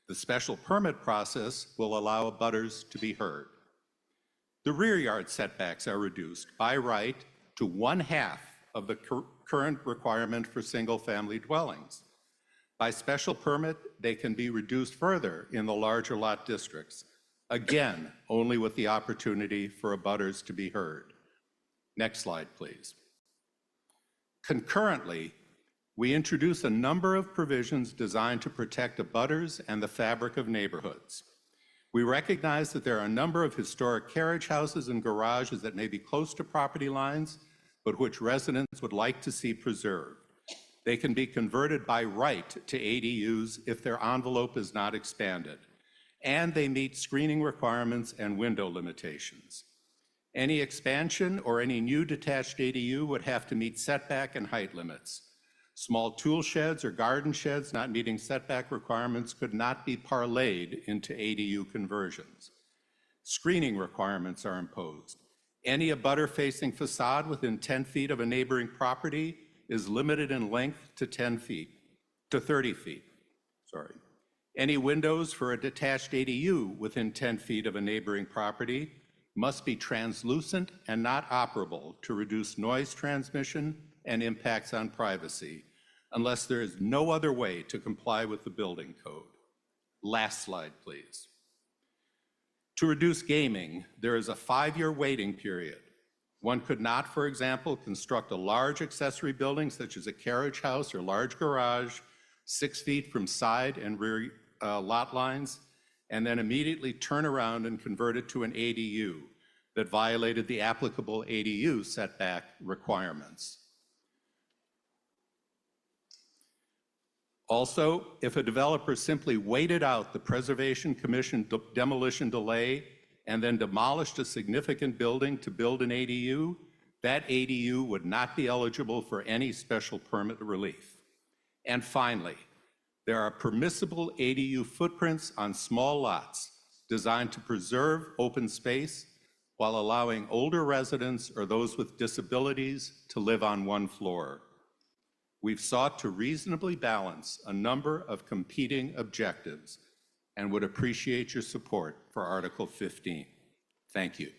The special permit process will allow abutters to be heard. The rear yard setbacks are reduced by right to 1/2 of the current requirement for single-family dwellings. By special permit, they can be reduced further in the larger lot districts, again, only with the opportunity for abutters to be heard. Next slide, please. Concurrently, we introduce a number of provisions designed to protect abutters and the fabric of neighborhoods. We recognize that there are a number of historic carriage houses and garages that may be close to property lines, but which residents would like to see preserved. They can be converted by right to ADUs if their envelope is not expanded, and they meet screening requirements and window limitations. Any expansion or any new detached ADU would have to meet setback and height limits. Small tool sheds or garden sheds not meeting setback requirements could not be parlayed into ADU conversions. Screening requirements are imposed. Any abutter-facing facade within 10 feet of a neighboring property is limited in length to 30 feet. Any windows for a detached ADU within 10 feet of a neighboring property must be translucent and not operable to reduce noise transmission and impacts on privacy, unless there is no other way to comply with the building code. Last slide, please. To reduce gaming, there is a 5-year waiting period. One could not, for example, construct a large accessory building such as a carriage house or large garage 6 feet from side and rear lot lines, and then immediately turn around and convert it to an ADU that violated the applicable ADU setback requirements. Also, if a developer simply waited out the Preservation Commission demolition delay and then demolished a significant building to build an ADU, that ADU would not be eligible for any special permit relief. And finally, there are permissible ADU footprints on small lots designed to preserve open space while allowing older residents or those with disabilities to live on one floor. We've sought to reasonably balance a number of competing objectives and would appreciate your support for Article 15. Thank you.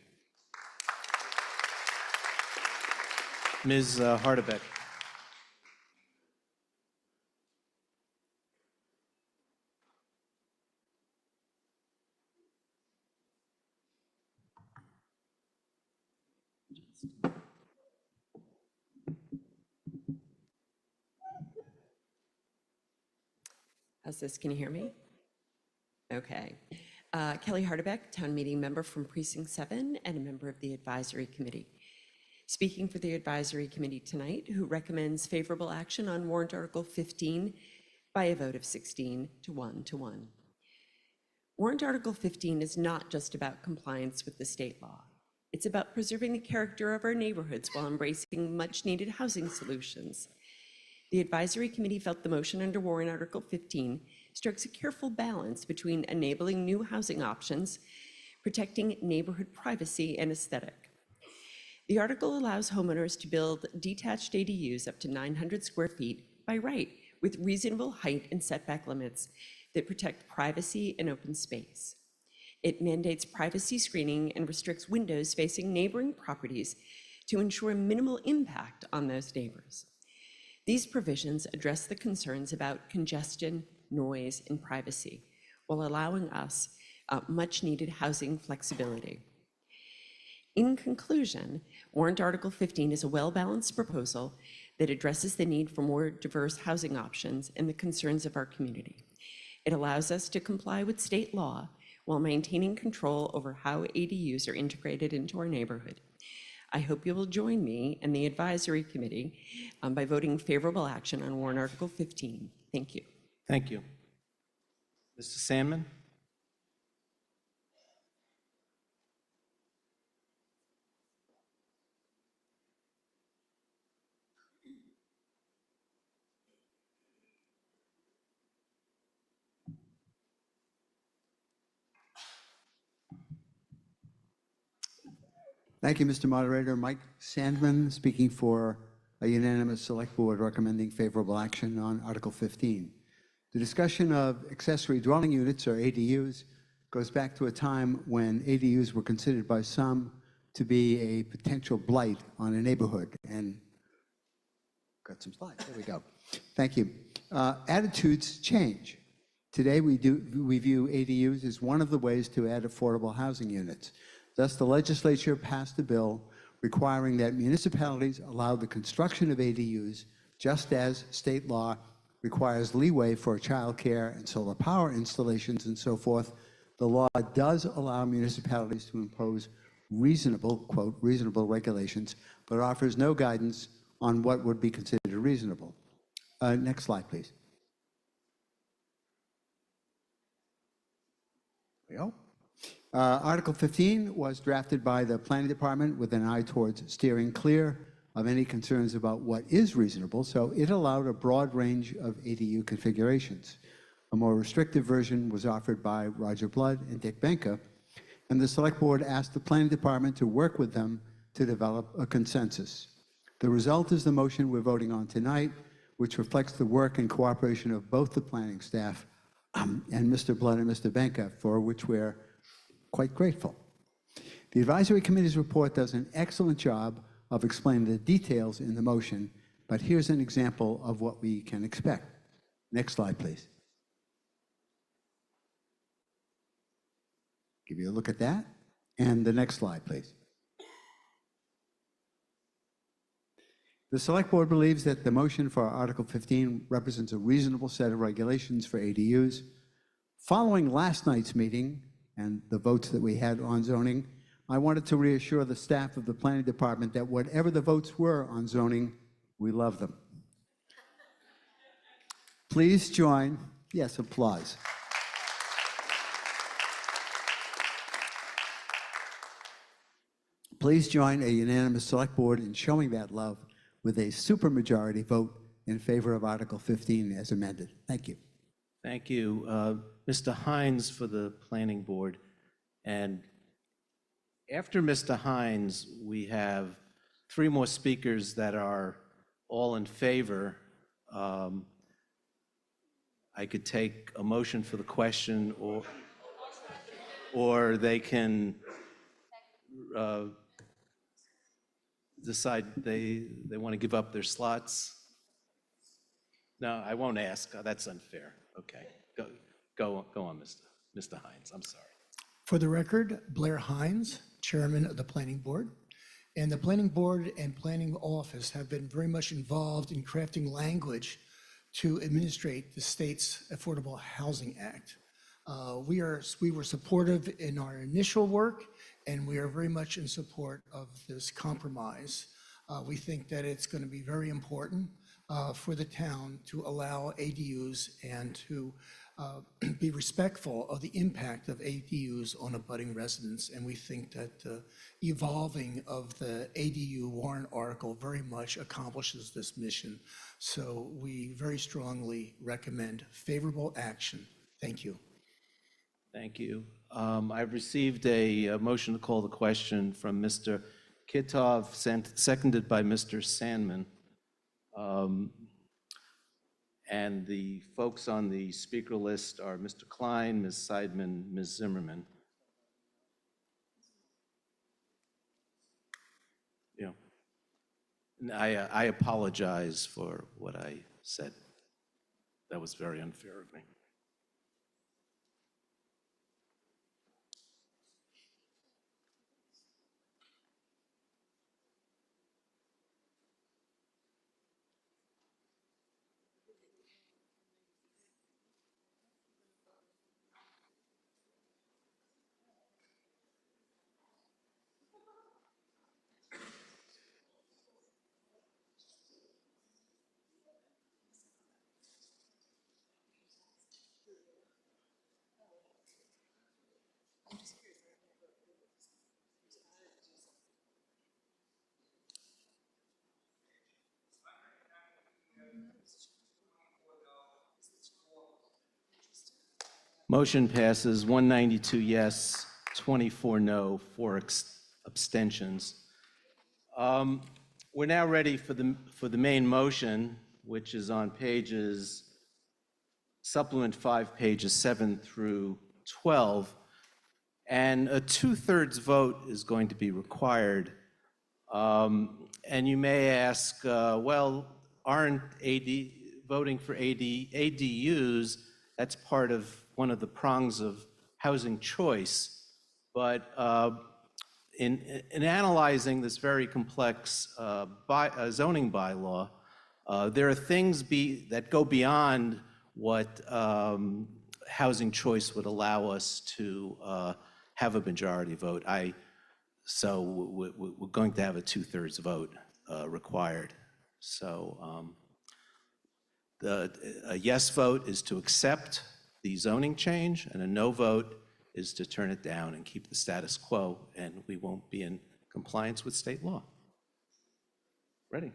Ms. Hardebeck. How's this? Can you hear me? Okay. Kelly Hardebeck, town meeting member from Precinct 7 and a member of the advisory committee. Speaking for the advisory committee tonight, who recommends favorable action on warrant Article 15 by a vote of 16 to 1 to 1. Warrant Article 15 is not just about compliance with the state law. It's about preserving the character of our neighborhoods while embracing much-needed housing solutions. The advisory committee felt the motion under warrant Article 15 strikes a careful balance between enabling new housing options, protecting neighborhood privacy and aesthetic. The article allows homeowners to build detached ADUs up to 900 square feet by right, with reasonable height and setback limits that protect privacy and open space. It mandates privacy screening and restricts windows facing neighboring properties to ensure minimal impact on those neighbors. These provisions address the concerns about congestion, noise, and privacy, while allowing us much-needed housing flexibility. In conclusion, warrant Article 15 is a well-balanced proposal that addresses the need for more diverse housing options and the concerns of our community. It allows us to comply with state law while maintaining control over how ADUs are integrated into our neighborhood. I hope you will join me and the advisory committee by voting favorable action on warrant Article 15. Thank you. Thank you. Mr. Sandman? Thank you, Mr. Moderator. Mike Sandman, speaking for a unanimous Select Board recommending favorable action on Article 15. The discussion of accessory dwelling units, or ADUs, goes back to a time when ADUs were considered by some to be a potential blight on a neighborhood. And got some slides. There we go. Thank you. Attitudes change. Today, we view ADUs as one of the ways to add affordable housing units. Thus, the legislature passed a bill requiring that municipalities allow the construction of ADUs, just as state law requires leeway for childcare and solar power installations and so forth. The law does allow municipalities to impose reasonable, quote, reasonable regulations, but offers no guidance on what would be considered reasonable. Next slide, please. There we go. Article 15 was drafted by the Planning Department with an eye towards steering clear of any concerns about what is reasonable, so it allowed a broad range of ADU configurations. A more restrictive version was offered by Roger Blood and Dick Benka, and the Select Board asked the Planning Department to work with them to develop a consensus. The result is the motion we're voting on tonight, which reflects the work and cooperation of both the planning staff and Mr. Blood and Mr. Benka, for which we're quite grateful. The Advisory Committee's report does an excellent job of explaining the details in the motion, but here's an example of what we can expect. Next slide, please. Give you a look at that. And the next slide, please. The Select Board believes that the motion for Article 15 represents a reasonable set of regulations for ADUs. Following last night's meeting and the votes that we had on zoning, I wanted to reassure the staff of the Planning Department that whatever the votes were on zoning, we love them. Please join, yes, applause. Please join a unanimous Select Board in showing that love with a supermajority vote in favor of Article 15 as amended. Thank you. Thank you. Mr. Hines for the Planning Board. And after Mr. Hines, we have 3 more speakers that are all in favor. I could take a motion for the question, or they can decide they want to give up their slots. No, I won't ask. That's unfair. Okay, go on, Mr. Hines. I'm sorry. For the record, Blair Hines, Chairman of the Planning Board. And the Planning Board and Planning Office have been very much involved in crafting language to administrate the state's Affordable Housing Act. We were supportive in our initial work, and we are very much in support of this compromise. We think that it's going to be very important for the town to allow ADUs and to be respectful of the impact of ADUs on abutting residents. And we think that the evolving of the ADU warrant article very much accomplishes this mission. So we very strongly recommend favorable action. Thank you. Thank you. I've received a motion to call the question from Mr. Kitov, seconded by Mr. Sandman. And the folks on the speaker list are Mr. Klein, Ms. Seidman, Ms. Zimmerman. Yeah. I apologize for what I said. That was very unfair of me. Motion passes 192 yes, 24 no, 4 abstentions. We're now ready for the main motion, which is on supplement 5, pages 7 through 12. And a 2/3 vote is going to be required. And you may ask, well, aren't voting for ADUs, that's part of one of the prongs of housing choice. But in analyzing this very complex zoning bylaw, there are things that go beyond what housing choice would allow us to have a majority vote. So we're going to have a 2/3 vote required. So a yes vote is to accept the zoning change, and a no vote is to turn it down and keep the status quo, and we won't be in compliance with state law. Ready?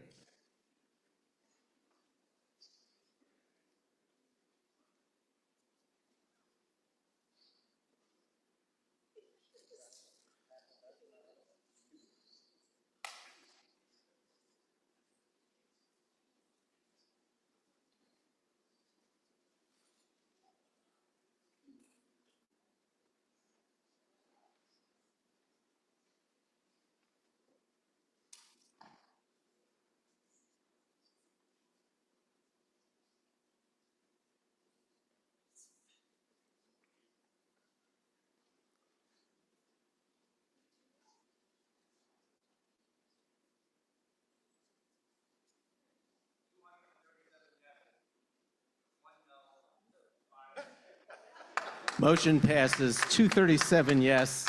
Motion passes 237 yes,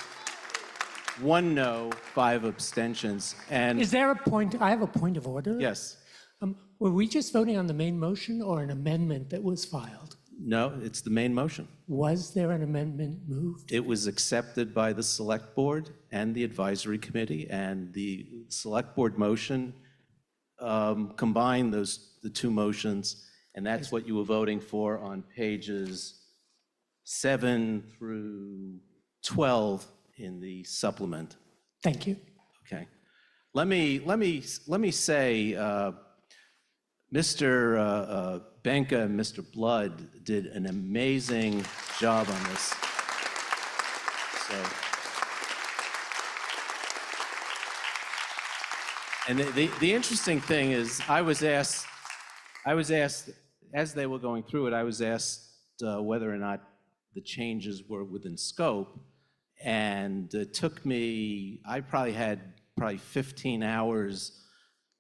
1 no, 5 abstentions. And Is there a point, I have a point of order? yes, Were we just voting on the main motion or an amendment that was filed? no, it's the main motion. Was there an amendment moved? It was accepted by the Select Board and the Advisory Committee, and the Select Board motion combined the two motions, and that's what you were voting for on pages 7 through 12 in the supplement. Thank you. Okay. Let me say, Mr. Benka and Mr. Blood did an amazing job on this. So, and the interesting thing is, I was asked as they were going through it, I was asked whether or not the changes were within scope, and it took me, I probably had 15 hours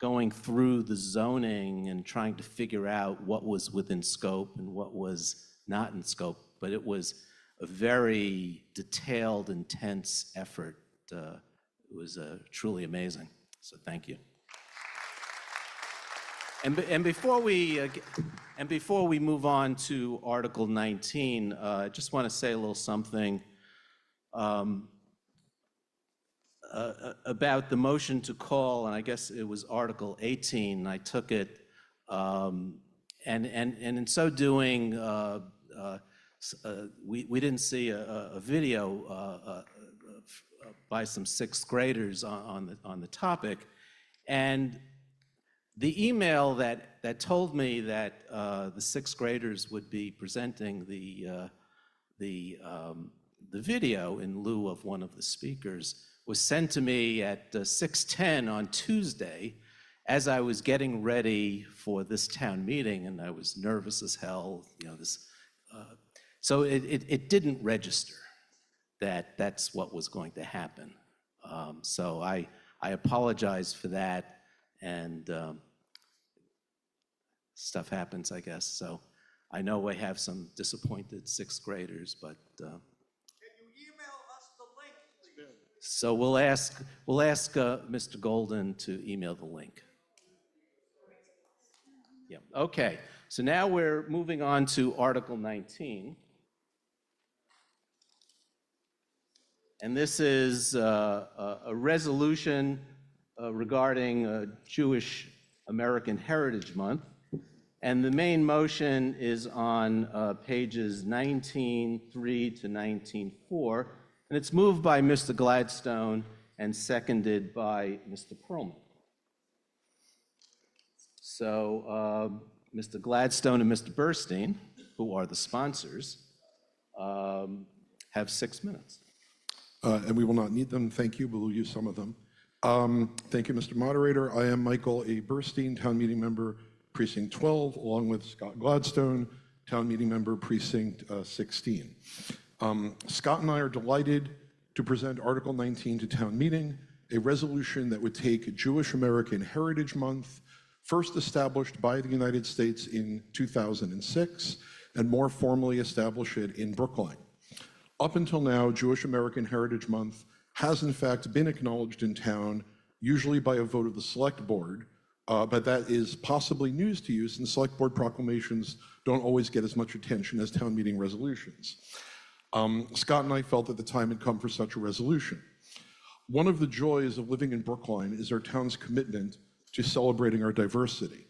going through the zoning and trying to figure out what was within scope and what was not in scope. But it was a very detailed, intense effort. It was truly amazing. So thank you. And before we move on to Article 19, I just want to say a little something about the motion to call, and I guess it was Article 18. I took it, and in so doing, we didn't see a video by some sixth graders on the topic, and the email that told me that the sixth graders would be presenting the video in lieu of one of the speakers was sent to me at 6:10 on Tuesday as I was getting ready for this town meeting, and I was nervous as hell. So it didn't register that that's what was going to happen. So I apologize for that, and stuff happens, I guess. So I know we have some disappointed sixth graders, but can you email us the link, please? So we'll ask Mr. Golden to email the link. Yeah. Okay. So now we're moving on to Article 19. And this is a resolution regarding Jewish American Heritage Month. And the main motion is on pages 19.3 to 19.4, and it's moved by Mr. Gladstone and seconded by Mr. Perlman. So Mr. Gladstone and Mr. Burstein, who are the sponsors, have 6 minutes. And we will not need them, thank you, but we'll use some of them. Thank you, Mr. Moderator. I am Michael A. Burstein, Town Meeting Member, Precinct 12, along with Scott Gladstone, Town Meeting Member, Precinct 16. Scott and I are delighted to present Article 19 to Town Meeting, a resolution that would take Jewish American Heritage Month, first established by the United States in 2006, and more formally establish it in Brookline. Up until now, Jewish American Heritage Month has in fact been acknowledged in town, usually by a vote of the Select Board, but that is possibly news to you since Select Board proclamations don't always get as much attention as town meeting resolutions. Scott and I felt that the time had come for such a resolution. One of the joys of living in Brookline is our town's commitment to celebrating our diversity.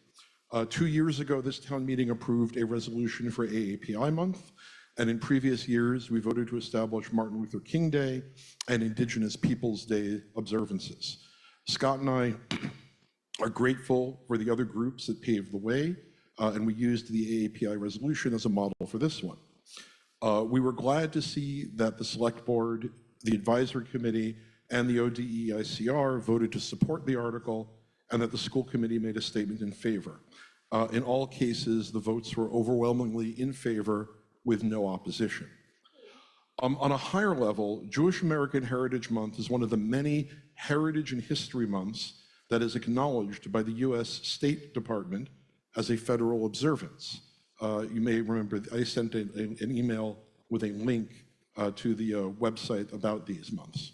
2 years ago, this town meeting approved a resolution for AAPI Month, and in previous years, we voted to establish Martin Luther King Day and Indigenous Peoples Day observances. Scott and I are grateful for the other groups that paved the way, and we used the AAPI resolution as a model for this one. We were glad to see that the Select Board, the Advisory Committee, and the ODEICR voted to support the article, and that the school committee made a statement in favor. In all cases, the votes were overwhelmingly in favor with no opposition. On a higher level, Jewish American Heritage Month is one of the many heritage and history months that is acknowledged by the US State Department as a federal observance. You may remember I sent an email with a link to the website about these months.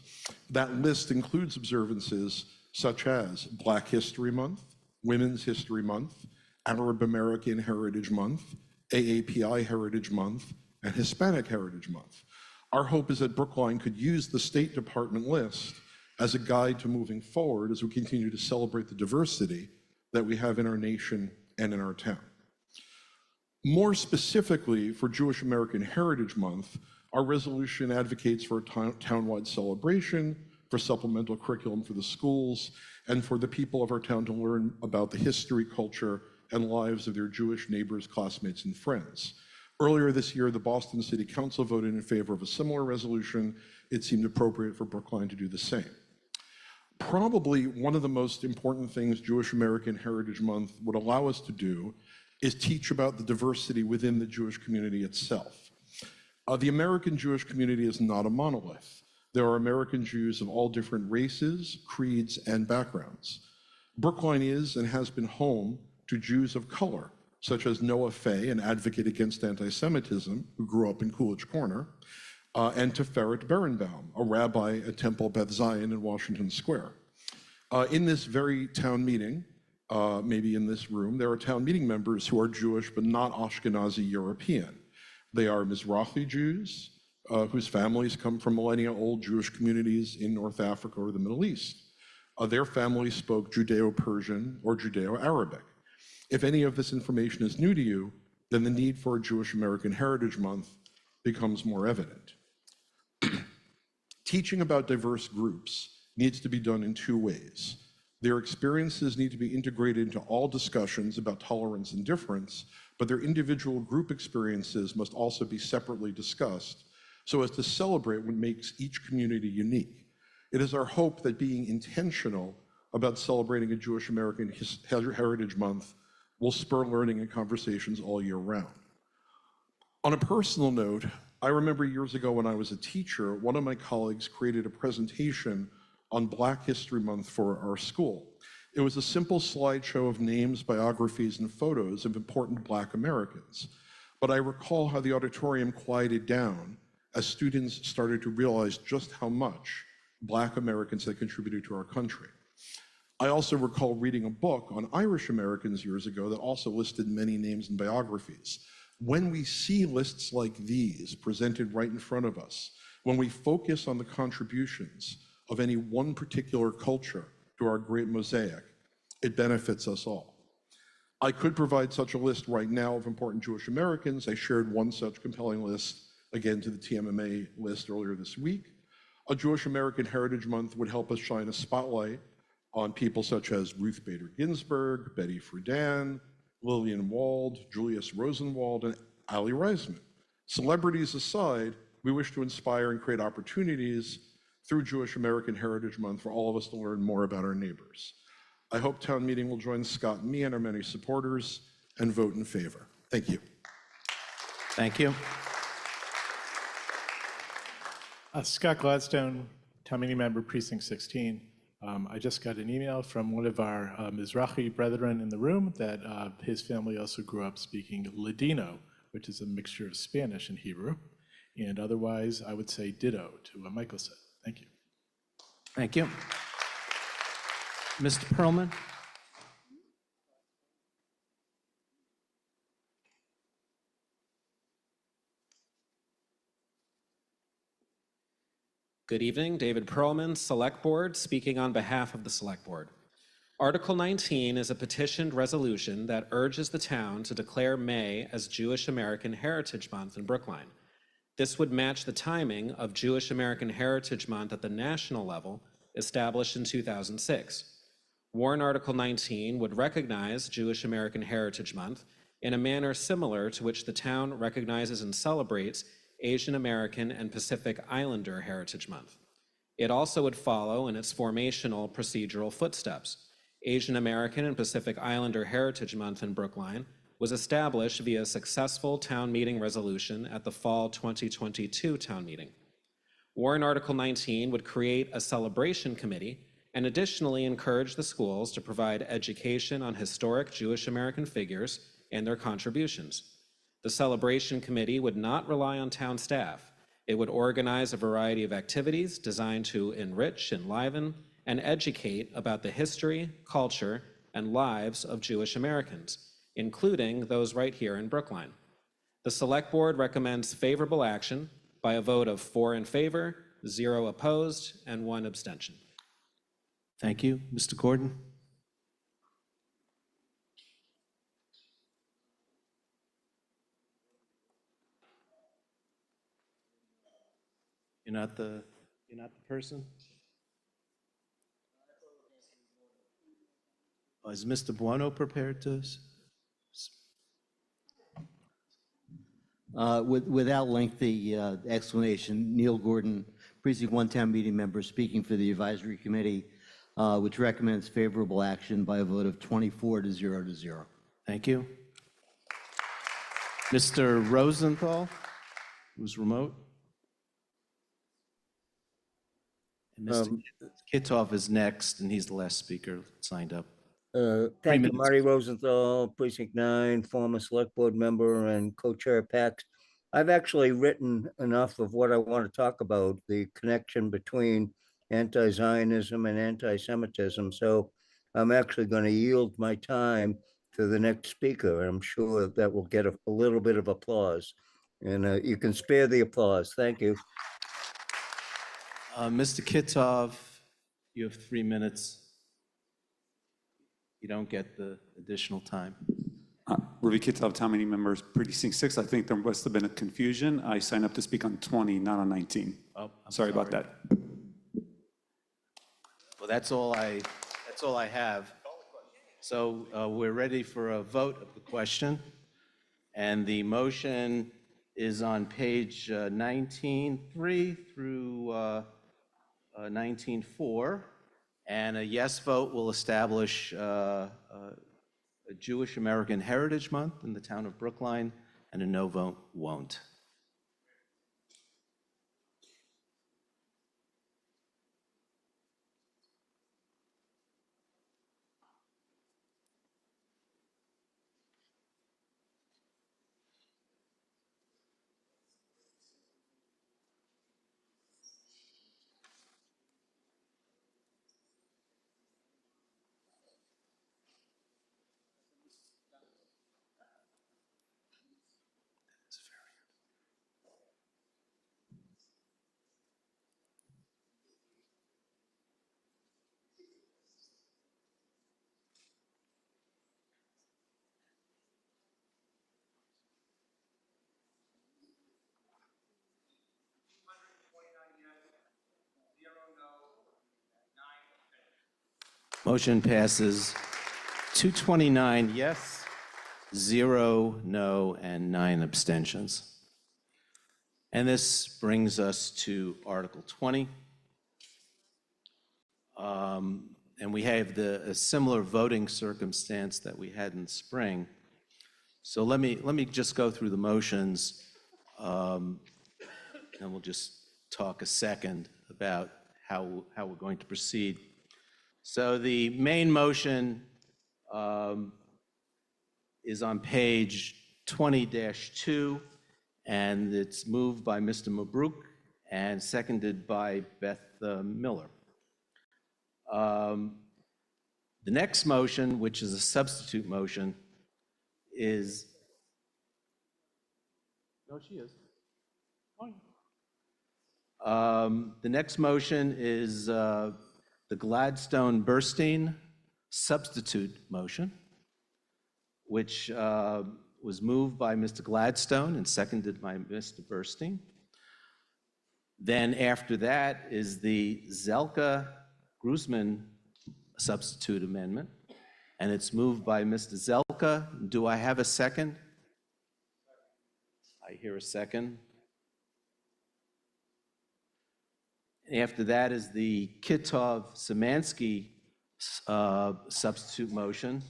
That list includes observances such as Black History Month, Women's History Month, Arab American Heritage Month, AAPI Heritage Month, and Hispanic Heritage Month. Our hope is that Brookline could use the State Department list as a guide to moving forward as we continue to celebrate the diversity that we have in our nation and in our town. More specifically, for Jewish American Heritage Month, our resolution advocates for a townwide celebration, for supplemental curriculum for the schools, and for the people of our town to learn about the history, culture, and lives of their Jewish neighbors, classmates, and friends. Earlier this year, the Boston City Council voted in favor of a similar resolution. It seemed appropriate for Brookline to do the same. Probably one of the most important things Jewish American Heritage Month would allow us to do is teach about the diversity within the Jewish community itself. The American Jewish community is not a monolith. There are American Jews of all different races, creeds, and backgrounds. Brookline is and has been home to Jews of color, such as Noah Fay, an advocate against anti-Semitism, who grew up in Coolidge Corner, and to Ferret Berenbaum, a rabbi at Temple Beth Zion in Washington Square. In this very town meeting, maybe in this room, there are town meeting members who are Jewish but not Ashkenazi European. They are Mizrahi Jews, whose families come from millennia-old Jewish communities in North Africa or the Middle East. Their families spoke Judeo-Persian or Judeo-Arabic. If any of this information is new to you, then the need for a Jewish American Heritage Month becomes more evident. Teaching about diverse groups needs to be done in 2 ways. Their experiences need to be integrated into all discussions about tolerance and difference, but their individual group experiences must also be separately discussed so as to celebrate what makes each community unique. It is our hope that being intentional about celebrating a Jewish American Heritage Month will spur learning and conversations all year round. On a personal note, I remember years ago when I was a teacher, one of my colleagues created a presentation on Black History Month for our school. It was a simple slideshow of names, biographies, and photos of important Black Americans. But I recall how the auditorium quieted down as students started to realize just how much Black Americans had contributed to our country. I also recall reading a book on Irish Americans years ago that also listed many names and biographies. When we see lists like these presented right in front of us, when we focus on the contributions of any one particular culture to our great mosaic, it benefits us all. I could provide such a list right now of important Jewish Americans. I shared one such compelling list again to the TMMA list earlier this week. A Jewish American Heritage Month would help us shine a spotlight on people such as Ruth Bader Ginsburg, Betty Friedan, Lillian Wald, Julius Rosenwald, and Ali Reisman. Celebrities aside, we wish to inspire and create opportunities through Jewish American Heritage Month for all of us to learn more about our neighbors. I hope town meeting will join Scott and me and our many supporters and vote in favor. Thank you. Thank you. Scott Gladstone, town meeting member, precinct 16. I just got an email from one of our Mizrahi brethren in the room that his family also grew up speaking Ladino, which is a mixture of Spanish and Hebrew. And otherwise, I would say ditto to what Michael said. Thank you. Thank you. Mr. Perlman? Good evening, David Perlman, Select Board, speaking on behalf of the Select Board. Article 19 is a petitioned resolution that urges the town to declare May as Jewish American Heritage Month in Brookline. This would match the timing of Jewish American Heritage Month at the national level, established in 2006. Warrant Article 19 would recognize Jewish American Heritage Month in a manner similar to which the town recognizes and celebrates Asian American and Pacific Islander Heritage Month. It also would follow in its formational procedural footsteps. Asian American and Pacific Islander Heritage Month in Brookline was established via a successful town meeting resolution at the fall 2022 town meeting. Warrant Article 19 would create a celebration committee and additionally encourage the schools to provide education on historic Jewish American figures and their contributions. The celebration committee would not rely on town staff. It would organize a variety of activities designed to enrich, enliven, and educate about the history, culture, and lives of Jewish Americans, including those right here in Brookline. The Select Board recommends favorable action by a vote of 4 in favor, 0 opposed, and 1 abstention. Thank you. Mr. Gordon? You're not the person? Oh, is Mr. Buono prepared to? Without lengthy explanation, Neil Gordon, Precinct 1 Town Meeting member, speaking for the Advisory Committee, which recommends favorable action by a vote of 24 to 0 to 0. Thank you. Mr. Rosenthal, who's remote? And Mr. Kitov is next, and he's the last speaker signed up. Thank you, minutes. Marty Rosenthal, Precinct 9, former Select Board member and co-chair of PACS. I've actually written enough of what I want to talk about, the connection between anti-Zionism and anti-Semitism. So I'm actually going to yield my time to the next speaker. And I'm sure that will get a little bit of applause. And you can spare the applause. Thank you. Mr. Kitov, you have 3 minutes. You don't get the additional time. Ravi Kitov, town meeting members, precinct 6. I think there must have been a confusion. I signed up to speak on 20, not on 19. Oh, I'm sorry about that. Well, that's all I have. So we're ready for a vote of the question. And the motion is on page 19.3 through 19.4. And a yes vote will establish a Jewish American Heritage Month in the town of Brookline, and a no vote won't. Motion passes 229 yes, 0 no, and 9 abstentions. And this brings us to Article 20. And we have a similar voting circumstance that we had in the spring. So let me just go through the motions, and we'll just talk a second about how we're going to proceed. So the main motion is on page 20-2, and it's moved by Mr. Mabruk and seconded by Beth Miller. The next motion, which is a substitute motion, is, no, she is. The next motion is the Gladstone-Burstein substitute motion, which was moved by Mr. Gladstone and seconded by Mr. Burstein. Then after that is the Zelka-Grusman substitute amendment, and it's moved by Mr. Zelka. Do I have a second? I hear a second. After that is the Kitov-Szymanski substitute motion,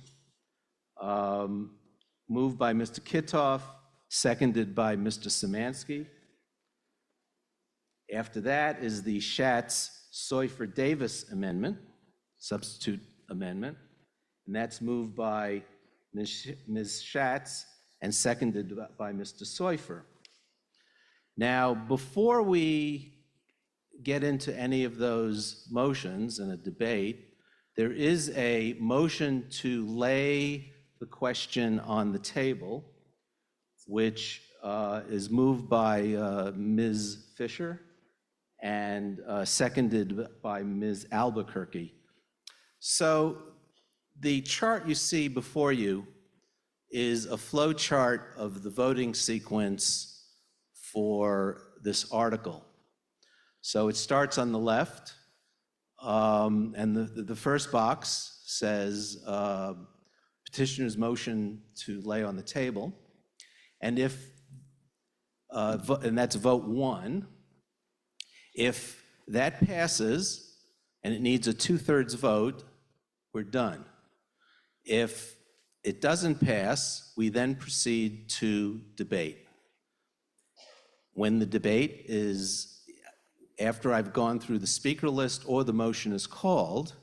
moved by Mr. Kitov, seconded by Mr. Szymanski. After that is the Schatz-Seufer-Davis amendment, substitute amendment, and that's moved by Ms. Schatz and seconded by Mr. Seufer. Now, before we get into any of those motions in a debate, there is a motion to lay the question on the table, which is moved by Ms. Fisher and seconded by Ms. Albuquerque. So the chart you see before you is a flow chart of the voting sequence for this article. So it starts on the left, and the first box says petitioner's motion to lay on the table. And and that's vote 1. If that passes and it needs a 2/3 vote, we're done. If it doesn't pass, we then proceed to debate. When the debate is, after I've gone through the speaker list or the motion is called,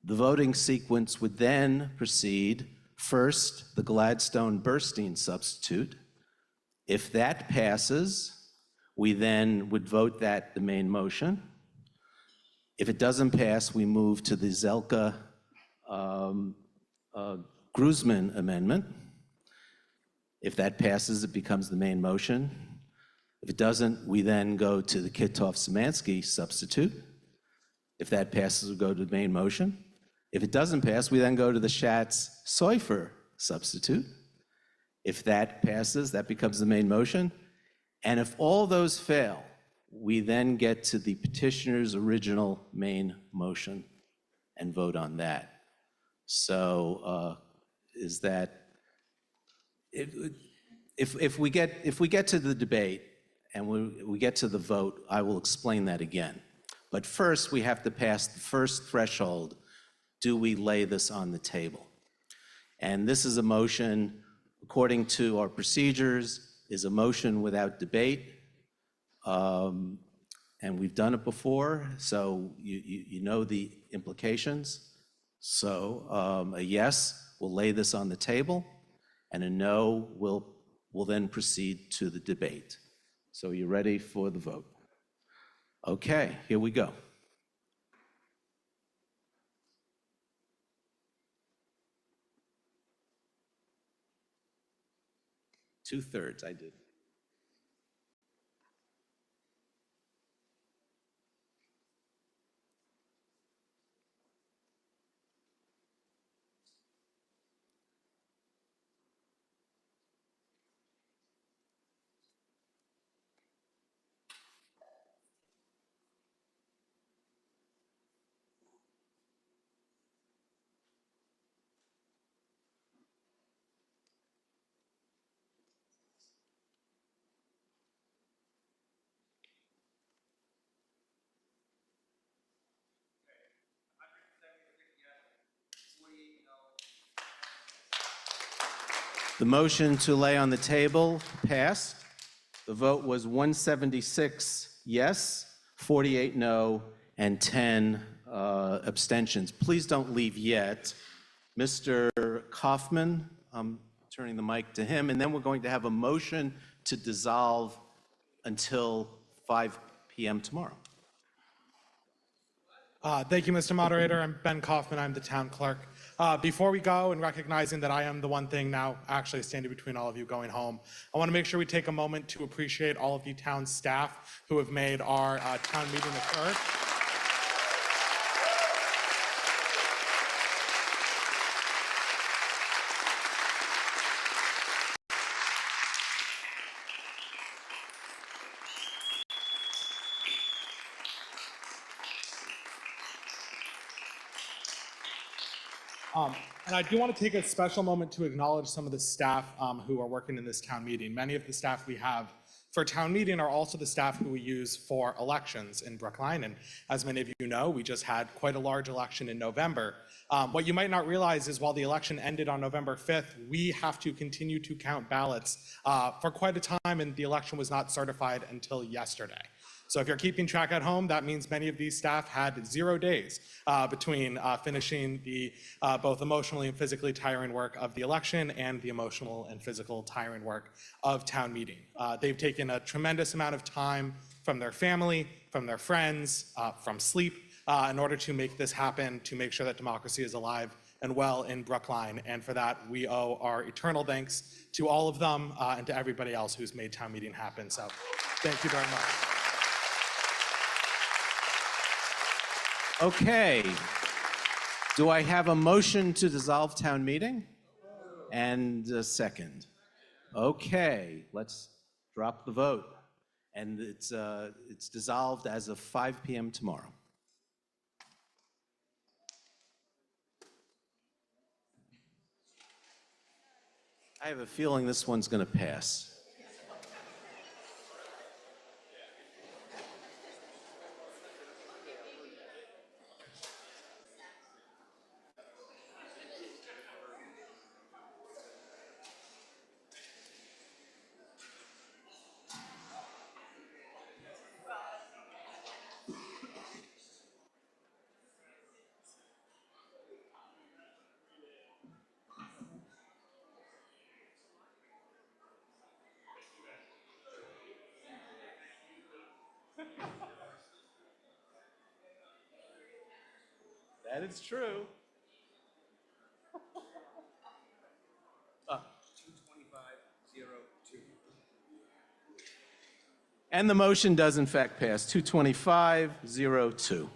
the voting sequence would then proceed. First, the Gladstone-Burstein substitute. If that passes, we then would vote that the main motion. If it doesn't pass, we move to the Zelka-Grusman amendment. If that passes, it becomes the main motion. If it doesn't, we then go to the Kitov-Szymanski substitute. If that passes, we go to the main motion. If it doesn't pass, we then go to the Schatz-Seufer substitute. If that passes, that becomes the main motion. And if all those fail, we then get to the petitioner's original main motion and vote on that. So is that, if we get to the debate and we get to the vote, I will explain that again. But first, we have to pass the first threshold. Do we lay this on the table? And this is a motion, according to our procedures, is a motion without debate. And we've done it before, so you know the implications. So a yes will lay this on the table, and a no will then proceed to the debate. So are you ready for the vote? Okay, here we go. Two-thirds, I did. The motion to lay on the table passed. The vote was 176 yes, 48 no, and 10 abstentions. Please don't leave yet. Mr. Kaufman, I'm turning the mic to him, and then we're going to have a motion to dissolve until 5 p.m. tomorrow. Thank you, Mr. Moderator. I'm Ben Kaufman. I'm the town clerk. Before we go, and recognizing that I am the one thing now actually standing between all of you going home, I want to make sure we take a moment to appreciate all of the town staff who have made our town meeting occur. And I do want to take a special moment to acknowledge some of the staff who are working in this town meeting. Many of the staff we have for town meeting are also the staff who we use for elections in Brookline. And as many of you know, we just had quite a large election in November. What you might not realize is while the election ended on November 5th, we have to continue to count ballots for quite a time, and the election was not certified until yesterday. So if you're keeping track at home, that means many of these staff had 0 days between finishing the both emotionally and physically tiring work of the election and the emotional and physical tiring work of town meeting. They've taken a tremendous amount of time from their family, from their friends, from sleep, in order to make this happen, to make sure that democracy is alive and well in Brookline. And for that, we owe our eternal thanks to all of them and to everybody else who's made town meeting happen. So thank you very much. Okay. Do I have a motion to dissolve town meeting? And a second. Okay, let's drop the vote. And it's dissolved as of 5 p.m. tomorrow. I have a feeling this one's going to pass. That is true. 225-02. And the motion does in fact pass, 225-02.